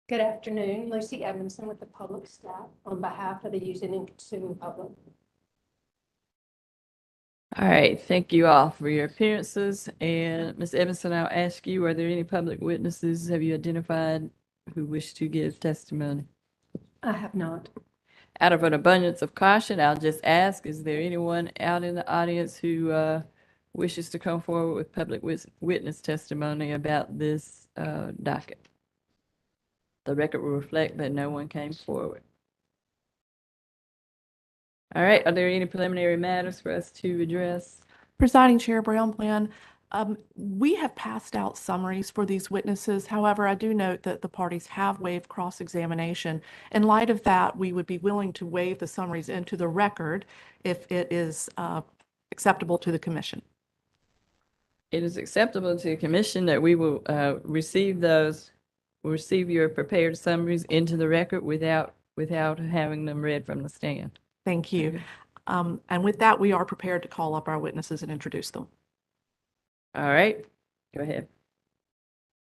Good afternoon, Lucy Evanson with the public staff on behalf of the using and consuming public. All right, thank you all for your appearances. And Ms. Evanson, I'll ask you, are there any public witnesses? Have you identified who wish to give testimony? I have not. Out of an abundance of caution, I'll just ask, is there anyone out in the audience who wishes to come forward with public witness testimony about this docket? The record will reflect that no one came forward. All right, are there any preliminary matters for us to address? Presiding Chair Brown Bland, we have passed out summaries for these witnesses. However, I do note that the parties have waived cross-examination. In light of that, we would be willing to waive the summaries into the record if it is acceptable to the commission. It is acceptable to the commission that we will receive your prepared summaries into the record without having them read from the stand. Thank you. And with that, we are prepared to call up our witnesses and introduce them. All right, go ahead.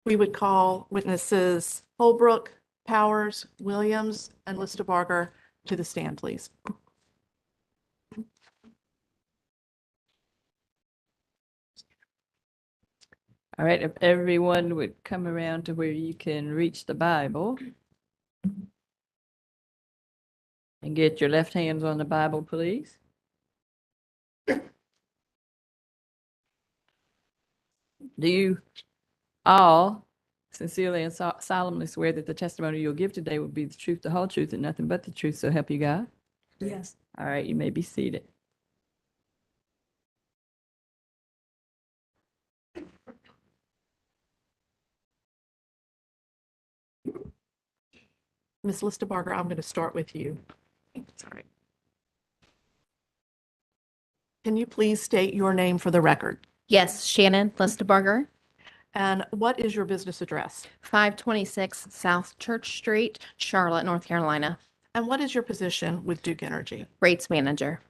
We would call witnesses Holbrook, Powers, Williams, and Listabarger to the stand, please. All right, if everyone would come around to where you can reach the Bible. And get your left hands on the Bible, please. Do you all sincerely and solemnly swear that the testimony you'll give today will be the truth, the whole truth, and nothing but the truth, so help you God? Yes. All right, you may be seated. Ms. Listabarger, I'm going to start with you. Sorry. Can you please state your name for the record? Yes, Shannon Listabarger, And what is your business address? 526 South Church Street, Charlotte, North Carolina. And what is your position with Duke Energy? Rates manager.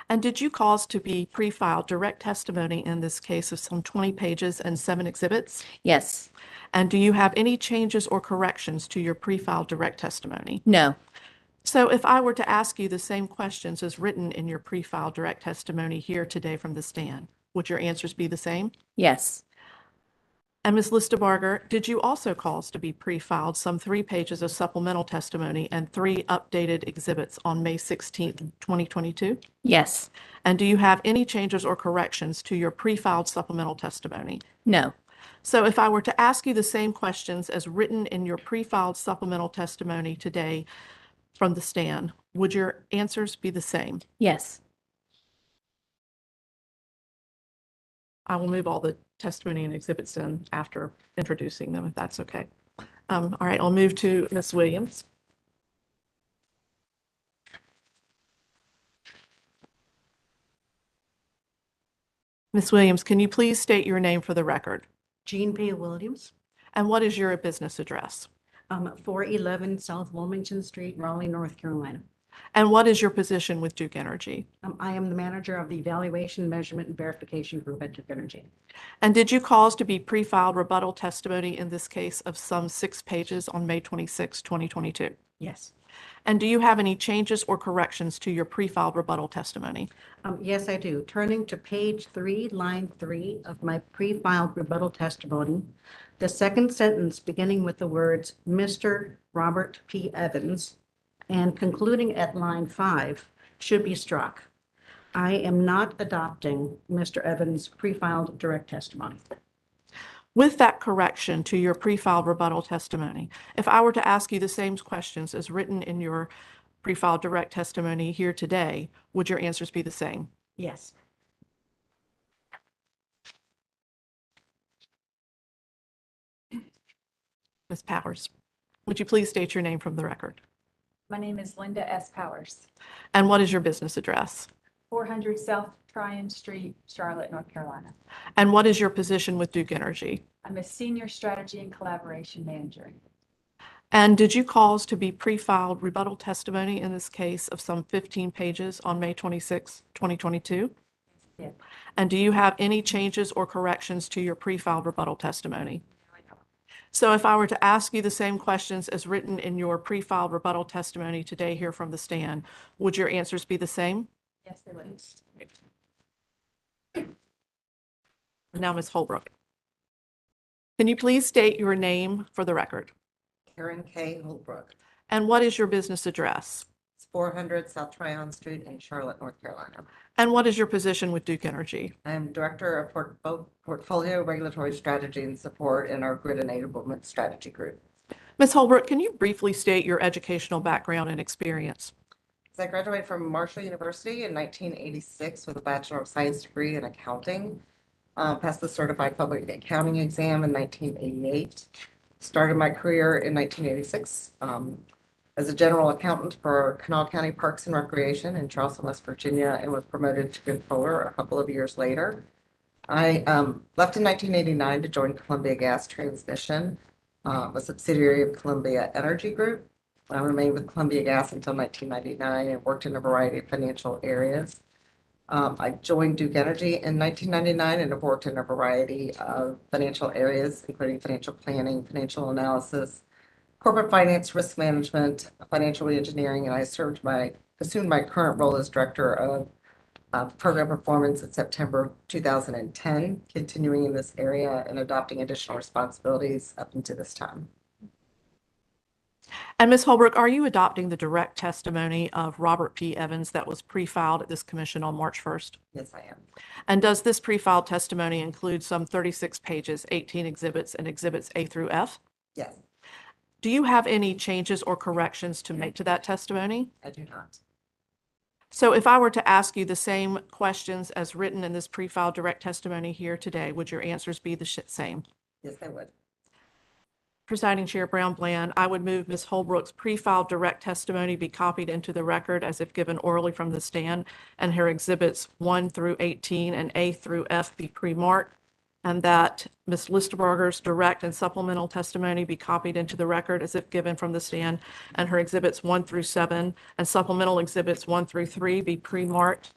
And did you cause to be pre-filed direct testimony in this case of some 20 pages and 7 exhibits? Yes. And do you have any changes or corrections to your pre-filed direct testimony? No. So if I were to ask you the same questions as written in your pre-filed direct testimony here today from the stand, would your answers be the same? Yes. And Ms. Listabarger, did you also cause to be pre-filed some 3 pages of supplemental testimony and 3 updated exhibits on May 16th, 2022? Yes. And do you have any changes or corrections to your pre-filed supplemental testimony? No. So if I were to ask you the same questions as written in your pre-filed supplemental testimony today from the stand, would your answers be the same? Yes. I will move all the testimony and exhibits in after introducing them, if that's okay. All right, I'll move to Ms. Williams. Ms. Williams, can you please state your name for the record? Jean P. Williams, And what is your business address? 411 South Wilmington Street, Raleigh, North Carolina. And what is your position with Duke Energy? I am the manager of the Evaluation, Measurement, and Verification Group at Duke Energy. And did you cause to be pre-filed rebuttal testimony in this case of some 6 pages on May 26, 2022? Yes. And do you have any changes or corrections to your pre-filed rebuttal testimony? Yes, I do. Turning to page 3, line 3 of my pre-filed rebuttal testimony, the second sentence beginning with the words Mr. Robert P. Evans and concluding at line 5 should be struck. I am not adopting Mr. Evans' pre-filed direct testimony. With that correction to your pre-filed rebuttal testimony, if I were to ask you the same questions as written in your pre-filed direct testimony here today, would your answers be the same? Yes. Ms. Powers, would you please state your name from the record? My name is Linda S. Powers, And what is your business address? 400 South Tryon Street, Charlotte, North Carolina. And what is your position with Duke Energy? I'm a Senior Strategy and Collaboration Manager. And did you cause to be pre-filed rebuttal testimony in this case of some 15 pages on May 26, 2022? Yes. And do you have any changes or corrections to your pre-filed rebuttal testimony? So if I were to ask you the same questions as written in your pre-filed rebuttal testimony today here from the stand, would your answers be the same? Yes, they would. Now, Ms. Holbrook, can you please state your name for the record? Karen K. Holbrook. And what is your business address? It's 400 South Tryon Street in Charlotte, North Carolina. And what is your position with Duke Energy? I'm Director of Portfolio Regulatory Strategy and Support in our Grid Enablement Strategy Group. Ms. Holbrook, can you briefly state your educational background and experience? So I graduated from Marshall University in 1986 with a Bachelor of Science degree in accounting. Passed the Certified Public Accounting exam in 1988. Started my career in 1986 as a general accountant for Kanawha County Parks and Recreation in Charleston, West Virginia, and was promoted to controller a couple of years later. I left in 1989 to join Columbia Gas Transmission, a subsidiary of Columbia Energy Group. I remained with Columbia Gas until 1999 and worked in a variety of financial areas. I joined Duke Energy in 1999 and have worked in a variety of financial areas, including financial planning, financial analysis, corporate finance, risk management, financial engineering, and I assumed my current role as Director of Program Performance in September 2010, continuing in this area and adopting additional responsibilities up until this time. And Ms. Holbrook, are you adopting the direct testimony of Robert P. Evans that was pre-filed at this commission on March 1st? Yes, I am. And does this pre-filed testimony include some 36 pages, 18 exhibits, and exhibits A through F? Yes. Do you have any changes or corrections to make to that testimony? I do not. So if I were to ask you the same questions as written in this pre-filed direct testimony here today, would your answers be the same? Yes, they would. Presiding Chair Brown Bland, I would move Ms. Holbrook's pre-filed direct testimony be copied into the record as if given orally from the stand, and her exhibits 1 through 18 and A through F be pre-marked, and that Ms. Listerberger's direct and supplemental testimony be copied into the record as if given from the stand, and her exhibits 1 through 7 and supplemental exhibits 1 through 3 be pre-marked,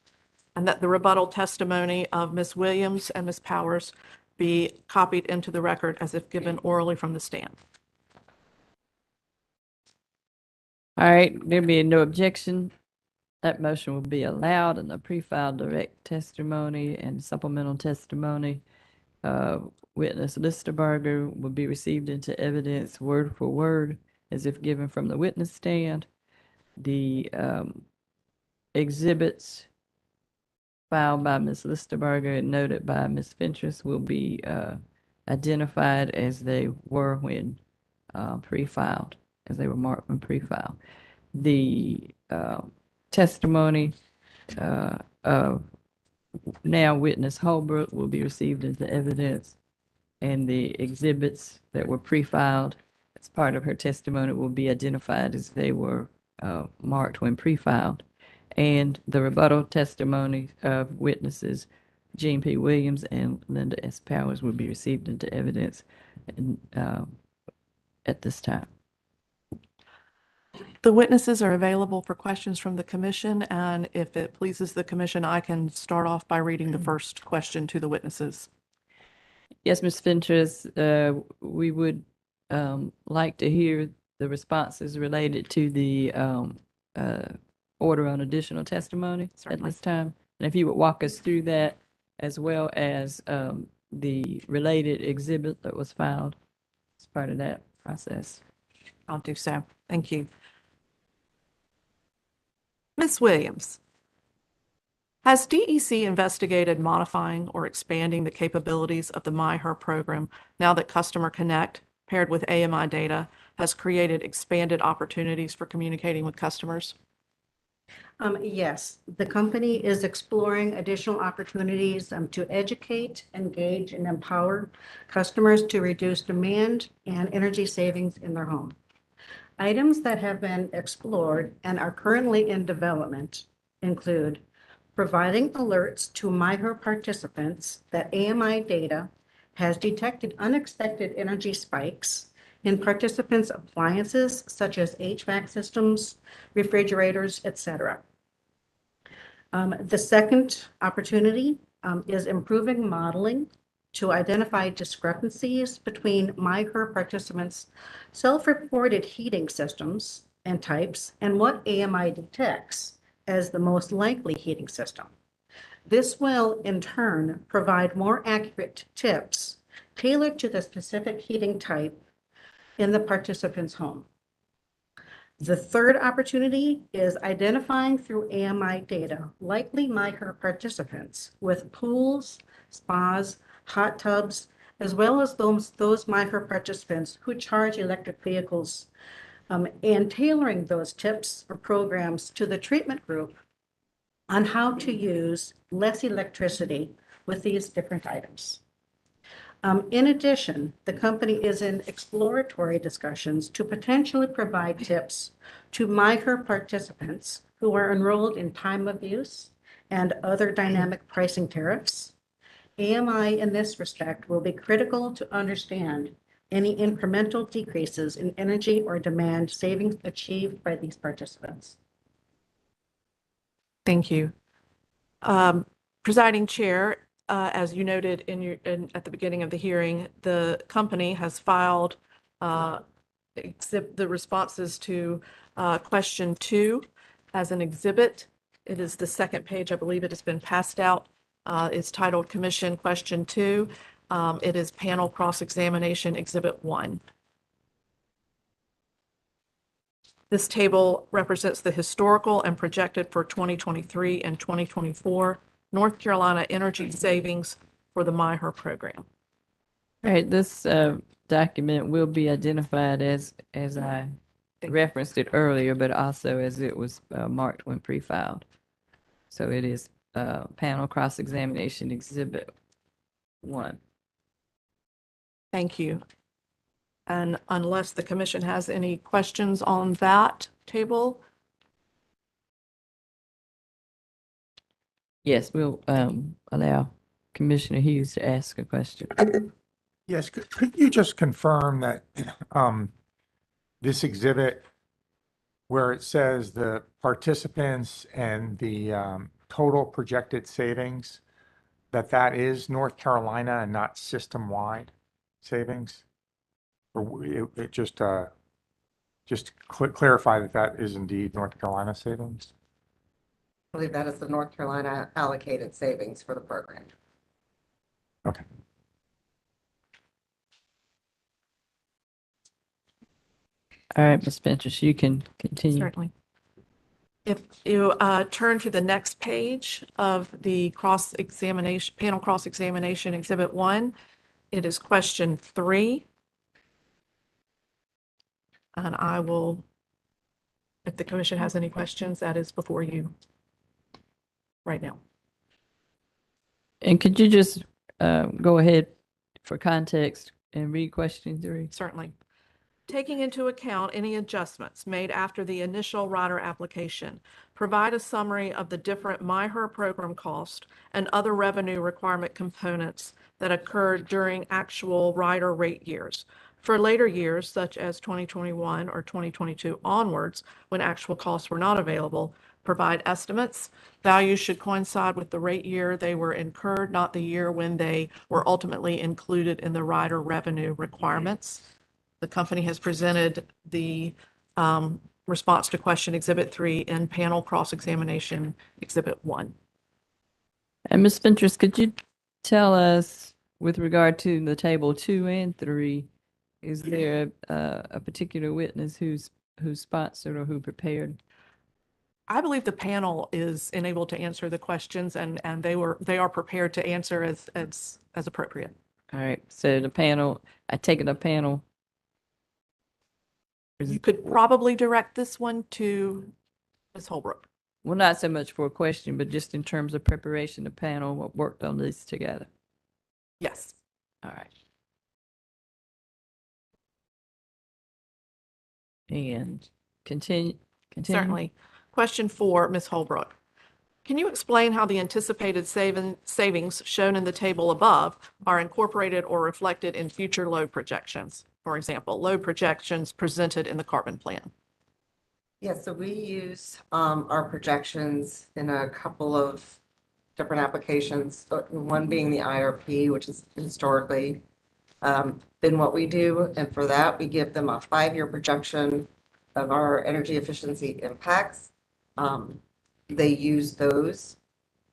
and that the rebuttal testimony of Ms. Williams and Ms. Powers be copied into the record as if given orally from the stand. All right, there being no objection, that motion will be allowed, and the pre-filed direct testimony and supplemental testimony witness Listerberger will be received into evidence word for word as if given from the witness stand. The exhibits filed by Ms. Listerberger and noted by Ms. Fentress will be identified as they were when pre-filed, as they were marked when pre-filed. The testimony of now witness Holbrook will be received into evidence, and the exhibits that were pre-filed as part of her testimony will be identified as they were marked when pre-filed. And the rebuttal testimony of witnesses Jean P. Williams and Linda S. Powers will be received into evidence at this time. The witnesses are available for questions from the commission, and if it pleases the commission, I can start off by reading the first question to the witnesses. Yes, Ms. Fentress, we would like to hear the responses related to the order on additional testimony at this time. And if you would walk us through that, as well as the related exhibit that was filed as part of that process. I'll do so. Thank you. Ms. Williams, Has DEC investigated modifying or expanding the capabilities of the MyHer program now that Customer Connect, paired with AMI data, has created expanded opportunities for communicating with customers? Yes, the company is exploring additional opportunities to educate, engage, and empower customers to reduce demand and energy savings in their home. Items that have been explored and are currently in development include providing alerts to MyHer participants that AMI data has detected unexpected energy spikes in participants' appliances such as HVAC systems, refrigerators, etc. The second opportunity is improving modeling to identify discrepancies between MyHer participants' self-reported heating systems and types and what AMI detects as the most likely heating system. This will, in turn, provide more accurate tips tailored to the specific heating type in the participant's home. The third opportunity is identifying through AMI data likely MyHer participants with pools, spas, hot tubs, as well as those MyHer participants who charge electric vehicles, and tailoring those tips or programs to the treatment group on how to use less electricity with these different items. In addition, the company is in exploratory discussions to potentially provide tips to MyHer participants who are enrolled in time of use and other dynamic pricing tariffs. AMI in this respect will be critical to understand any incremental decreases in energy or demand savings achieved by these participants. Thank you. Presiding Chair, as you noted at the beginning of the hearing, the company has filed the responses to question 2 as an exhibit. It is the second page. I believe it has been passed out. It's titled Commission Question 2. It is Panel Cross-Examination Exhibit 1. This table represents the historical and projected for 2023 and 2024 North Carolina energy savings for the MyHer program. All right, this document will be identified as I referenced it earlier, but also as it was marked when pre-filed. So it is Panel Cross-Examination Exhibit 1. Thank you. And unless the commission has any questions on that table, Yes, we'll allow Commissioner Hughes to ask a question. Yes, could you just confirm that this exhibit where it says the participants and the total projected savings, that is North Carolina and not system-wide savings? Or it just clarify that is indeed North Carolina savings? I believe that is the North Carolina allocated savings for the program. Okay. All right, Ms. Ventress, you can continue. certainly. If you turn to the next page of the cross-examination, panel cross-examination Exhibit 1, it is question 3. And I will, if the commission has any questions, that is before you right now. And could you just go ahead for context and read question 3? Certainly. Taking into account any adjustments made after the initial rider application, provide a summary of the different MyHer program cost and other revenue requirement components that occurred during actual rider rate years. For later years, such as 2021 or 2022 onwards, when actual costs were not available, provide estimates. Values should coincide with the rate year they were incurred, not the year when they were ultimately included in the rider revenue requirements. The company has presented the response to question Exhibit 3 in panel cross-examination Exhibit 1. And Ms. Ventress, could you tell us with regard to the table 2 and 3, is there a particular witness who's sponsored or who prepared? I believe the panel is enabled to answer the questions and they are prepared to answer as appropriate. All right, so the panel, I take it the panel. You could probably direct this one to Ms. Holbrook. Well, not so much for a question, but just in terms of preparation, the panel worked on this together. Yes. All right. And continue. Certainly. Question 4, Ms. Holbrook. Can you explain how the anticipated savings shown in the table above are incorporated or reflected in future load projections? For example, load projections presented in the carbon plan. Yeah, so we use our projections in a couple of different applications, one being the IRP, which is historically been what we do. And for that, we give them a 5-year projection of our energy efficiency impacts. They use those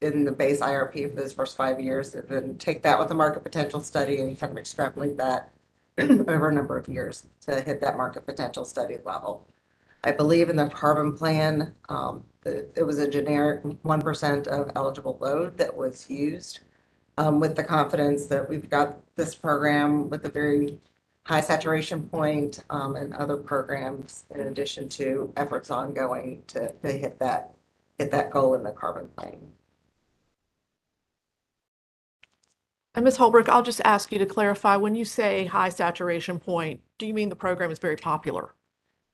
in the base IRP for those first 5 years, and then take that with a market potential study and kind of extrapolate that over a number of years to hit that market potential study level. I believe in the carbon plan, it was a generic 1% of eligible load that was used, with the confidence that we've got this program with a very high saturation point, and other programs in addition to efforts ongoing to hit that goal in the carbon plan. And Ms. Holbrook, I'll just ask you to clarify, when you say high saturation point, do you mean the program is very popular?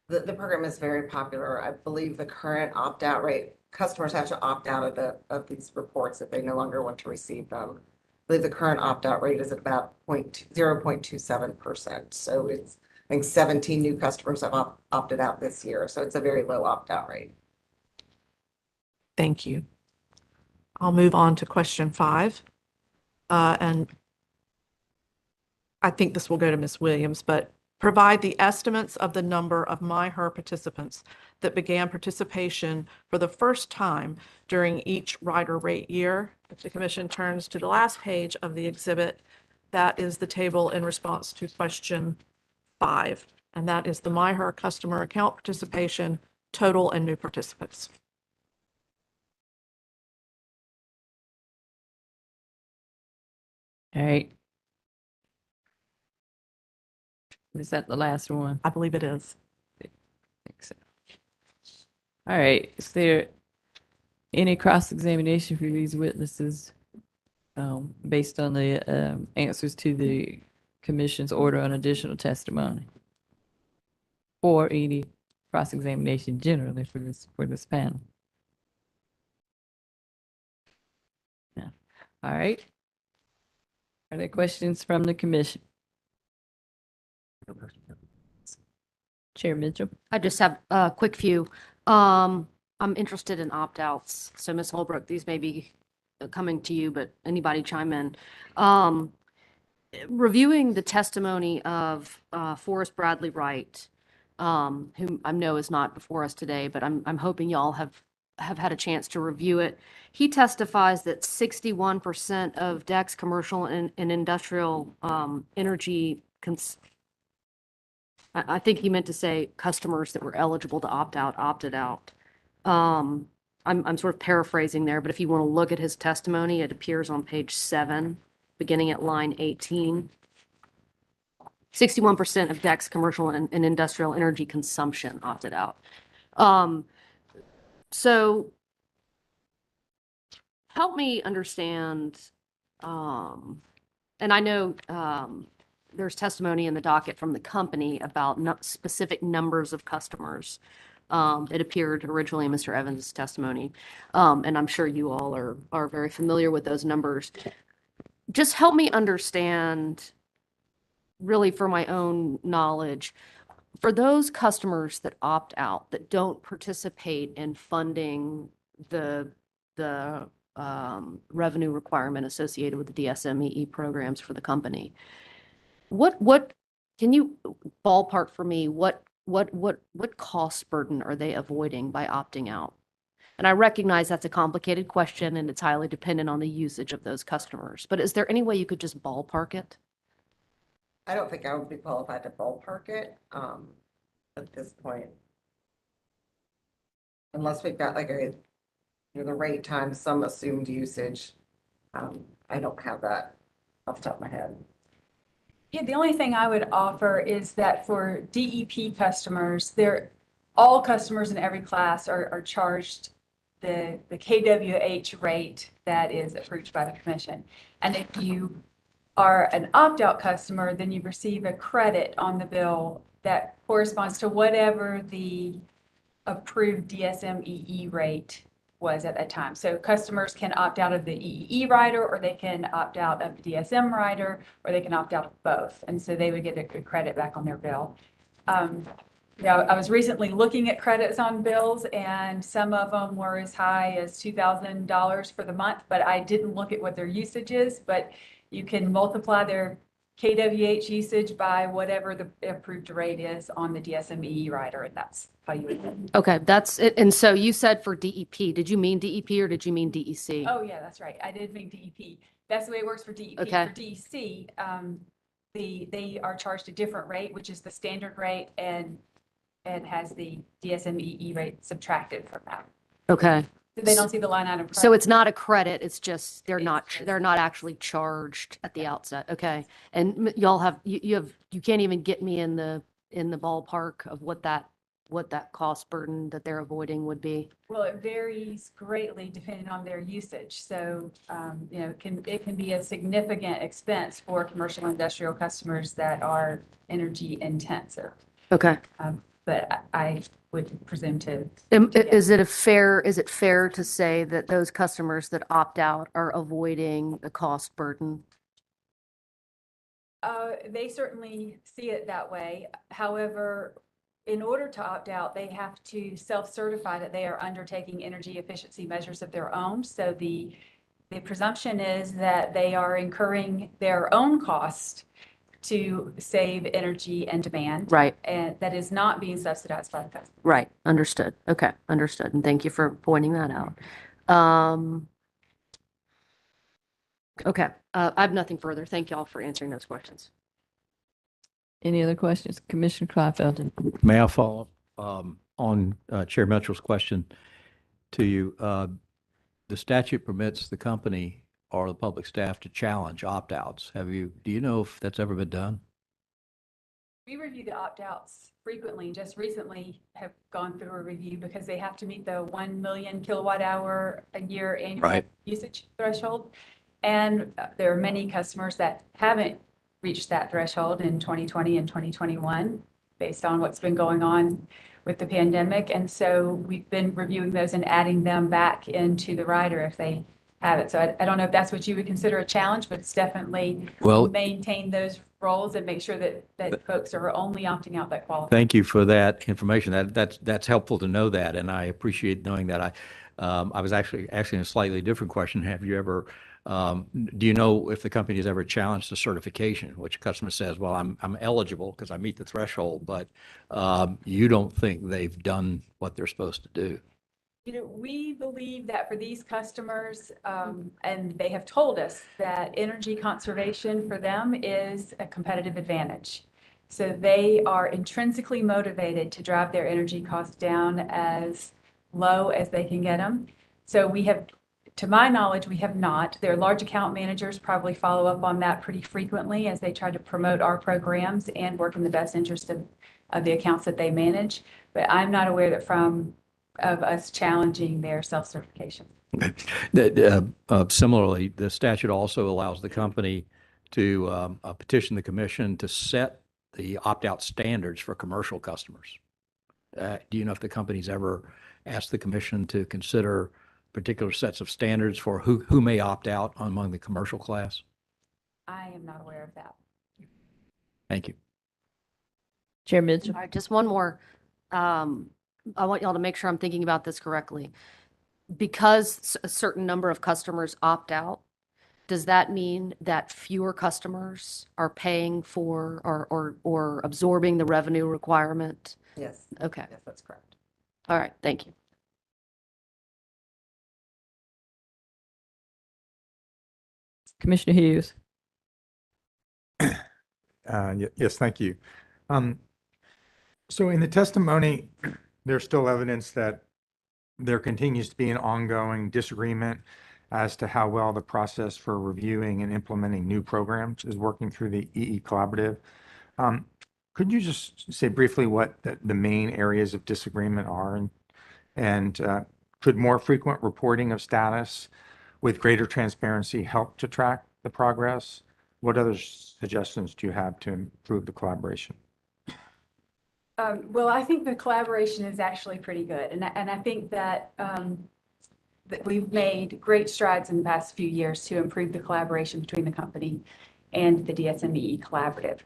The program is very popular. I believe the current opt-out rate, customers have to opt out of these reports if they no longer want to receive them. I believe the current opt-out rate is at about 0.27%. So it's, I think 17 new customers have opted out this year. So it's a very low opt-out rate. Thank you. I'll move on to question 5. And I think this will go to Ms. Williams, but provide the estimates of the number of MyHer participants that began participation for the first time during each rider rate year. If the commission turns to the last page of the exhibit, that is the table in response to question 5. And that is the MyHer customer account participation, total and new participants. All right. Is that the last one? I believe it is. I think so. All right. Is there any cross-examination for these witnesses based on the answers to the commission's order on additional testimony? Or any cross-examination generally for this panel? Yeah. All right. Are there questions from the commission? Chair Mitchell. I just have a quick few. I'm interested in opt-outs. So Ms. Holbrook, these may be coming to you, but anybody chime in. Reviewing the testimony of Forrest Bradley Wright, whom I know is not before us today, but I'm hoping y'all have had a chance to review it. He testifies that 61% of DEC's commercial and industrial energy I think he meant to say customers that were eligible to opt out, opted out. I'm sort of paraphrasing there, but if you want to look at his testimony, it appears on page 7, beginning at line 18. 61% of DEC's commercial and industrial energy consumption opted out. So help me understand, and I know there's testimony in the docket from the company about specific numbers of customers. It appeared originally in Mr. Evans' testimony, and I'm sure you all are very familiar with those numbers. Just help me understand, really for my own knowledge, for those customers that opt out, that don't participate in funding the revenue requirement associated with the DSMEE programs for the company. What can you ballpark for me? What cost burden are they avoiding by opting out? And I recognize that's a complicated question and it's highly dependent on the usage of those customers. But is there any way you could just ballpark it? I don't think I would be qualified to ballpark it at this point. unless we've got like the rate times some assumed usage. I don't have that off the top of my head. Yeah, the only thing I would offer is that for DEP customers, all customers in every class are charged the KWH rate that is approved by the commission. And if you are an opt-out customer, then you receive a credit on the bill that corresponds to whatever the approved DSM-EE rate was at that time. So customers can opt out of the EE rider, or they can opt out of the DSM rider, or they can opt out of both. And so they would get a good credit back on their bill. I was recently looking at credits on bills, and some of them were as high as $2,000 for the month, but I didn't look at what their usage is. But you can multiply their KWH usage by whatever the approved rate is on the DSM-EE rider, and that's how you would. Okay, that's it. And so you said for DEP, did you mean DEP or did you mean DEC? Oh, yeah, that's right. I did mean DEP. That's the way it works for DEP. Okay. For DEC, they are charged a different rate, which is the standard rate, and has the DSM-EE rate subtracted from that. Okay. So they don't see the line item. So it's not a credit, it's just, they're not actually charged at the outset. Okay. And y'all have, you can't even get me in the ballpark of what that cost burden that they're avoiding would be. Well, it varies greatly depending on their usage. So, it can be a significant expense for commercial industrial customers that are energy intensive. Okay. But I would presume to. Is it fair to say that those customers that opt out are avoiding the cost burden? They certainly see it that way. However, in order to opt out, they have to self-certify that they are undertaking energy efficiency measures of their own. So the presumption is that they are incurring their own cost to save energy and demand. Right. And that is not being subsidized by the customer. Right. Understood. Okay. Understood. And thank you for pointing that out. Okay. I have nothing further. Thank you all for answering those questions. Any other questions? Commissioner Kleinfeld? May I follow up on Chair Mitchell's question to you? The statute permits the company or the public staff to challenge opt-outs. Do you know if that's ever been done? We review the opt-outs frequently. Just recently have gone through a review because they have to meet the 1 million kilowatt hour a year annual usage threshold. And there are many customers that haven't reached that threshold in 2020 and 2021 based on what's been going on with the pandemic. And so we've been reviewing those and adding them back into the rider if they have it. So I don't know if that's what you would consider a challenge, but it's definitely maintain those roles and make sure that folks are only opting out that qualify. Thank you for that information. That's helpful to know that, and I appreciate knowing that. I was actually asking a slightly different question. Have you ever, do you know if the company has ever challenged the certification, which a customer says, well, I'm eligible because I meet the threshold, but you don't think they've done what they're supposed to do? We believe that for these customers, and they have told us that energy conservation for them is a competitive advantage. So they are intrinsically motivated to drive their energy costs down as low as they can get them. So we have, to my knowledge, we have not. Their large account managers probably follow up on that pretty frequently as they try to promote our programs and work in the best interest of the accounts that they manage. But I'm not aware that of us challenging their self-certification. Similarly, the statute also allows the company to petition the commission to set the opt-out standards for commercial customers. Do you know if the company's ever asked the commission to consider particular sets of standards for who may opt out among the commercial class? I am not aware of that. Thank you. Chair Mitchell? All right, just one more. I want y'all to make sure I'm thinking about this correctly. Because a certain number of customers opt out, does that mean that fewer customers are paying for or absorbing the revenue requirement? Yes. Okay. Yes, that's correct. All right, thank you. Commissioner Hughes? Yes, thank you. So in the testimony, there's still evidence that there continues to be an ongoing disagreement as to how well the process for reviewing and implementing new programs is working through the EE Collaborative. Could you just say briefly what the main areas of disagreement are? And could more frequent reporting of status with greater transparency help to track the progress? What other suggestions do you have to improve the collaboration? Well, I think the collaboration is actually pretty good. And I think that, that we've made great strides in the past few years to improve the collaboration between the company and the DSME Collaborative.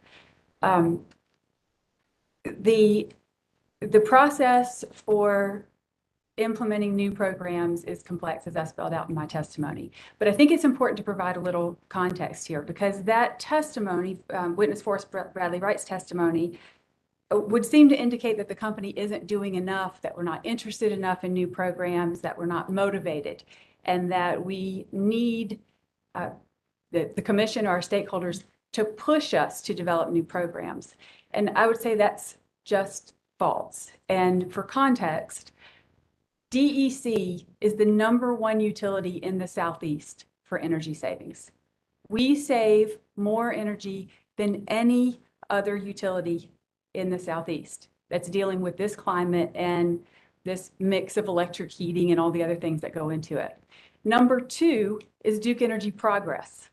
The process for implementing new programs is complex, as I spelled out in my testimony. But I think it's important to provide a little context here, because that testimony, witness Forrest Bradley Wright's testimony, would seem to indicate that the company isn't doing enough, that we're not interested enough in new programs, that we're not motivated, and that we need the commission or our stakeholders to push us to develop new programs. And I would say that's just false. And for context, DEC is the #1 utility in the Southeast for energy savings. We save more energy than any other utility in the Southeast that's dealing with this climate and this mix of electric heating and all the other things that go into it. #2 is Duke Energy Progress.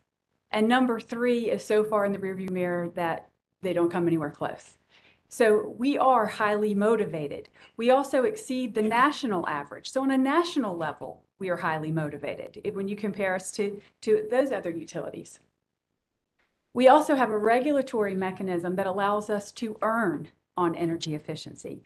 And #3 is so far in the rearview mirror that they don't come anywhere close. So we are highly motivated. We also exceed the national average. So on a national level, we are highly motivated when you compare us to those other utilities. We also have a regulatory mechanism that allows us to earn on energy efficiency.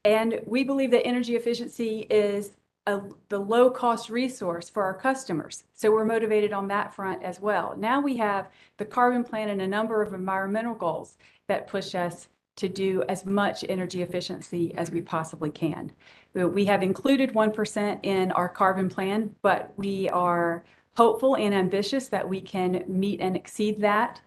And we believe that energy efficiency is the low-cost resource for our customers. So we're motivated on that front as well. Now we have the carbon plan and a number of environmental goals that push us to do as much energy efficiency as we possibly can. We have included 1% in our carbon plan, but we are hopeful and ambitious that we can meet and exceed that.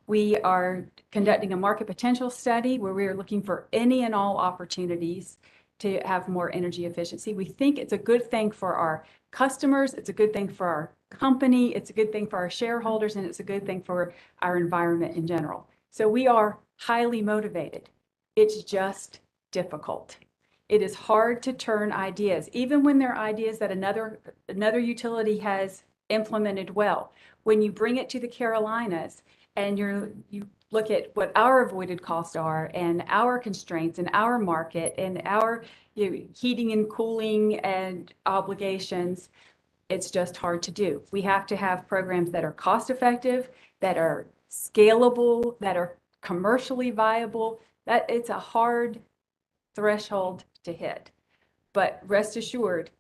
We are conducting a market potential study where we are looking for any and all opportunities to have more energy efficiency. We think it's a good thing for our customers, it's a good thing for our company, it's a good thing for our shareholders, and it's a good thing for our environment in general. So we are highly motivated. It's just difficult. It is hard to turn ideas, even when they're ideas that another utility has implemented well. When you bring it to the Carolinas and you look at what our avoided costs are and our constraints and our market and our heating and cooling and obligations, it's just hard to do. We have to have programs that are cost effective, that are scalable, that are commercially viable. That it's a hard threshold to hit. But rest assured,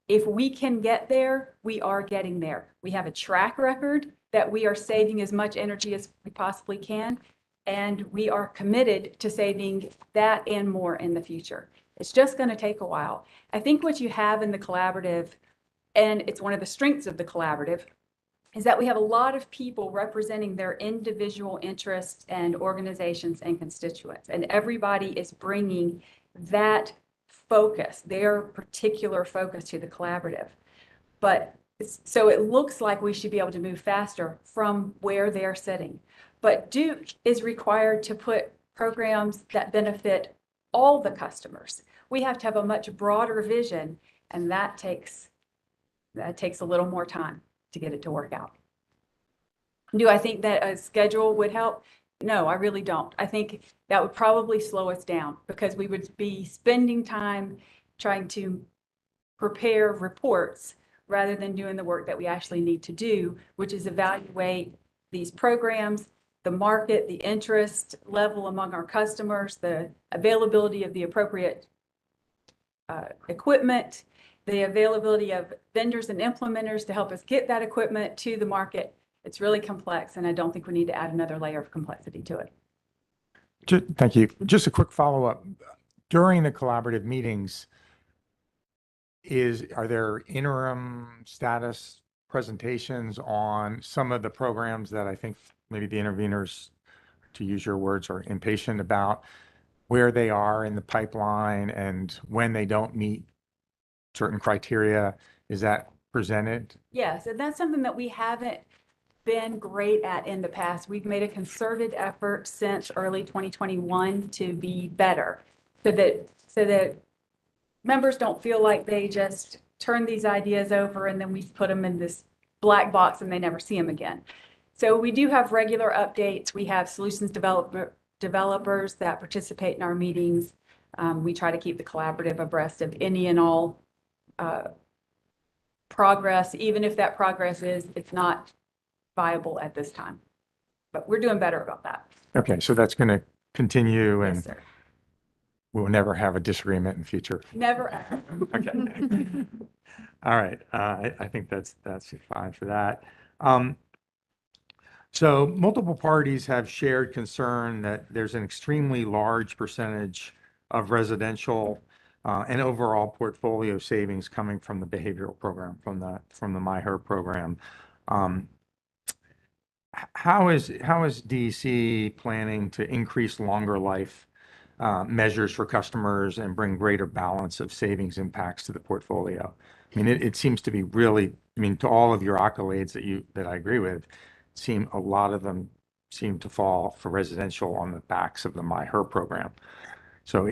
if we can get there, we are getting there. We have a track record that we are saving as much energy as we possibly can, and we are committed to saving that and more in the future. It's just going to take a while. I think what you have in the collaborative, and it's one of the strengths of the collaborative, is that we have a lot of people representing their individual interests and organizations and constituents, and everybody is bringing that focus, their particular focus to the collaborative. But so it looks like we should be able to move faster from where they're sitting. But Duke is required to put programs that benefit all the customers. We have to have a much broader vision, and that takes a little more time to get it to work out. Do I think that a schedule would help? No, I really don't. I think that would probably slow us down because we would be spending time trying to prepare reports rather than doing the work that we actually need to do, which is evaluate these programs, the market, the interest level among our customers, the availability of the appropriate equipment, the availability of vendors and implementers to help us get that equipment to the market. It's really complex, and I don't think we need to add another layer of complexity to it. Thank you. Just a quick follow-up. During the collaborative meetings, are there interim status presentations on some of the programs that I think maybe the interveners, to use your words, are impatient about, where they are in the pipeline and when they don't meet certain criteria. Is that presented? Yes, and that's something that we haven't been great at in the past. We've made a concerted effort since early 2021 to be better so that members don't feel like they just turn these ideas over and then we put them in this black box and they never see them again. So we do have regular updates. We have solutions developers that participate in our meetings. We try to keep the collaborative abreast of any and all progress, even if that progress it's not viable at this time. But we're doing better about that. Okay, so that's going to continue and Yes, sir. we'll never have a disagreement in the future. Never ever. Okay. All right. I think that's fine for that. So multiple parties have shared concern that there's an extremely large percentage of residential and overall portfolio savings coming from the behavioral program, from the MyHer program. How is DEC planning to increase longer life measures for customers and bring greater balance of savings impacts to the portfolio? I mean, it seems to be really, I mean, to all of your accolades that I agree with, a lot of them seem to fall for residential on the backs of the MyHer program. So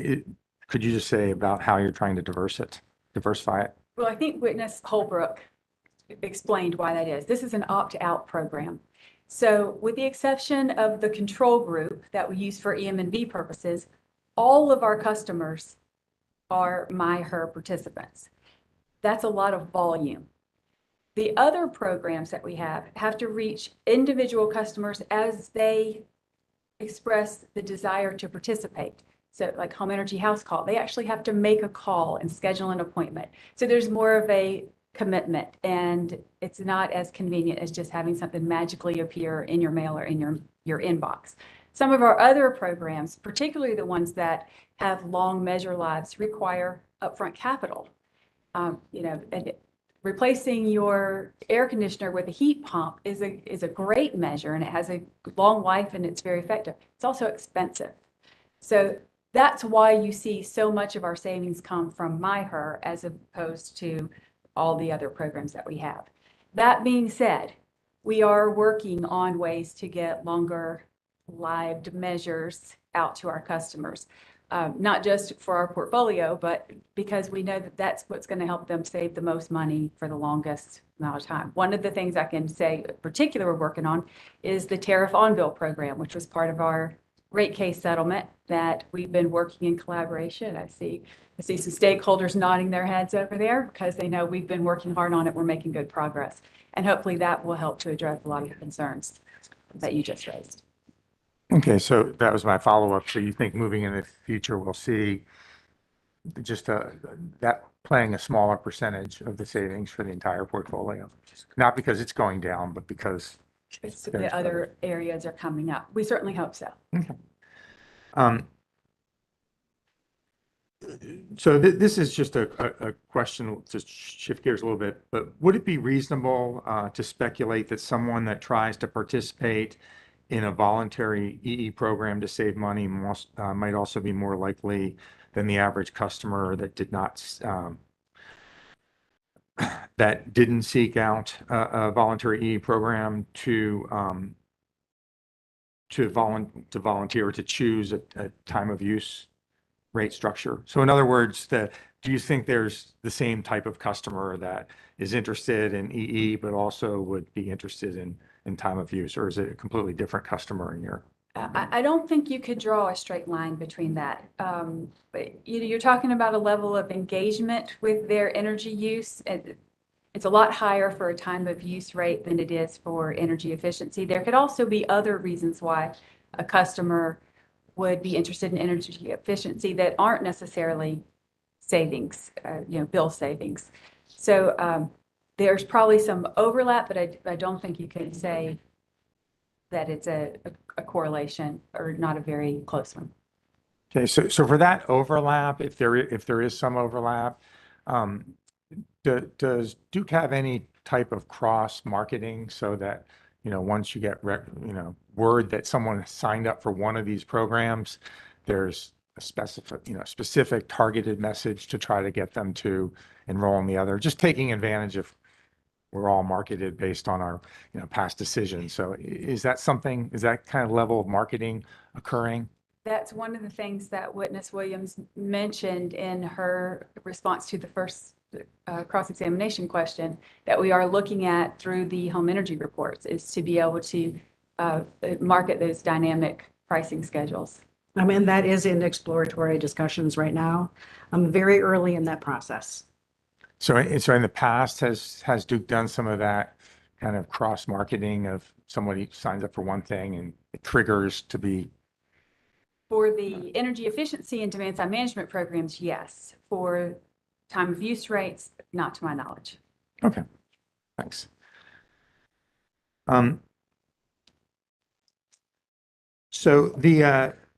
could you just say about how you're trying to diversify it? Well, I think Witness Holbrook explained why that is. This is an opt-out program. So with the exception of the control group that we use for EM&V purposes, all of our customers are MyHer participants. That's a lot of volume. The other programs that we have to reach individual customers as they express the desire to participate. So like home energy house call, they actually have to make a call and schedule an appointment. So there's more of a commitment and it's not as convenient as just having something magically appear in your mail or in your inbox. Some of our other programs, particularly the ones that have long measure lives, require upfront capital. And replacing your air conditioner with a heat pump is a great measure and it has a long life and it's very effective. It's also expensive. So that's why you see so much of our savings come from MyHer as opposed to all the other programs that we have. That being said, we are working on ways to get longer lived measures out to our customers. Not just for our portfolio, but because we know that that's what's going to help them save the most money for the longest amount of time. One of the things I can say in particular we're working on is the tariff on-bill program, which was part of our rate case settlement that we've been working in collaboration. I see some stakeholders nodding their heads over there because they know we've been working hard on it. We're making good progress. And hopefully that will help to address a lot of the concerns that you just raised. Okay, so that was my follow-up. So you think moving in the future, we'll see just that playing a smaller percentage of the savings for the entire portfolio? Not because it's going down, but because the other areas are coming up. We certainly hope so. Okay. So this is just a question to shift gears a little bit, but would it be reasonable to speculate that someone that tries to participate in a voluntary EE program to save money might also be more likely than the average customer that didn't seek out a voluntary EE program to volunteer or to choose a time of use rate structure? So in other words, do you think there's the same type of customer that is interested in EE but also would be interested in time of use, or is it a completely different customer in your? I don't think you could draw a straight line between that. But you're talking about a level of engagement with their energy use. It's a lot higher for a time of use rate than it is for energy efficiency. There could also be other reasons why a customer would be interested in energy efficiency that aren't necessarily savings, bill savings. So there's probably some overlap, but I don't think you could say that it's a correlation or not a very close one. Okay, so for that overlap, if there is some overlap, does Duke have any type of cross marketing so that once you get word that someone signed up for one of these programs, there's specific targeted message to try to get them to enroll in the other, just taking advantage of we're all marketed based on our, past decisions. So is that kind of level of marketing occurring? That's one of the things that Witness Williams mentioned in her response to the first cross-examination question that we are looking at through the home energy reports, is to be able to market those dynamic pricing schedules. I mean, that is in exploratory discussions right now. I'm very early in that process. So in the past, has Duke done some of that kind of cross-marketing of somebody signs up for one thing and it triggers to be? For the energy efficiency and demand side management programs, yes. For time of use rates, not to my knowledge. Okay, thanks. So the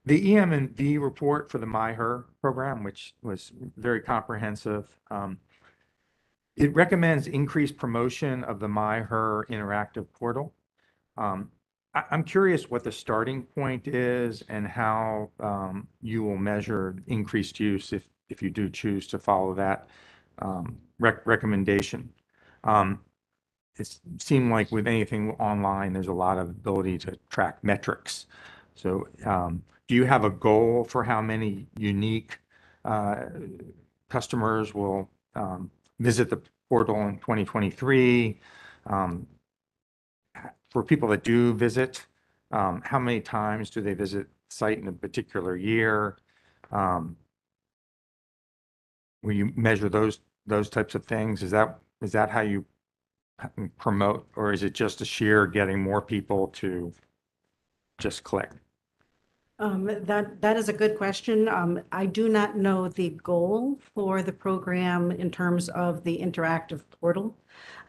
EM&D report for the MyHer program, which was very comprehensive, it recommends increased promotion of the MyHer interactive portal. I'm curious what the starting point is and how you will measure increased use if you do choose to follow that recommendation. It seemed like with anything online, there's a lot of ability to track metrics. So do you have a goal for how many unique customers will visit the portal in 2023? For people that do visit, how many times do they visit the site in a particular year? Will you measure those types of things? Is that how you promote, or is it just a sheer getting more people to just click? That is a good question. I do not know the goal for the program in terms of the interactive portal.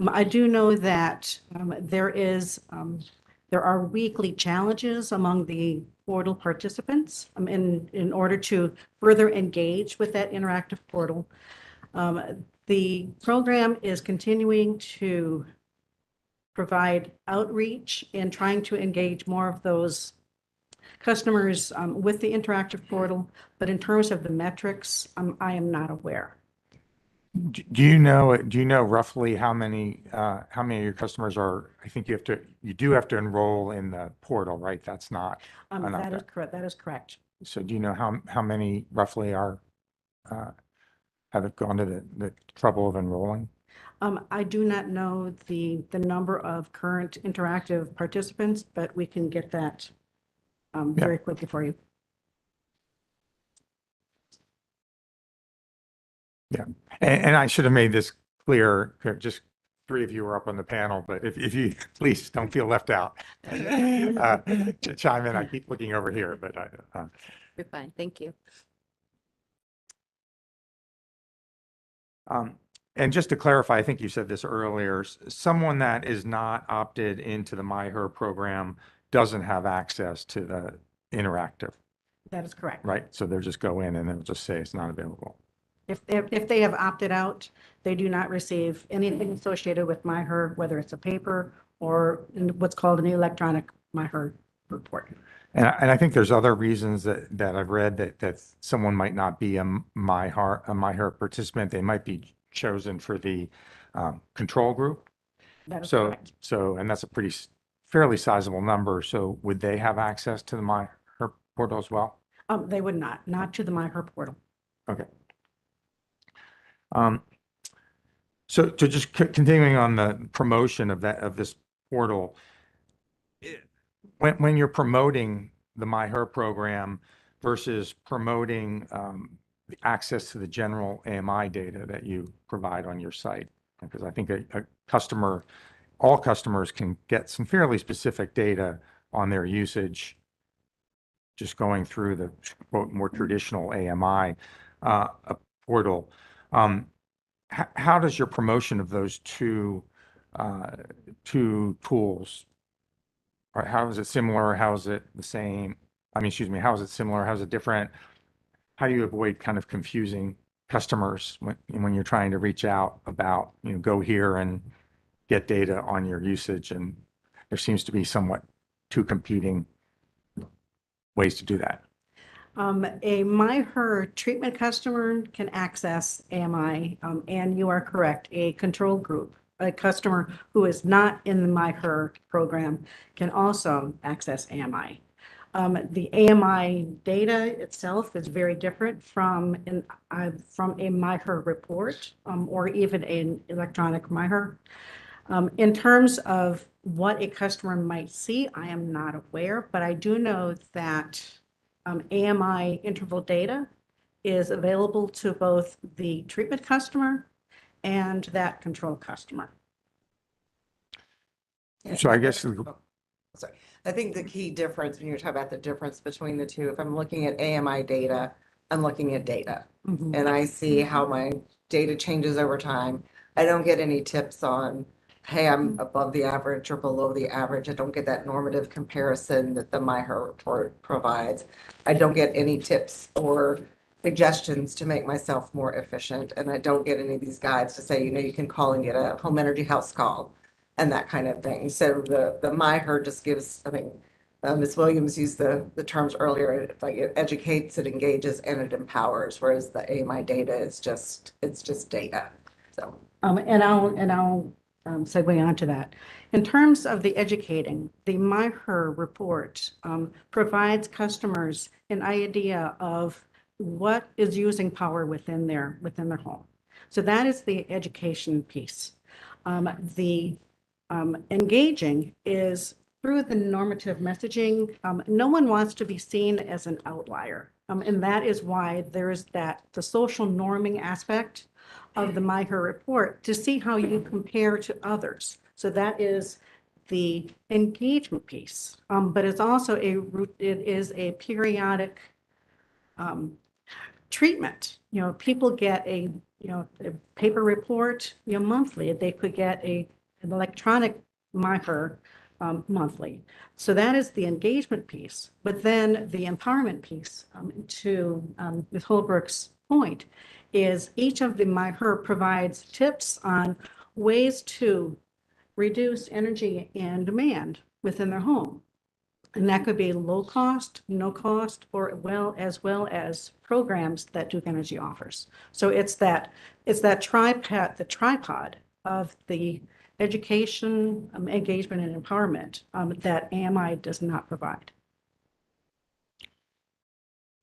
I do know that there are weekly challenges among the portal participants in order to further engage with that interactive portal. The program is continuing to provide outreach and trying to engage more of those customers with the interactive portal, but in terms of the metrics, I am not aware. Do you know roughly how many of your customers are? I think you do have to enroll in the portal, right? That's not. That is correct. That is correct. So do you know how many roughly have gone to the trouble of enrolling? I do not know the number of current interactive participants, but we can get that very quickly for you. Yeah, and I should have made this clear. Just three of you are up on the panel, but if you please don't feel left out. Chime in. I keep looking over here, but You're fine. Thank you. And just to clarify, I think you said this earlier, someone that is not opted into the MyHer program doesn't have access to the interactive. That is correct. Right, so they'll just go in and they'll just say it's not available. If they have opted out, they do not receive anything associated with MyHer, whether it's a paper or what's called an electronic MyHer report. And I think there's other reasons that I've read that someone might not be a MyHer participant. They might be chosen for the control group. That is correct. And that's a fairly sizable number. So would they have access to the MyHer portal as well? They would not to the MyHer portal. Okay. So to just continuing on the promotion of this portal, when you're promoting the MyHer program versus promoting the access to the general AMI data that you provide on your site, because I think all customers can get some fairly specific data on their usage just going through the quote more traditional AMI portal. How does your promotion of those two tools, or how is it similar? How is it the same? I mean, excuse me, how is it similar? How is it different? How do you avoid kind of confusing customers when you're trying to reach out about, go here and get data on your usage? And there seems to be somewhat two competing ways to do that. A MyHer treatment customer can access AMI, and you are correct, a control group, a customer who is not in the MyHer program can also access AMI. The AMI data itself is very different from a MyHer report, or even an electronic MyHer. In terms of what a customer might see, I am not aware, but I do know that AMI interval data is available to both the treatment customer and that control customer. So I guess, Sorry. I think the key difference when you're talking about the difference between the two, if I'm looking at AMI data, I'm looking at data. And I see how my data changes over time. I don't get any tips on, hey, I'm above the average or below the average. I don't get that normative comparison that the MyHer report provides. I don't get any tips or suggestions to make myself more efficient. And I don't get any of these guides to say, you know, you can call and get a home energy house call and that kind of thing. So the MyHer just gives, I think, Ms. Williams used the terms earlier, it educates, it engages, and it empowers, whereas the AMI data is just, it's just data. So. And I'll segue onto that. In terms of the educating, the MyHer report provides customers an idea of what is using power within their home. So that is the education piece. The engaging is through the normative messaging. No one wants to be seen as an outlier. And that is why there is the social norming aspect of the MyHer report to see how you compare to others. So that is the engagement piece, but it's also it is a periodic treatment. You know, people get a paper report monthly. They could get an electronic MyHer monthly. So that is the engagement piece. But then the empowerment piece, to Ms. Holbrook's point, is each of the MyHer provides tips on ways to reduce energy and demand within their home. And that could be low cost, no cost, or as well as programs that Duke Energy offers. So it's that tripod, the tripod of the education, engagement, and empowerment that AMI does not provide.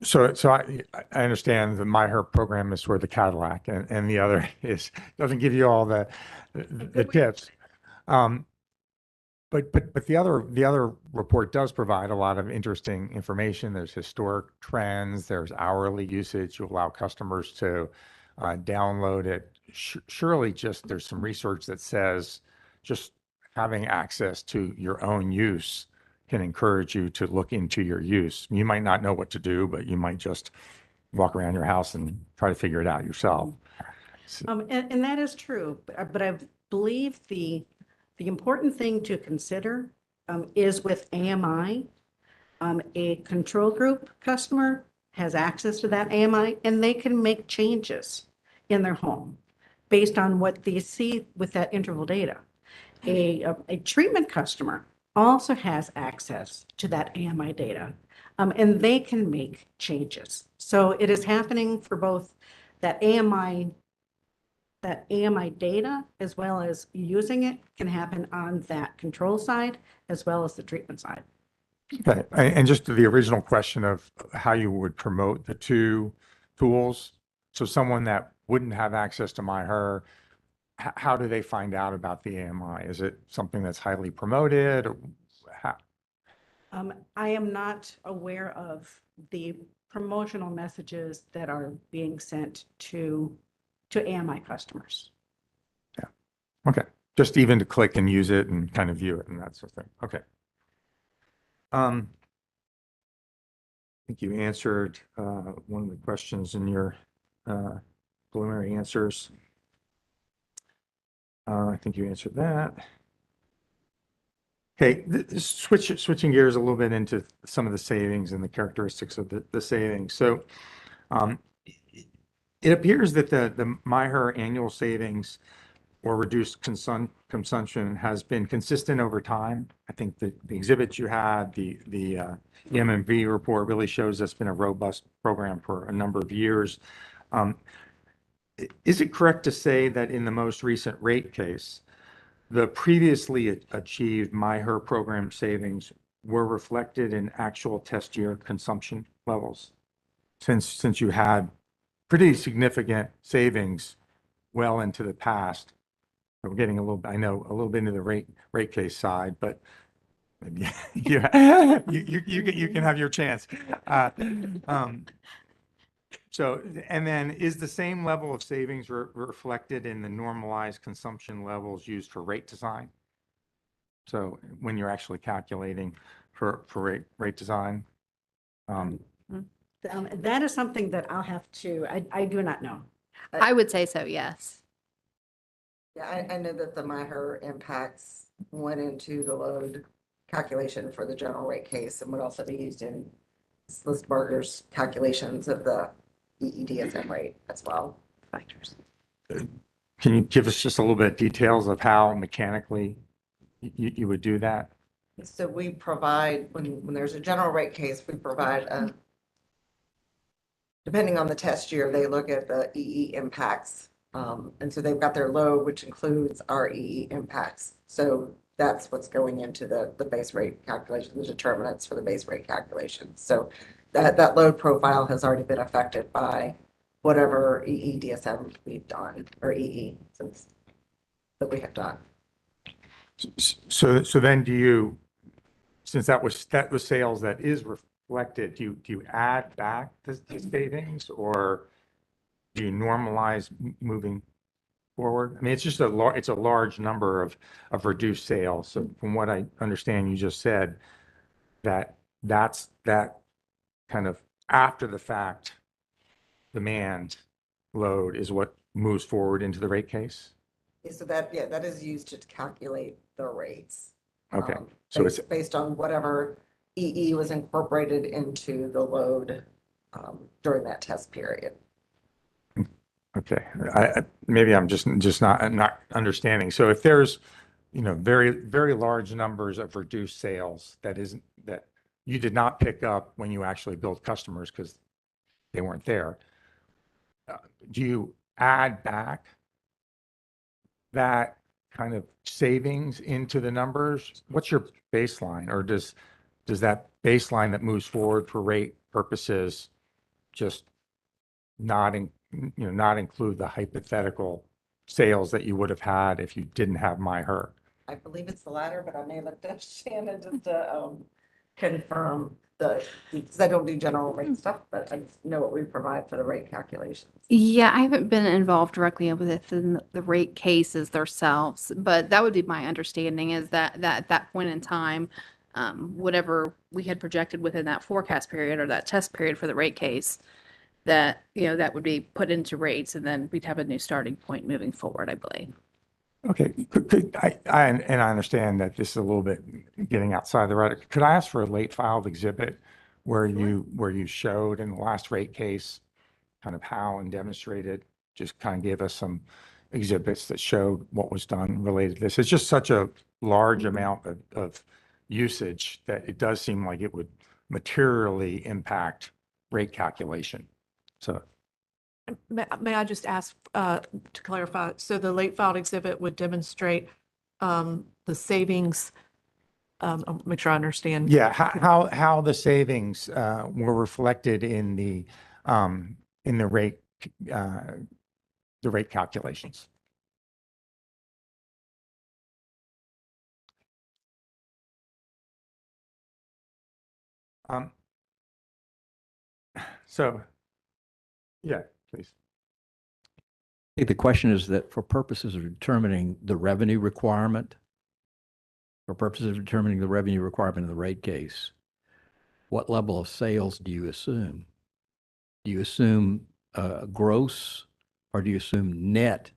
So I understand the MyHer program is sort of the Cadillac, and the other doesn't give you all the tips. But the other report does provide a lot of interesting information. There's historic trends, there's hourly usage. You allow customers to download it. Surely just there's some research that says just having access to your own use can encourage you to look into your use. You might not know what to do, but you might just walk around your house and try to figure it out yourself. And that is true, but I believe the important thing to consider is with AMI, a control group customer has access to that AMI, and they can make changes in their home based on what they see with that interval data. A treatment customer also has access to that AMI data, and they can make changes. So it is happening for both that AMI data, as well as using it, can happen on that control side, as well as the treatment side. Okay, and just to the original question of how you would promote the two tools. So someone that wouldn't have access to MyHer, how do they find out about the AMI? Is it something that's highly promoted? Or how? I am not aware of the promotional messages that are being sent to AMI customers. Yeah. Okay. Just even to click and use it and kind of view it and that sort of thing. Okay. I think you answered one of the questions in your preliminary answers. I think you answered that. Okay, switching gears a little bit into some of the savings and the characteristics of the savings. So it appears that the MyHer annual savings or reduced consumption has been consistent over time. I think the exhibits you had, the MMV report really shows that's been a robust program for a number of years. Is it correct to say that in the most recent rate case, the previously achieved MyHer program savings were reflected in actual test year consumption levels? Since you had pretty significant savings well into the past. We're getting a little, I know, a little bit into the rate case side, but maybe you can have your chance. So, and then is the same level of savings reflected in the normalized consumption levels used for rate design? So when you're actually calculating for rate design? That is something that I'll have to, I do not know. I would say so, yes. Yeah, I know that the MyHer impacts went into the load calculation for the general rate case and would also be used in Lisberger's calculations of the EEDSM rate as well. Factors. Can you give us just a little bit of details of how mechanically you would do that? So we provide, when there's a general rate case, we provide a, depending on the test year, they look at the EE impacts. And so they've got their load, which includes our EE impacts. So that's what's going into the base rate calculation, the determinants for the base rate calculation. So that load profile has already been affected by whatever EEDSM we've done, or EE since that we have done. So then do you, since that was sales that is reflected, do you add back the savings, or do you normalize moving forward? I mean, it's just it's a large number of reduced sales. So from what I understand, you just said that's that kind of after the fact demand load is what moves forward into the rate case? Yeah, so that is used to calculate the rates. Okay, so it's based on whatever EE was incorporated into the load during that test period. okay. Maybe I'm just not understanding. So if there's, very large numbers of reduced sales that you did not pick up when you actually built customers because they weren't there, do you add back that kind of savings into the numbers? What's your baseline, or does that baseline that moves forward for rate purposes just not include the hypothetical sales that you would have had if you didn't have MyHer? I believe it's the latter, but I may look to Shannon just to confirm because I don't do general rate stuff, but I know what we provide for the rate calculations. Yeah, I haven't been involved directly with it in the rate cases themselves, but that would be my understanding is that at that point in time, whatever we had projected within that forecast period or that test period for the rate case, that, that would be put into rates, and then we'd have a new starting point moving forward, I believe. Okay, I understand that this is a little bit getting outside the right. Could I ask for a late filed exhibit where you showed in the last rate case kind of how and demonstrated, just kind of gave us some exhibits that showed what was done related to this? It's just such a large amount of usage that it does seem like it would materially impact rate calculation. So May I just ask to clarify? So the late filed exhibit would demonstrate the savings. I'll make sure I understand. yeah, how the savings were reflected in the rate calculations. So, yeah, please. I think the question is that for purposes of determining the revenue requirement, in the rate case, what level of sales do you assume? Do you assume gross, or do you assume net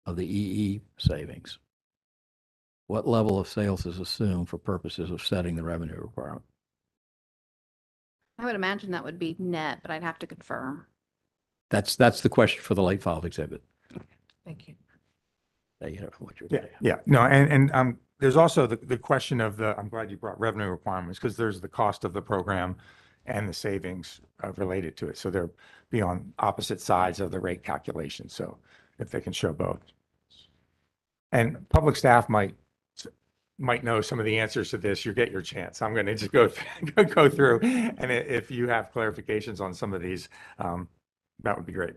of the EE savings? What level of sales is assumed for purposes of setting the revenue requirement? I would imagine that would be net, but I'd have to confirm. That's the question for the late filed exhibit. Thank you. that you know what you're. Yeah, yeah, no, and there's also the question of I'm glad you brought revenue requirements, because there's the cost of the program and the savings related to it. So they're be on opposite sides of the rate calculation. So if they can show both. And public staff might know some of the answers to this. You get your chance. I'm going to just go through, and if you have clarifications on some of these, that would be great.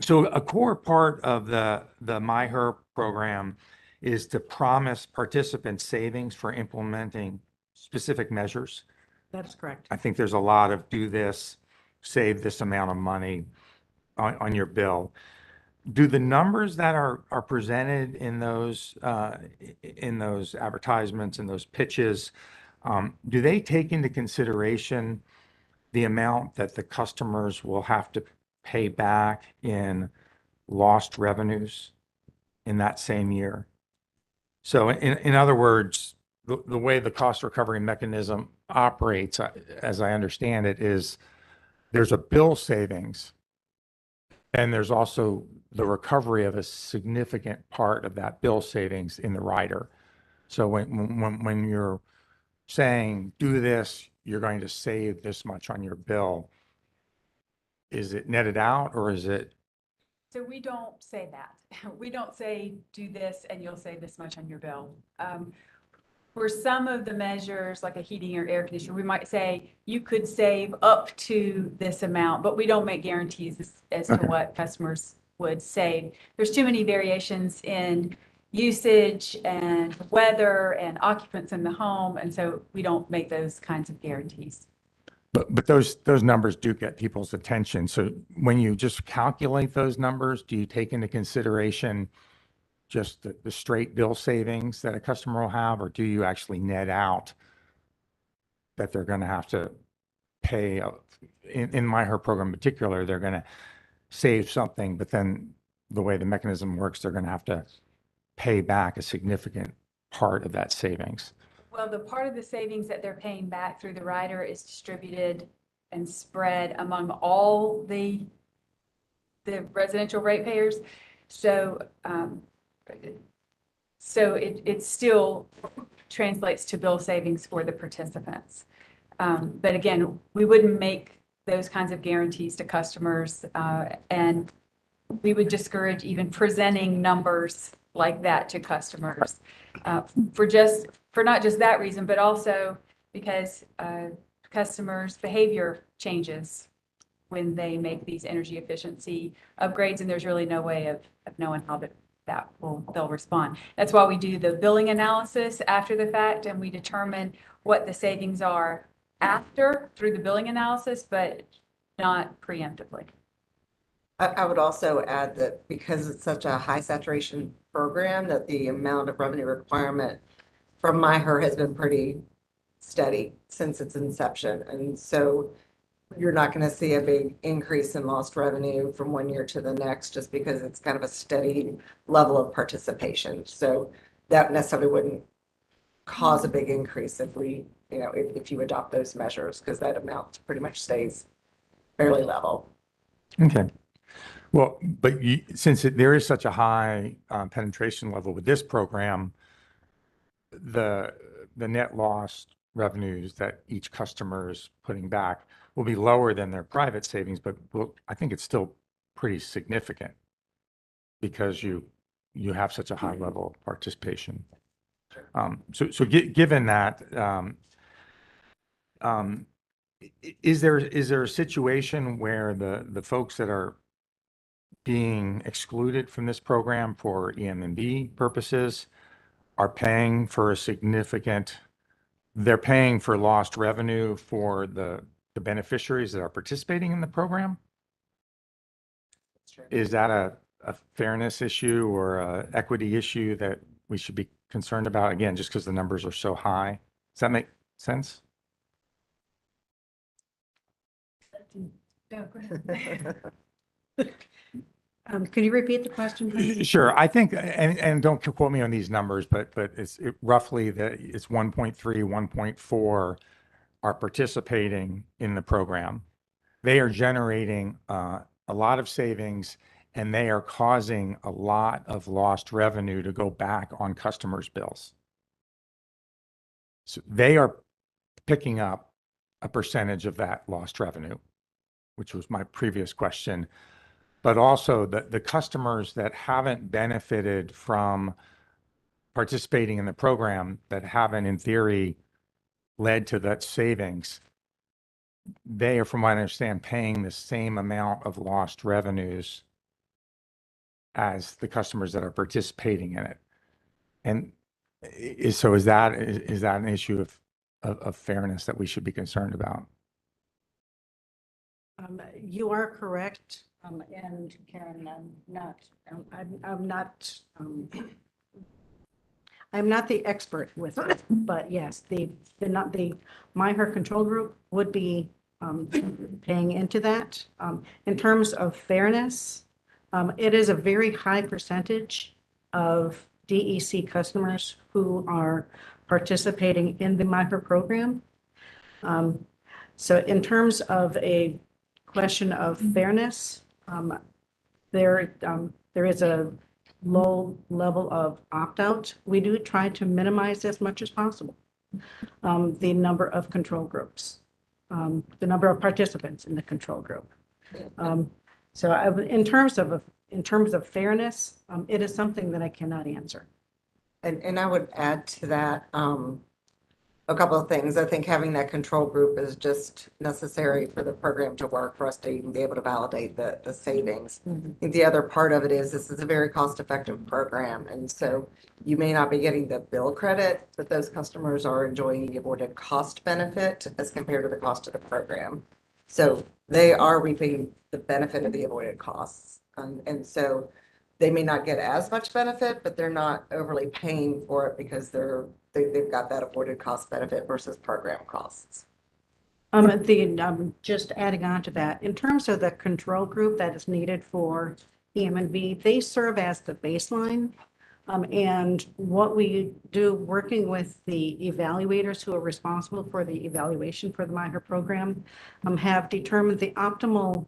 So a core part of the MyHer program is to promise participants savings for implementing specific measures. That's correct. I think there's a lot of do this, save this amount of money on your bill. Do the numbers that are presented in those advertisements and those pitches, do they take into consideration the amount that the customers will have to pay back in lost revenues in that same year? So in other words, the way the cost recovery mechanism operates, as I understand it, is there's a bill savings, and there's also the recovery of a significant part of that bill savings in the rider. So when you're saying, do this, you're going to save this much on your bill, is it netted out, or is it? So we don't say that. We don't say, do this and you'll save this much on your bill. For some of the measures, like a heating or air conditioner, we might say you could save up to this amount, but we don't make guarantees as to what customers would save. There's too many variations in usage and weather and occupants in the home, and so we don't make those kinds of guarantees. But those numbers do get people's attention. So when you just calculate those numbers, do you take into consideration just the straight bill savings that a customer will have, or do you actually net out that they're going to have to pay? In MyHer program in particular, they're going to save something, but then the way the mechanism works, they're going to have to pay back a significant part of that savings. Well, the part of the savings that they're paying back through the rider is distributed and spread among all the residential ratepayers. So it still translates to bill savings for the participants. But again, we wouldn't make those kinds of guarantees to customers, and we would discourage even presenting numbers like that to customers for not just that reason, but also because customers' behavior changes when they make these energy efficiency upgrades, and there's really no way of knowing how they'll respond. That's why we do the billing analysis after the fact, and we determine what the savings are after through the billing analysis, but not preemptively. I would also add that because it's such a high saturation program, that the amount of revenue requirement from MyHer has been pretty steady since its inception. And so you're not going to see a big increase in lost revenue from one year to the next, just because it's kind of a steady level of participation. So that necessarily wouldn't cause a big increase if if you adopt those measures, because that amount pretty much stays fairly level. Okay. Well, but since there is such a high penetration level with this program, the net lost revenues that each customer is putting back will be lower than their private savings, but I think it's still pretty significant because you have such a high level of participation. So given that, is there a situation where the folks that are being excluded from this program for EM&B purposes are paying for they're paying for lost revenue for the beneficiaries that are participating in the program? Is that a fairness issue or a equity issue that we should be concerned about, again, just because the numbers are so high? Does that make sense? No, go ahead. Can you repeat the question, please? Sure. I think, and don't quote me on these numbers, but it's roughly it's 1.3, 1.4 are participating in the program. They are generating a lot of savings and they are causing a lot of lost revenue to go back on customers' bills. So they are picking up a percentage of that lost revenue, which was my previous question. But also the customers that haven't benefited from participating in the program, that haven't in theory led to that savings, they are, from what I understand, paying the same amount of lost revenues as the customers that are participating in it. And is that an issue of fairness that we should be concerned about? You are correct, and Karen, I'm not the expert with it, but yes, the MyHer control group would be paying into that. In terms of fairness, it is a very high percentage of DEC customers who are participating in the MyHer program. So in terms of a question of fairness, there is a low level of opt-out. We do try to minimize as much as possible the number of control groups, the number of participants in the control group. So in terms of fairness, it is something that I cannot answer. And I would add to that a couple of things. I think having that control group is just necessary for the program to work, for us to even be able to validate the savings. I think the other part of it is this is a very cost-effective program. And so you may not be getting the bill credit, but those customers are enjoying the avoided cost benefit as compared to the cost of the program. So they are reaping the benefit of the avoided costs. And so they may not get as much benefit, but they're not overly paying for it because they've got that avoided cost benefit versus program costs. Just adding on to that, in terms of the control group that is needed for EM&V, they serve as the baseline. And what we do, working with the evaluators who are responsible for the evaluation for the MyHer program, have determined the optimal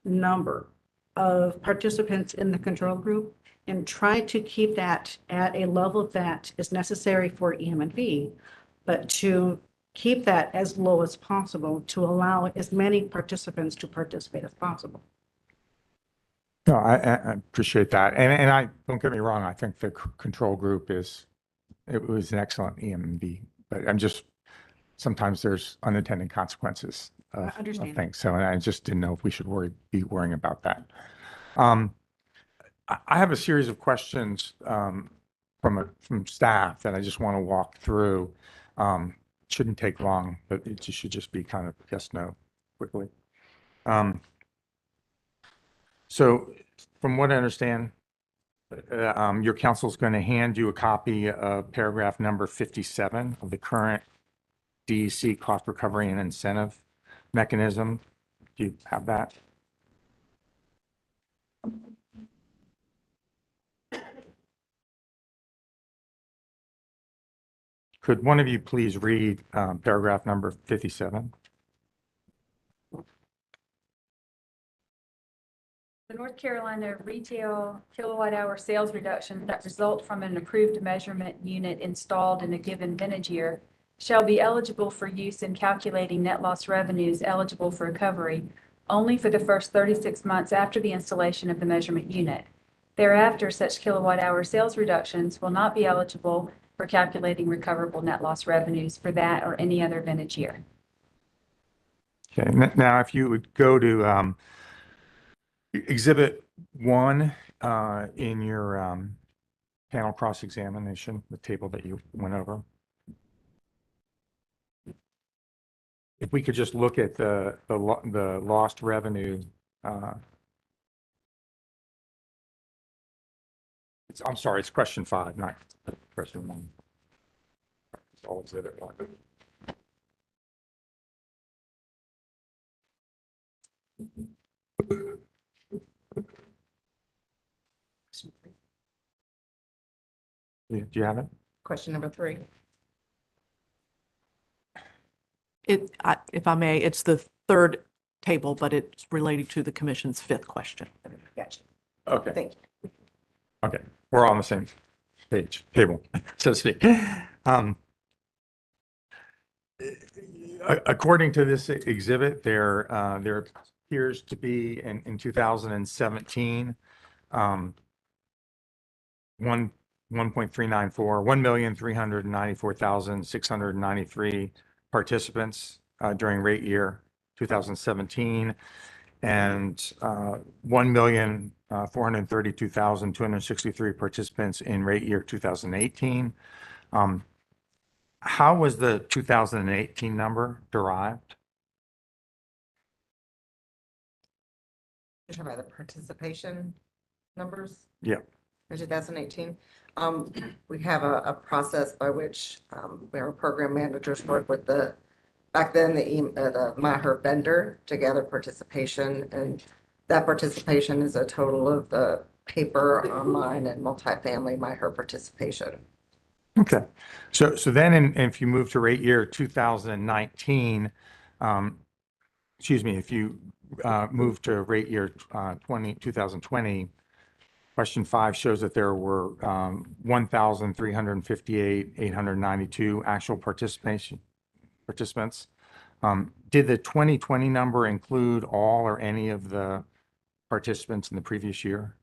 number of participants in the control group and try to keep that at a level that is necessary for EM&V, but to keep that as low as possible to allow as many participants to participate as possible. No, I appreciate that. And I, don't get me wrong, I think the control group was an excellent EM&V, but sometimes there's unintended consequences of things. So I just didn't know if we should be worrying about that. I have a series of questions from staff that I just want to walk through. Shouldn't take long, but it should just be kind of yes, no, quickly. So from what I understand, your counsel is going to hand you a copy of paragraph number 57 of the current DEC cost recovery and incentive mechanism. Do you have that? Could one of you please read paragraph number 57? The North Carolina retail kilowatt hour sales reductions that result from an approved measurement unit installed in a given vintage year shall be eligible for use in calculating net loss revenues eligible for recovery only for the first 36 months after the installation of the measurement unit. Thereafter, such kilowatt hour sales reductions will not be eligible for calculating recoverable net loss revenues for that or any other vintage year. Okay, now if you would go to Exhibit 1 in your panel cross-examination, the table that you went over. If we could just look at the lost revenue. I'm sorry, it's question 5, not question 1. It's all Exhibit 1. Do you have it? Question number 3. If I may, it's the third table, but it's related to the commission's 5th question. Gotcha. Okay. Thank you. Okay, we're all on the same table, so to speak. According to this exhibit, there appears to be in 2017, 1,394,693 participants during rate year 2017, and 1,432,263 participants in rate year 2018. How was the 2018 number derived? You're talking about the participation numbers? Yeah. For 2018. We have a process by which our program managers work with back then, the MyHer vendor to gather participation. And that participation is a total of the paper, online, and multifamily MyHer participation. Okay. So then if you move to rate year 2019, excuse me, if you move to rate year 2020, question 5 shows that there were 1,358,892 actual participants. Did the 2020 number include all or any of the participants in the previous year?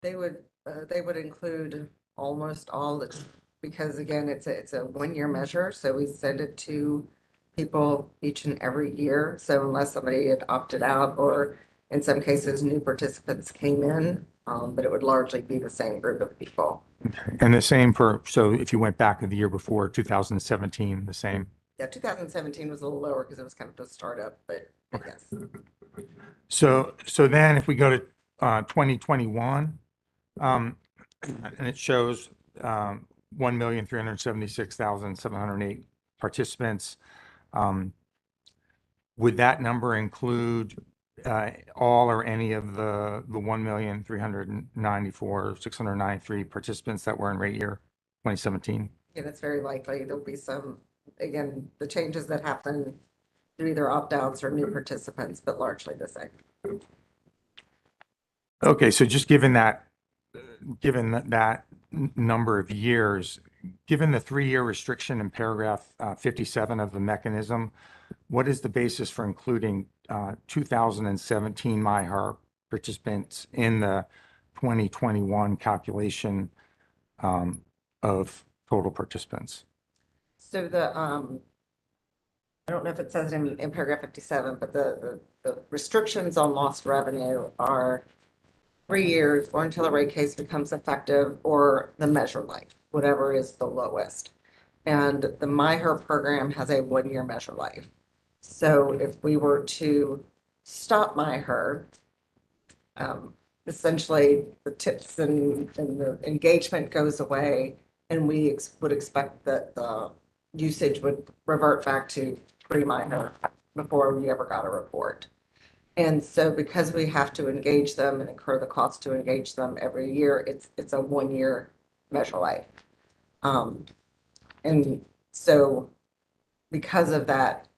They would include almost all, because again, it's a 1-year measure. So we send it to people each and every year. So unless somebody had opted out, or in some cases, new participants came in, but it would largely be the same group of people. Okay. And the same so if you went back to the year before, 2017, the same? Yeah, 2017 was a little lower because it was kind of a startup, but yes. So then if we go to 2021, and it shows 1,376,708 participants. Would that number include all or any of the 1,394,693 participants that were in rate year 2017? Yeah, that's very likely. There'll be some, again, the changes that happen through either opt-outs or new participants, but largely the same. Okay, so just given that number of years, given the 3-year restriction in paragraph 57 of the mechanism, what is the basis for including 2017 MyHer participants in the 2021 calculation of total participants? So I don't know if it says in paragraph 57, but the restrictions on lost revenue are 3 years or until a rate case becomes effective, or the measure life, whatever is the lowest. And the MyHer program has a 1-year measure life. So if we were to stop MyHer, essentially the tips and the engagement goes away, and we would expect that the usage would revert back to pre-MyHer before we ever got a report. And so because we have to engage them and incur the cost to engage them every year, it's a 1-year measure life. And so because of that,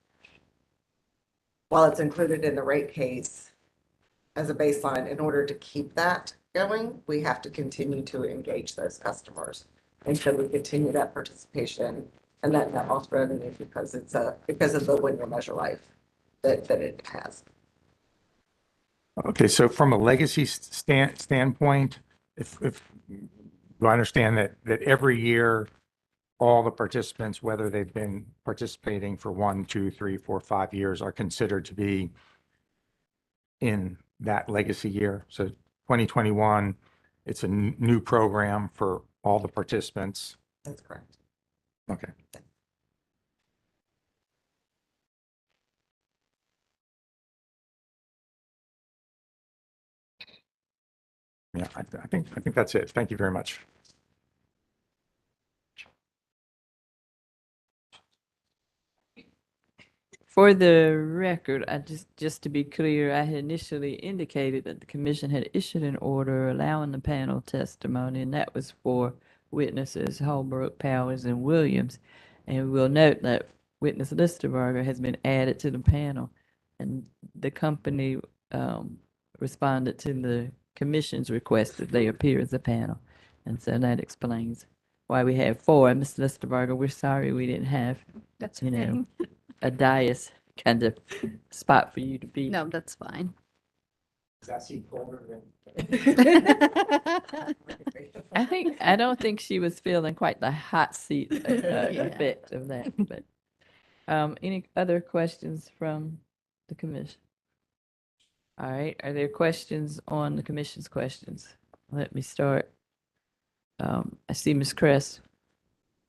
while it's included in the rate case as a baseline, in order to keep that going, we have to continue to engage those customers. And so we continue that participation and that lost revenue because of the 1-year measure life that it has. Okay, so from a legacy standpoint, if I understand that every year, all the participants, whether they've been participating for 1, 2, 3, 4, 5 years, are considered to be in that legacy year. So 2021, it's a new program for all the participants. That's correct. Okay. Yeah, I think that's it. Thank you very much. For the record, just to be clear, I had initially indicated that the commission had issued an order allowing the panel testimony, and that was for witnesses Holbrook, Powers, and Williams. And we'll note that witness Listerberger has been added to the panel, and the company responded to the commission's request that they appear as a panel. And so that explains why we have four. And Ms. Listerberger, we're sorry we didn't have, That's you know, okay. a dais kind of spot for you to be. No, that's fine. I don't think she was feeling quite the hot seat Yeah. effect of that, but, any other questions from the commission? All right, are there questions on the commission's questions? Let me start. I see Ms. Kress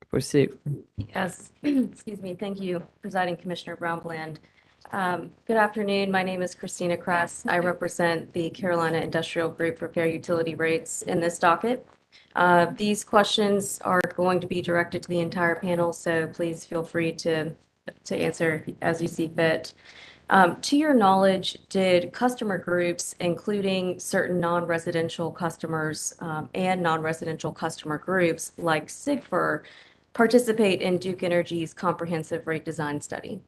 for six. Yes, excuse me. Thank you, Presiding Commissioner Brown-Bland. Good afternoon. My name is Christina Kress. I represent the Carolina Industrial Group for Fair Utility Rates in this docket. These questions are going to be directed to the entire panel, so please feel free to answer as you see fit. To your knowledge, did customer groups, including certain non-residential customers and non-residential customer groups like Cpre, participate in Duke Energy's comprehensive rate design study?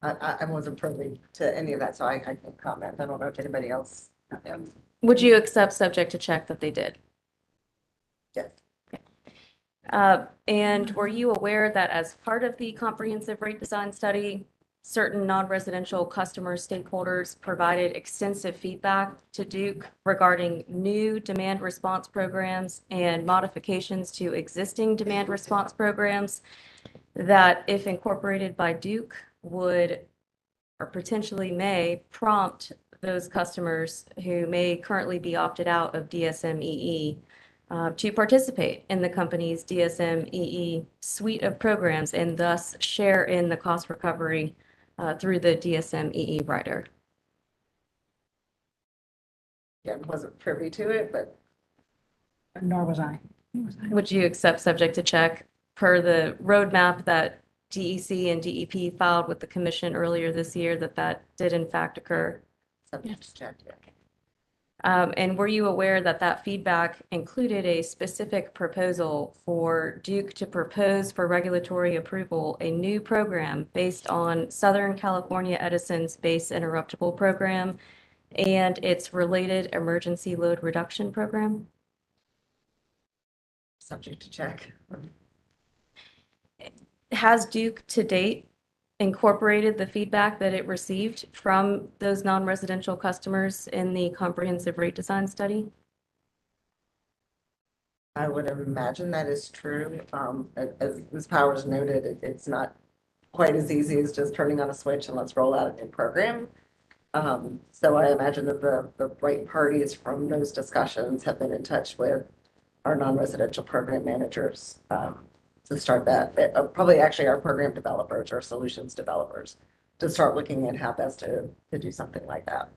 I wasn't privy to any of that, so I can't comment. I don't know if anybody else. Would you accept subject to check that they did? Yes. And were you aware that as part of the comprehensive rate design study, certain non-residential customer stakeholders provided extensive feedback to Duke regarding new demand response programs and modifications to existing demand response programs that, if incorporated by Duke, would or potentially may prompt those customers who may currently be opted out of DSM-EE to participate in the company's DSM-EE suite of programs and thus share in the cost recovery through the DSM-EE rider? Yeah, I wasn't privy to it, but. Nor was I. Would you accept subject to check per the roadmap that DEC and DEP filed with the commission earlier this year that did in fact occur? Subject to check, yeah. And were you aware that feedback included a specific proposal for Duke to propose for regulatory approval a new program based on Southern California Edison's base interruptible program and its related emergency load reduction program? Subject to check. Has Duke to date incorporated the feedback that it received from those non-residential customers in the comprehensive rate design study? I would imagine that is true. As Ms. Powers noted, it's not quite as easy as just turning on a switch and let's roll out a new program. So I imagine that the right parties from those discussions have been in touch with our non-residential program managers to start that. Probably actually our program developers or solutions developers to start looking at how best to do something like that.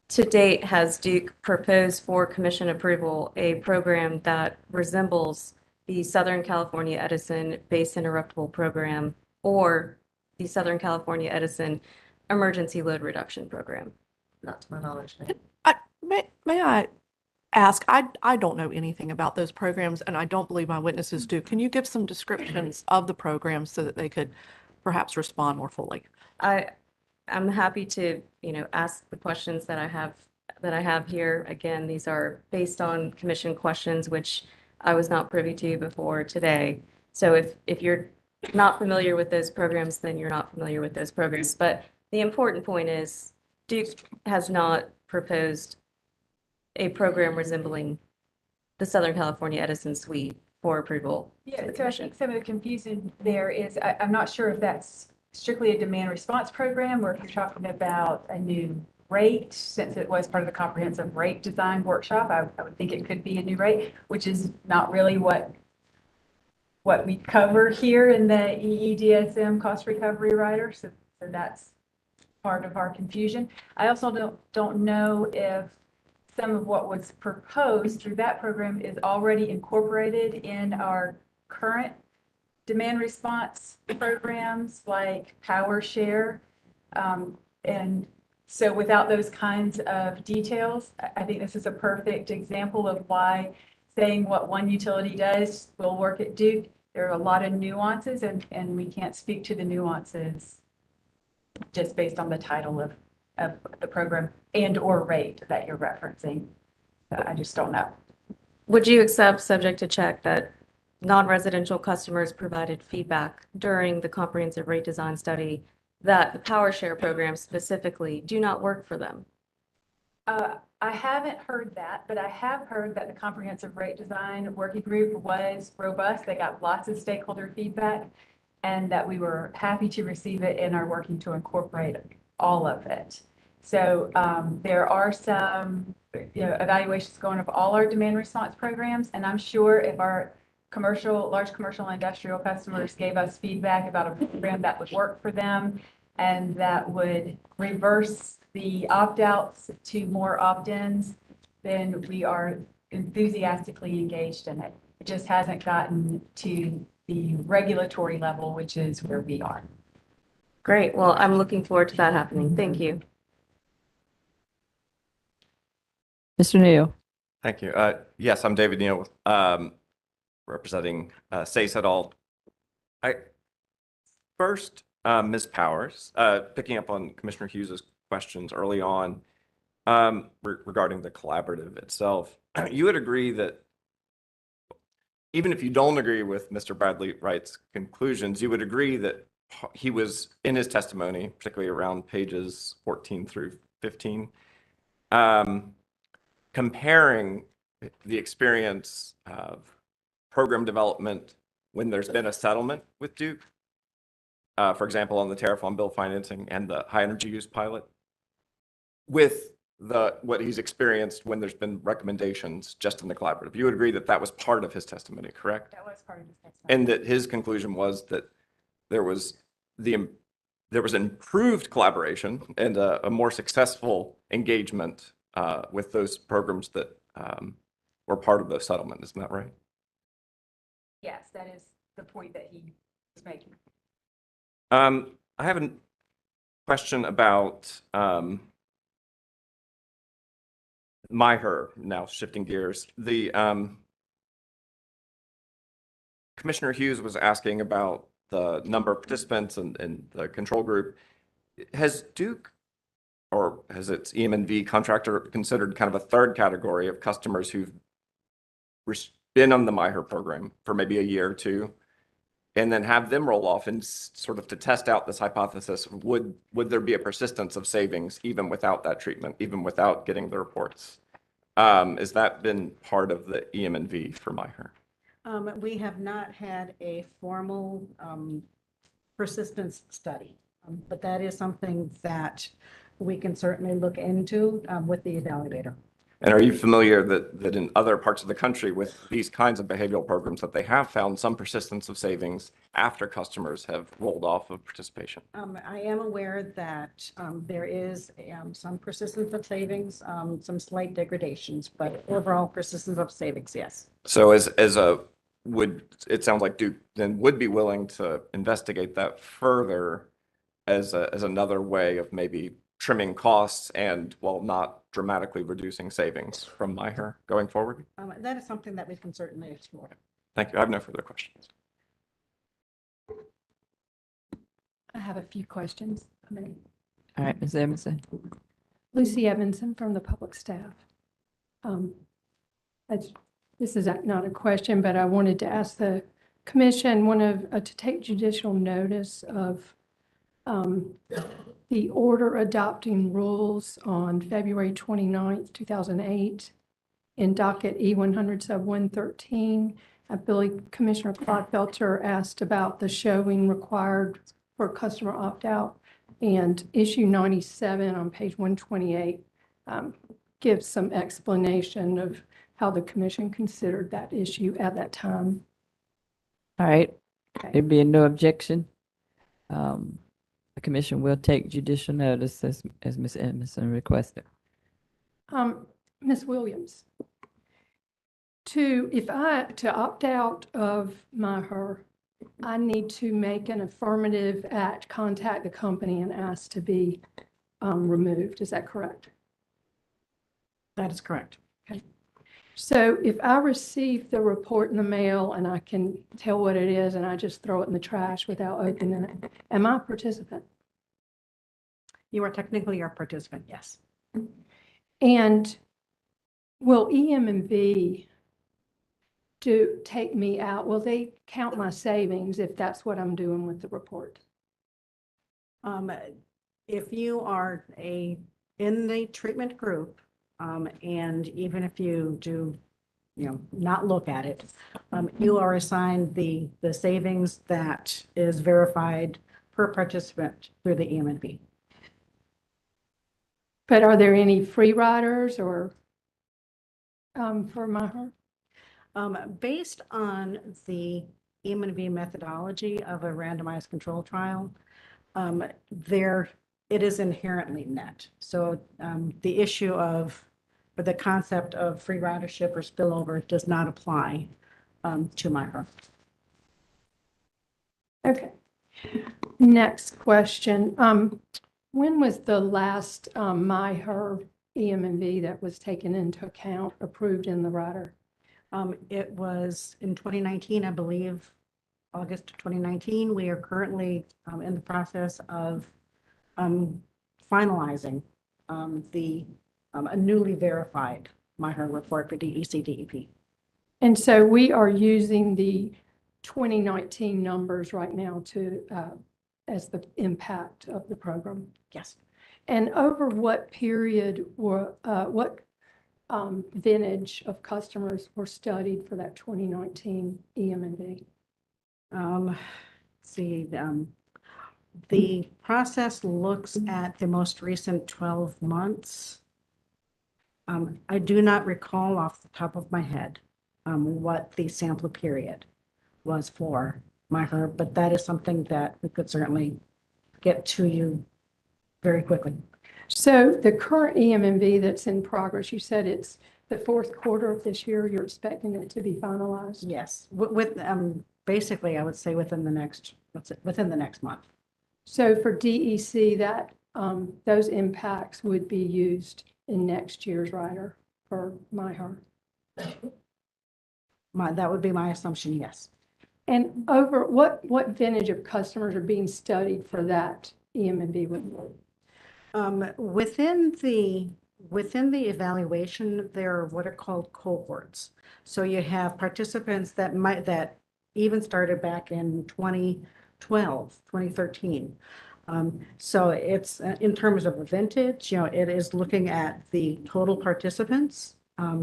To date, has Duke proposed for commission approval a program that resembles the Southern California Edison base interruptible program or the Southern California Edison emergency load reduction program? Not to my knowledge. No. May I ask, I don't know anything about those programs, and I don't believe my witnesses do. Can you give some descriptions of the programs so that they could perhaps respond more fully? I'm happy to, ask the questions that I have here. Again, these are based on commission questions, which I was not privy to before today. So if you're not familiar with those programs, then you're not familiar with those programs. But the important point is Duke has not proposed a program resembling the Southern California Edison suite for approval. Yeah, so I think some of the confusion there is, I'm not sure if that's strictly a demand response program or if you're talking about a new rate, since it was part of the comprehensive rate design workshop. I would think it could be a new rate, which is not really what we cover here in the EEDSM cost recovery rider. So that's part of our confusion. I also don't know if some of what was proposed through that program is already incorporated in our current demand response programs like Power Share. And so without those kinds of details, I think this is a perfect example of why saying what one utility does will work at Duke. There are a lot of nuances and we can't speak to the nuances just based on the title of the program and or rate that you're referencing. I just don't know. Would you accept, subject to check, that non-residential customers provided feedback during the comprehensive rate design study that the power share programs specifically do not work for them? I haven't heard that, but I have heard that the comprehensive rate design working group was robust. They got lots of stakeholder feedback and that we were happy to receive it and are working to incorporate all of it. So there are some evaluations going of all our demand response programs, and I'm sure if our large commercial and industrial customers gave us feedback about a program that would work for them and that would reverse the opt-outs to more opt-ins, then we are enthusiastically engaged in it. It just hasn't gotten to the regulatory level, which is where we are. Great. Well, I'm looking forward to that happening. Thank you. Mr. Neal. Thank you. Yes, I'm David Neal, representing SACE et al. First, Ms. Powers, picking up on Commissioner Hughes's questions early on regarding the collaborative itself, you would agree that even if you don't agree with Mr. Bradley Wright's conclusions, you would agree that he was in his testimony, particularly around pages 14 through 15, comparing the experience of program development when there's been a settlement with Duke, for example, on the tariff on bill financing and the high energy use pilot, with what he's experienced when there's been recommendations just in the collaborative. You would agree that that was part of his testimony, correct? That was part of his testimony. And that his conclusion was that there was improved collaboration and a more successful engagement with those programs that were part of the settlement. Isn't that right? Yes, that is the point that he was making. I have a question about MyHer, now shifting gears. The Commissioner Hughes was asking about the number of participants and the control group. Has Duke, or has its EM&V contractor, considered kind of a third category of customers who've been on the MyHer program for maybe a year or two, and then have them roll off and sort of to test out this hypothesis, would there be a persistence of savings even without that treatment, even without getting the reports? Has that been part of the EM&V for MyHer? We have not had a formal persistence study, but that is something that we can certainly look into with the evaluator. And are you familiar that in other parts of the country with these kinds of behavioral programs that they have found some persistence of savings after customers have rolled off of participation? I am aware that there is some persistence of savings, some slight degradations, but overall persistence of savings, yes. So it sounds like Duke then would be willing to investigate that further as another way of maybe trimming costs and while not dramatically reducing savings from MyHer going forward? That is something that we can certainly explore. Thank you. I have no further questions. I have a few questions. All right, Ms. Emerson. Lucy Evanson from the public staff. This is not a question, but I wanted to ask the commission to take judicial notice of the order adopting rules on February 29th, 2008 in docket E100 sub 113. I believe Commissioner Clodfelter asked about the showing required for customer opt-out, and issue 97 on page 128 gives some explanation of how the commission considered that issue at that time. All right, there being no objection, the commission will take judicial notice as Ms. Emerson requested. Ms. Williams, to opt out of MyHer, I need to make an affirmative act, contact the company and ask to be removed. Is that correct? That is correct. Okay. So if I receive the report in the mail and I can tell what it is and I just throw it in the trash without opening it, am I a participant? You are technically our participant, yes. And will EM&V take me out? Will they count my savings if that's what I'm doing with the report? If you are in the treatment group, and even if you do, not look at it, you are assigned the savings that is verified per participant through the EM&V. But are there any free riders or for MyHer? Based on the EM&V methodology of a randomized control trial, it is inherently net. So the issue of, or the concept of free ridership or spillover does not apply to MyHer. Okay. Next question. When was the last MyHer EM&V that was taken into account, approved in the rider? It was in 2019, I believe, August of 2019. We are currently in the process of finalizing a newly verified MyHer report for DEC DEP. And so we are using the 2019 numbers right now to as the impact of the program. Yes. And over what period were what vintage of customers were studied for that 2019 EM&V? See, the process looks at the most recent 12 months. I do not recall off the top of my head what the sample period was for MyHer, but that is something that we could certainly get to you very quickly. So the current EM&V that's in progress, you said it's the fourth quarter of this year, you're expecting it to be finalized? Yes, with basically, I would say within the next month. So for DEC, that those impacts would be used in next year's rider for MyHer? That would be my assumption, yes. And over what vintage of customers are being studied for that EM&V report? Within the evaluation, there are what are called cohorts. So you have participants that even started back in 2012, 2013. So it's in terms of a vintage, it is looking at the total participants.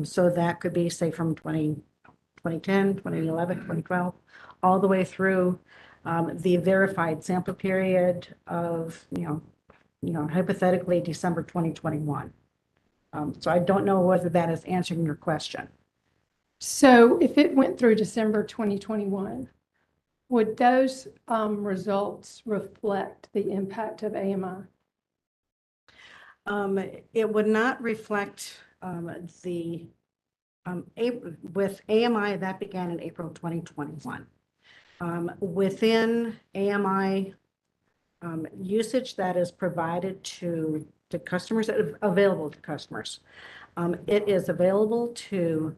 So that could be, say, from 2010, 2011, 2012, all the way through the verified sample period of, hypothetically December 2021. So I don't know whether that is answering your question. So if it went through December 2021, would those results reflect the impact of AMI? It would not reflect with AMI, that began in April 2021. Within AMI usage that is provided to customers, available to customers, it is available to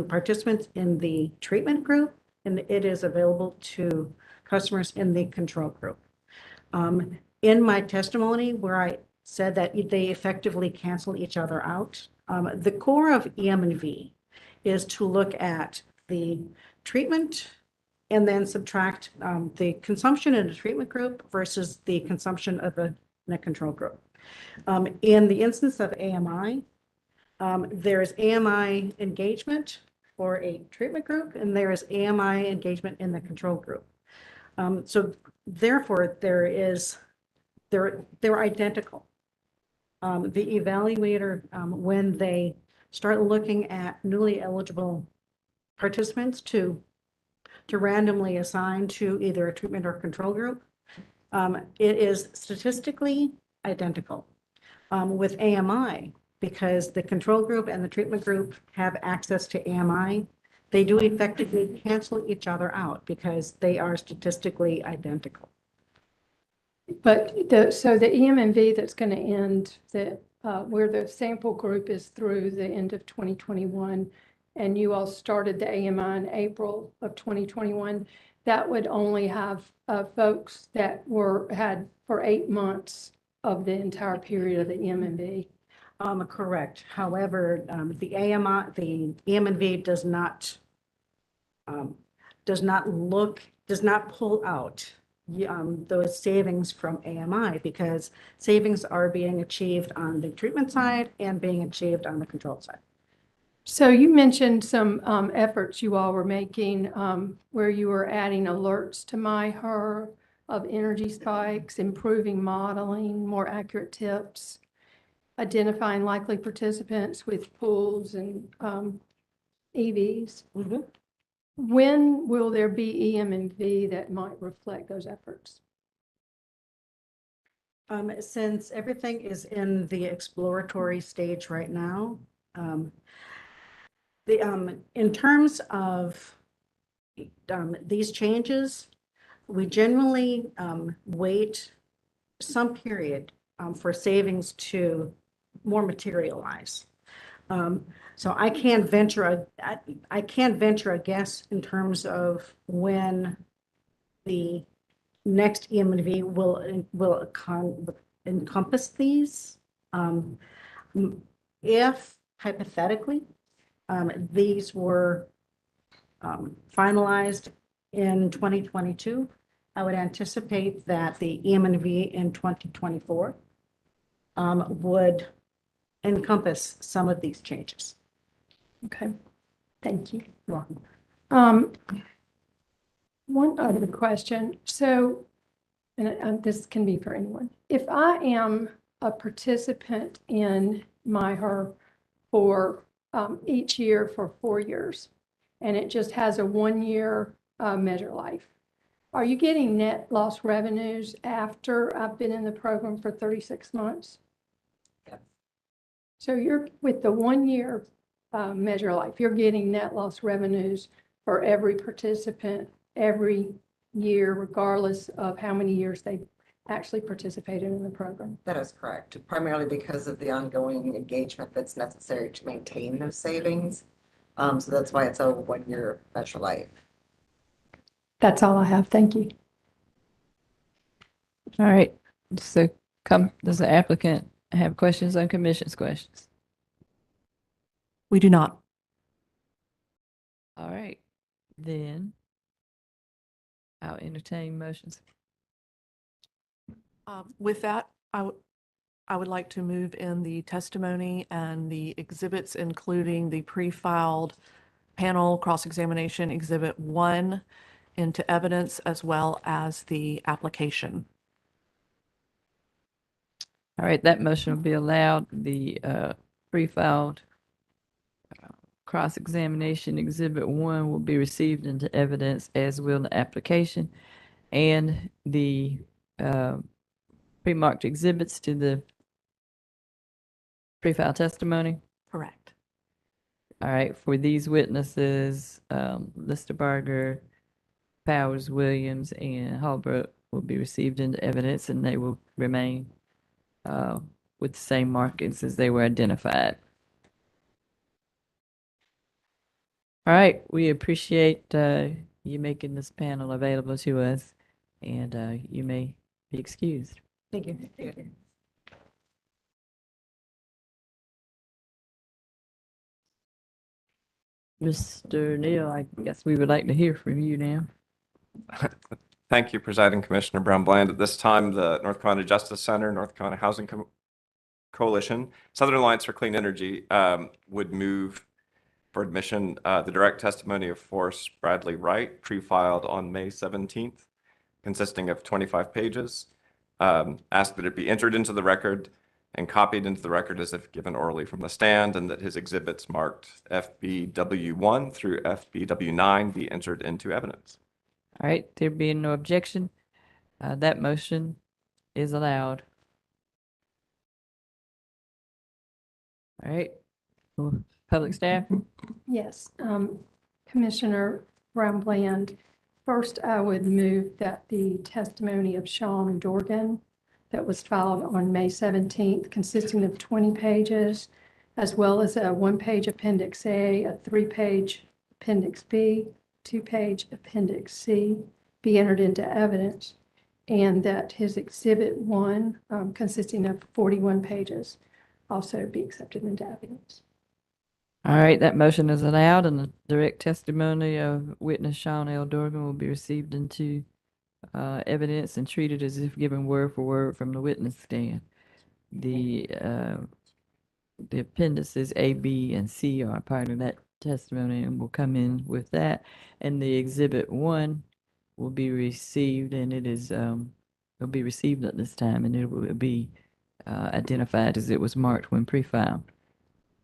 participants in the treatment group, and it is available to customers in the control group. In my testimony, where I said that they effectively cancel each other out, the core of EM&V is to look at the treatment and then subtract the consumption in a treatment group versus the consumption of in a control group. In the instance of AMI, there is AMI engagement for a treatment group, and there is AMI engagement in the control group. So therefore, they're identical. The evaluator, when they start looking at newly eligible participants to randomly assign to either a treatment or control group, it is statistically identical. With AMI, because the control group and the treatment group have access to AMI, they do effectively cancel each other out because they are statistically identical. But so the EM&V that's going to end, where the sample group is through the end of 2021, and you all started the AMI in April of 2021, that would only have folks that had for 8 months of the entire period of the M&V. Correct. However, the AMI, the EM&V does not pull out those savings from AMI because savings are being achieved on the treatment side and being achieved on the control side. So you mentioned some efforts you all were making where you were adding alerts to MyHer of energy spikes, improving modeling, more accurate tips, identifying likely participants with pools and EVs. When will there be EM&V that might reflect those efforts? Since everything is in the exploratory stage right now, in terms of these changes, we generally wait some period for savings to more materialize. So I can't venture a guess in terms of when the next EM&V will encompass these. If hypothetically these were finalized in 2022, I would anticipate that the EM&V in 2024 would encompass some of these changes. Okay, thank you. You're welcome. One other question. So, and this can be for anyone. If I am a participant in MyHer for each year for 4 years, and it just has a 1-year measure life, are you getting net loss revenues after I've been in the program for 36 months? Yep. So you're with the 1-year measure life, you're getting net loss revenues for every participant every year, regardless of how many years they actually participated in the program. That is correct, primarily because of the ongoing engagement that's necessary to maintain those savings. So that's why it's a 1-year measure life. That's all I have. Thank you. All right. So does the applicant have questions on commission's questions? We do not. All right, then I'll entertain motions. With that, I would like to move in the testimony and the exhibits, including the pre-filed panel cross-examination Exhibit 1 into evidence, as well as the application. All right, that motion will be allowed. The pre-filed cross-examination Exhibit 1 will be received into evidence, as will the application, and the pre-marked exhibits to the pre-filed testimony. Correct. All right, for these witnesses, Listerberger, Powers, Williams, and Holbrook will be received into evidence, and they will remain with the same markings as they were identified. All right, we appreciate you making this panel available to us, and you may be excused. Thank you. Mr. Neal, I guess we would like to hear from you now. Thank you, Presiding Commissioner Brown Bland. At this time, the North Carolina Justice Center, North Carolina Housing Coalition, Southern Alliance for Clean Energy would move for admission the direct testimony of Forrest Bradley Wright, pre-filed on May 17th, consisting of 25 pages. Ask that it be entered into the record and copied into the record as if given orally from the stand, and that his exhibits marked FBW1 through FBW9 be entered into evidence. All right, there being no objection, that motion is allowed. All right, public staff? Yes, Commissioner Brown Bland, first I would move that the testimony of Sean Dorgan that was filed on May 17th, consisting of 20 pages, as well as a 1-page Appendix A, a 3-page Appendix B, two-page Appendix C be entered into evidence, and that his Exhibit 1, consisting of 41 pages, also be accepted into evidence. All right, that motion is allowed, and the direct testimony of witness Sean L. Dorgan will be received into evidence and treated as if given word for word from the witness stand. The appendices A, B, and C are part of that testimony and will come in with that. And the Exhibit 1 will be received, and it is will be received at this time, and it will be identified as it was marked when pre-filed.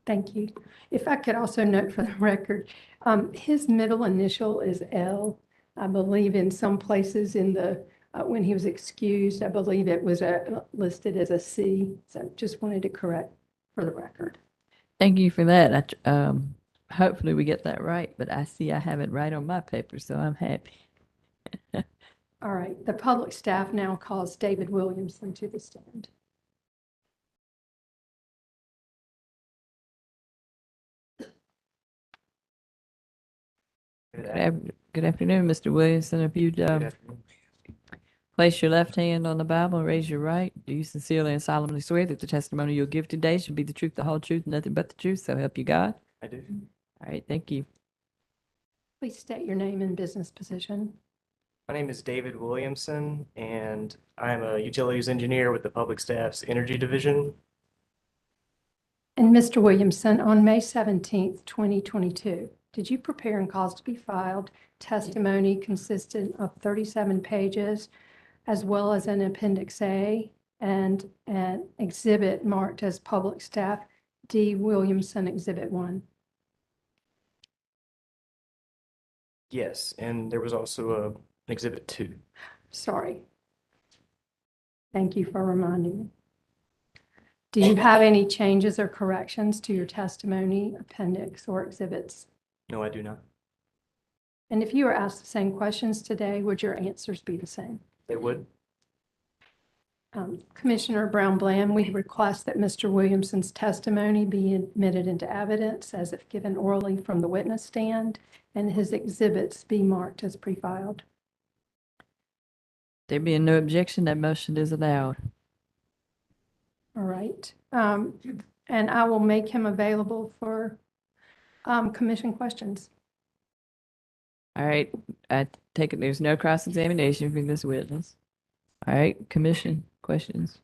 Thank you. If I could also note for the record, his middle initial is L. I believe in some places in the, when he was excused, I believe it was listed as a C. So just wanted to correct for the record. Thank you for that. Hopefully we get that right, but I see I have it right on my paper, so I'm happy. All right. The public staff now calls David Williamson to the stand. Good afternoon, Mr. Williamson. If you'd place your left hand on the Bible and raise your right, do you sincerely and solemnly swear that the testimony you'll give today should be the truth, the whole truth, nothing but the truth, so help you God? I do. All right, thank you. Please state your name and business position. My name is David Williamson, and I'm a utilities engineer with the Public Staff's Energy Division. And Mr. Williamson, on May 17th, 2022, did you prepare and cause to be filed testimony consistent of 37 pages, as well as an Appendix A and an exhibit marked as Public Staff D. Williamson Exhibit 1? Yes, and there was also an Exhibit 2. Sorry. Thank you for reminding me. Do you have any changes or corrections to your testimony, appendix, or exhibits? No, I do not. And if you were asked the same questions today, would your answers be the same? They would. Commissioner Brown-Bland, we request that Mr. Williamson's testimony be admitted into evidence as if given orally from the witness stand, and his exhibits be marked as pre-filed. There being no objection, that motion is allowed. All right. And I will make him available for commission questions. All right, I take it there's no cross-examination for this witness. All right, commission questions.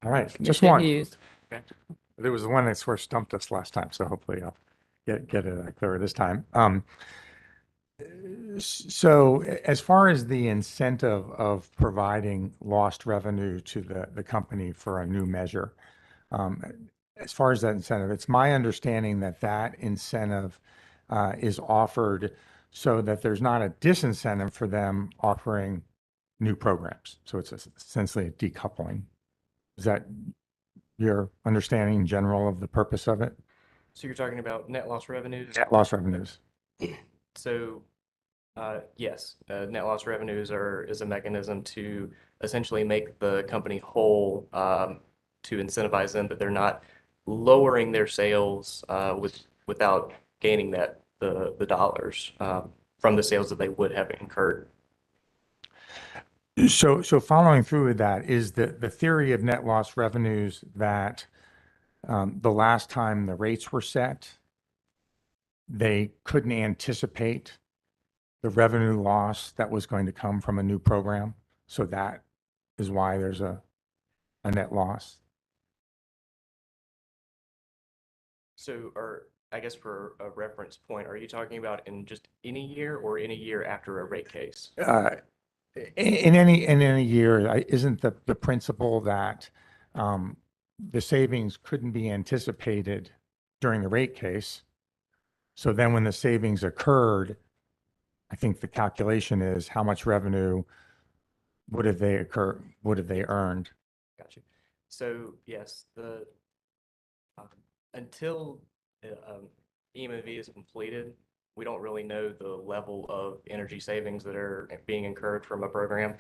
All right, just Commissioner one. Hughes. There was the one that sort of stumped us last time, so hopefully I'll get it clearer this time. So as far as the incentive of providing lost revenue to the company for a new measure, as far as that incentive, it's my understanding that that incentive is offered so that there's not a disincentive for them offering new programs. So it's essentially a decoupling. Is that your understanding in general of the purpose of it? So you're talking about net loss revenues? Net loss revenues. So, yes, net loss revenues is a mechanism to essentially make the company whole, to incentivize them that they're not lowering their sales without gaining the dollars from the sales that they would have incurred. So following through with that, is the theory of net loss revenues that the last time the rates were set, they couldn't anticipate the revenue loss that was going to come from a new program? So that is why there's a net loss? So, I guess for a reference point, are you talking about in just any year or in a year after a rate case? In any year, isn't the principle that the savings couldn't be anticipated during the rate case? So then when the savings occurred, I think the calculation is how much revenue would have they earned? Gotcha. So yes, until EMV is completed, we don't really know the level of energy savings that are being incurred from a program.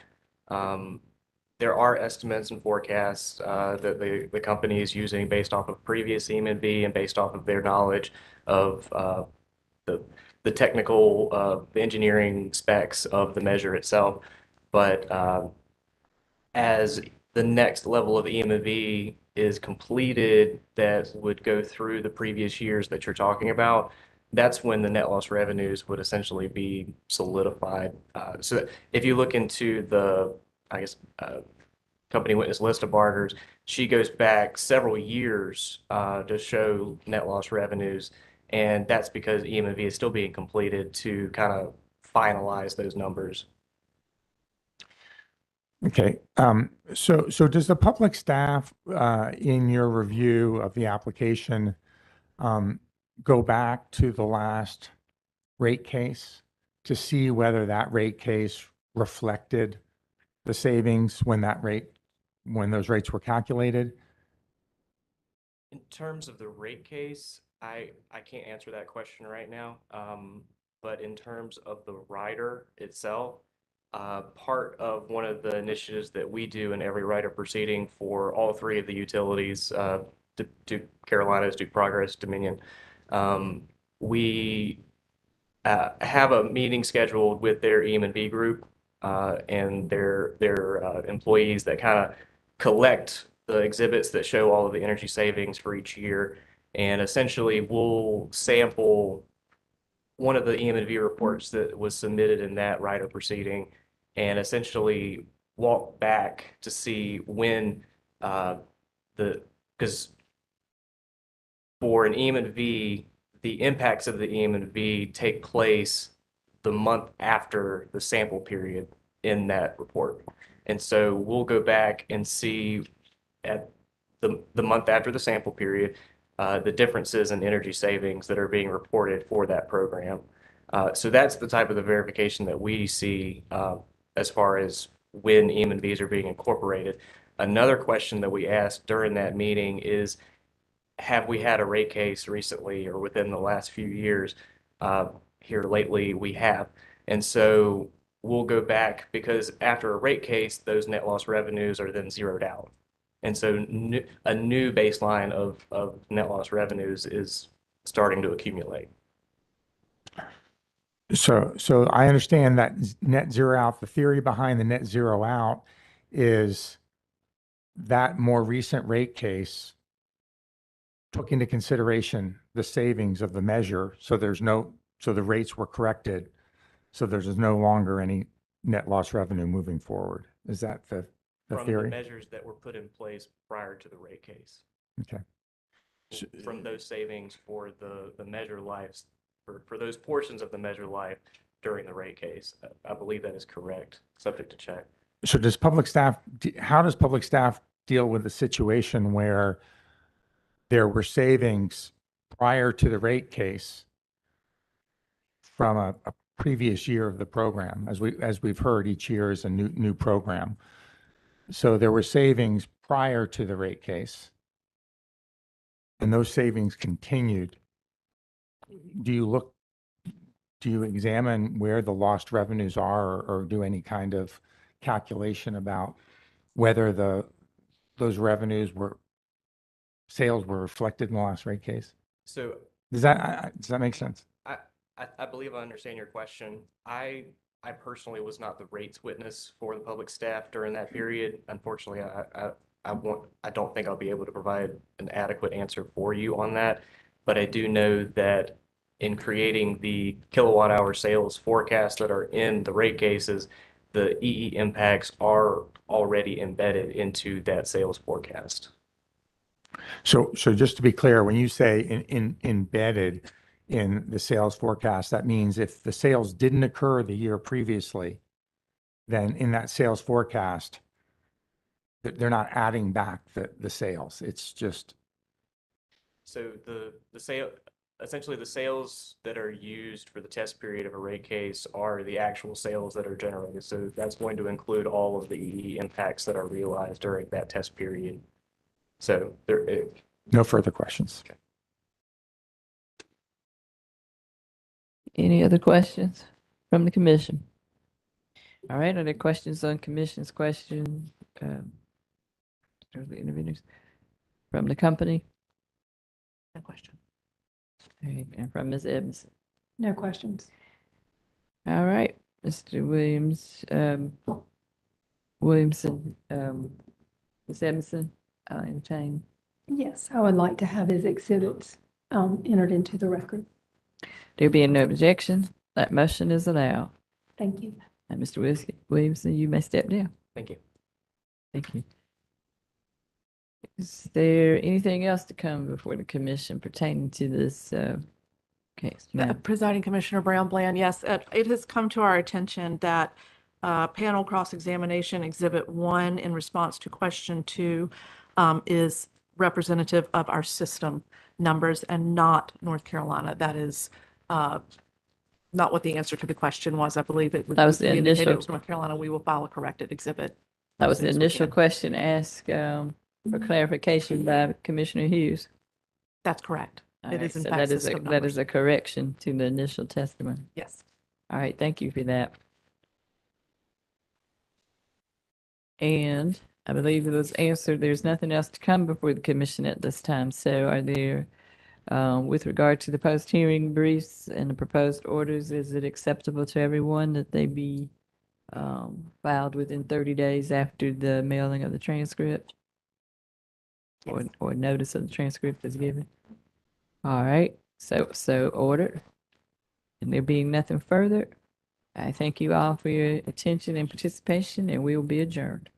There are estimates and forecasts that the company is using based off of previous EMV and based off of their knowledge of the the technical, the engineering specs of the measure itself. But as the next level of EM&V is completed that would go through the previous years that you're talking about, that's when the net loss revenues would essentially be solidified. So if you look into the, I guess, company witness list of barters, she goes back several years to show net loss revenues. And that's because EM&V is still being completed to kind of finalize those numbers. Okay, so does the public staff, in your review of the application, go back to the last rate case to see whether that rate case reflected the savings when those rates were calculated? In terms of the rate case, I can't answer that question right now. But in terms of the rider itself, part of one of the initiatives that we do in every rider proceeding for all three of the utilities, Duke Carolinas, Duke Progress, Dominion, we have a meeting scheduled with their EM&V group and their employees that kind of collect the exhibits that show all of the energy savings for each year. And essentially, we'll sample one of the EM&V reports that was submitted in that rider proceeding and essentially walk back to see when because for an EM&V, the impacts of the EM&V take place the month after the sample period in that report. And so we'll go back and see at the month after the sample period, the differences in energy savings that are being reported for that program. So that's the type of the verification that we see as far as when EM&Vs are being incorporated. Another question that we asked during that meeting is, have we had a rate case recently or within the last few years? Here lately, we have. And so we'll go back because after a rate case, those net loss revenues are then zeroed out. And so a new baseline of net loss revenues is starting to accumulate. So I understand that net zero out, the theory behind the net zero out is that more recent rate case took into consideration the savings of the measure. So the rates were corrected. So there's no longer any net loss revenue moving forward. Is that the From theory? the measures that were put in place prior to the rate case. Okay. From those savings for the measure lives, for those portions of the measure life during the rate case. I believe that is correct, subject to check. So how does public staff deal with the situation where there were savings prior to the rate case from a previous year of the program? As we've heard, each year is a new program. So there were savings prior to the rate case, and those savings continued. Do you examine where the lost revenues are or do any kind of calculation about whether those sales were reflected in the last rate case? So Does that make sense? I believe I understand your question. I personally was not the rates witness for the public staff during that period. Unfortunately, I don't think I'll be able to provide an adequate answer for you on that. But I do know that in creating the kilowatt hour sales forecasts that are in the rate cases, the EE impacts are already embedded into that sales forecast. So just to be clear, when you say embedded in the sales forecast, that means if the sales didn't occur the year previously, then in that sales forecast, they're not adding back the sales. It's just. So essentially the sales that are used for the test period of a rate case are the actual sales that are generated. So that's going to include all of the EE impacts that are realized during that test period. So No further questions. Okay. Any other questions from the commission? All right, are there questions on commission's question? The interveners from the company? No question. All right, and from Ms. Evans? No questions. All right, Mr. Williamson, Ms. Edmondson, I'll entertain. Yes, I would like to have his exhibits entered into the record. There being no objection, that motion is allowed. Thank you. And Mr. Williamson, you may step down. Thank you. Thank you. Is there anything else to come before the commission pertaining to this case? Ma'am? Presiding Commissioner Brown Bland, yes, it has come to our attention that panel cross-examination Exhibit 1 in response to question 2 is representative of our system numbers and not North Carolina. That is not what the answer to the question was. I believe it That was the indicated initial- it was North Carolina. We will file a corrected exhibit. That was as the soon as we initial can. question asked for clarification by Commissioner Hughes. That's correct. All It right, is in so fact that is system that numbers. is a correction to the initial testimony. Yes. All right, thank you for that. And I believe it was answered. There's nothing else to come before the commission at this time. So are there, with regard to the post-hearing briefs and the proposed orders, is it acceptable to everyone that they be filed within 30 days after the mailing of the transcript? Or notice of the transcript is given? All right, so ordered. And there being nothing further, I thank you all for your attention and participation, and we will be adjourned.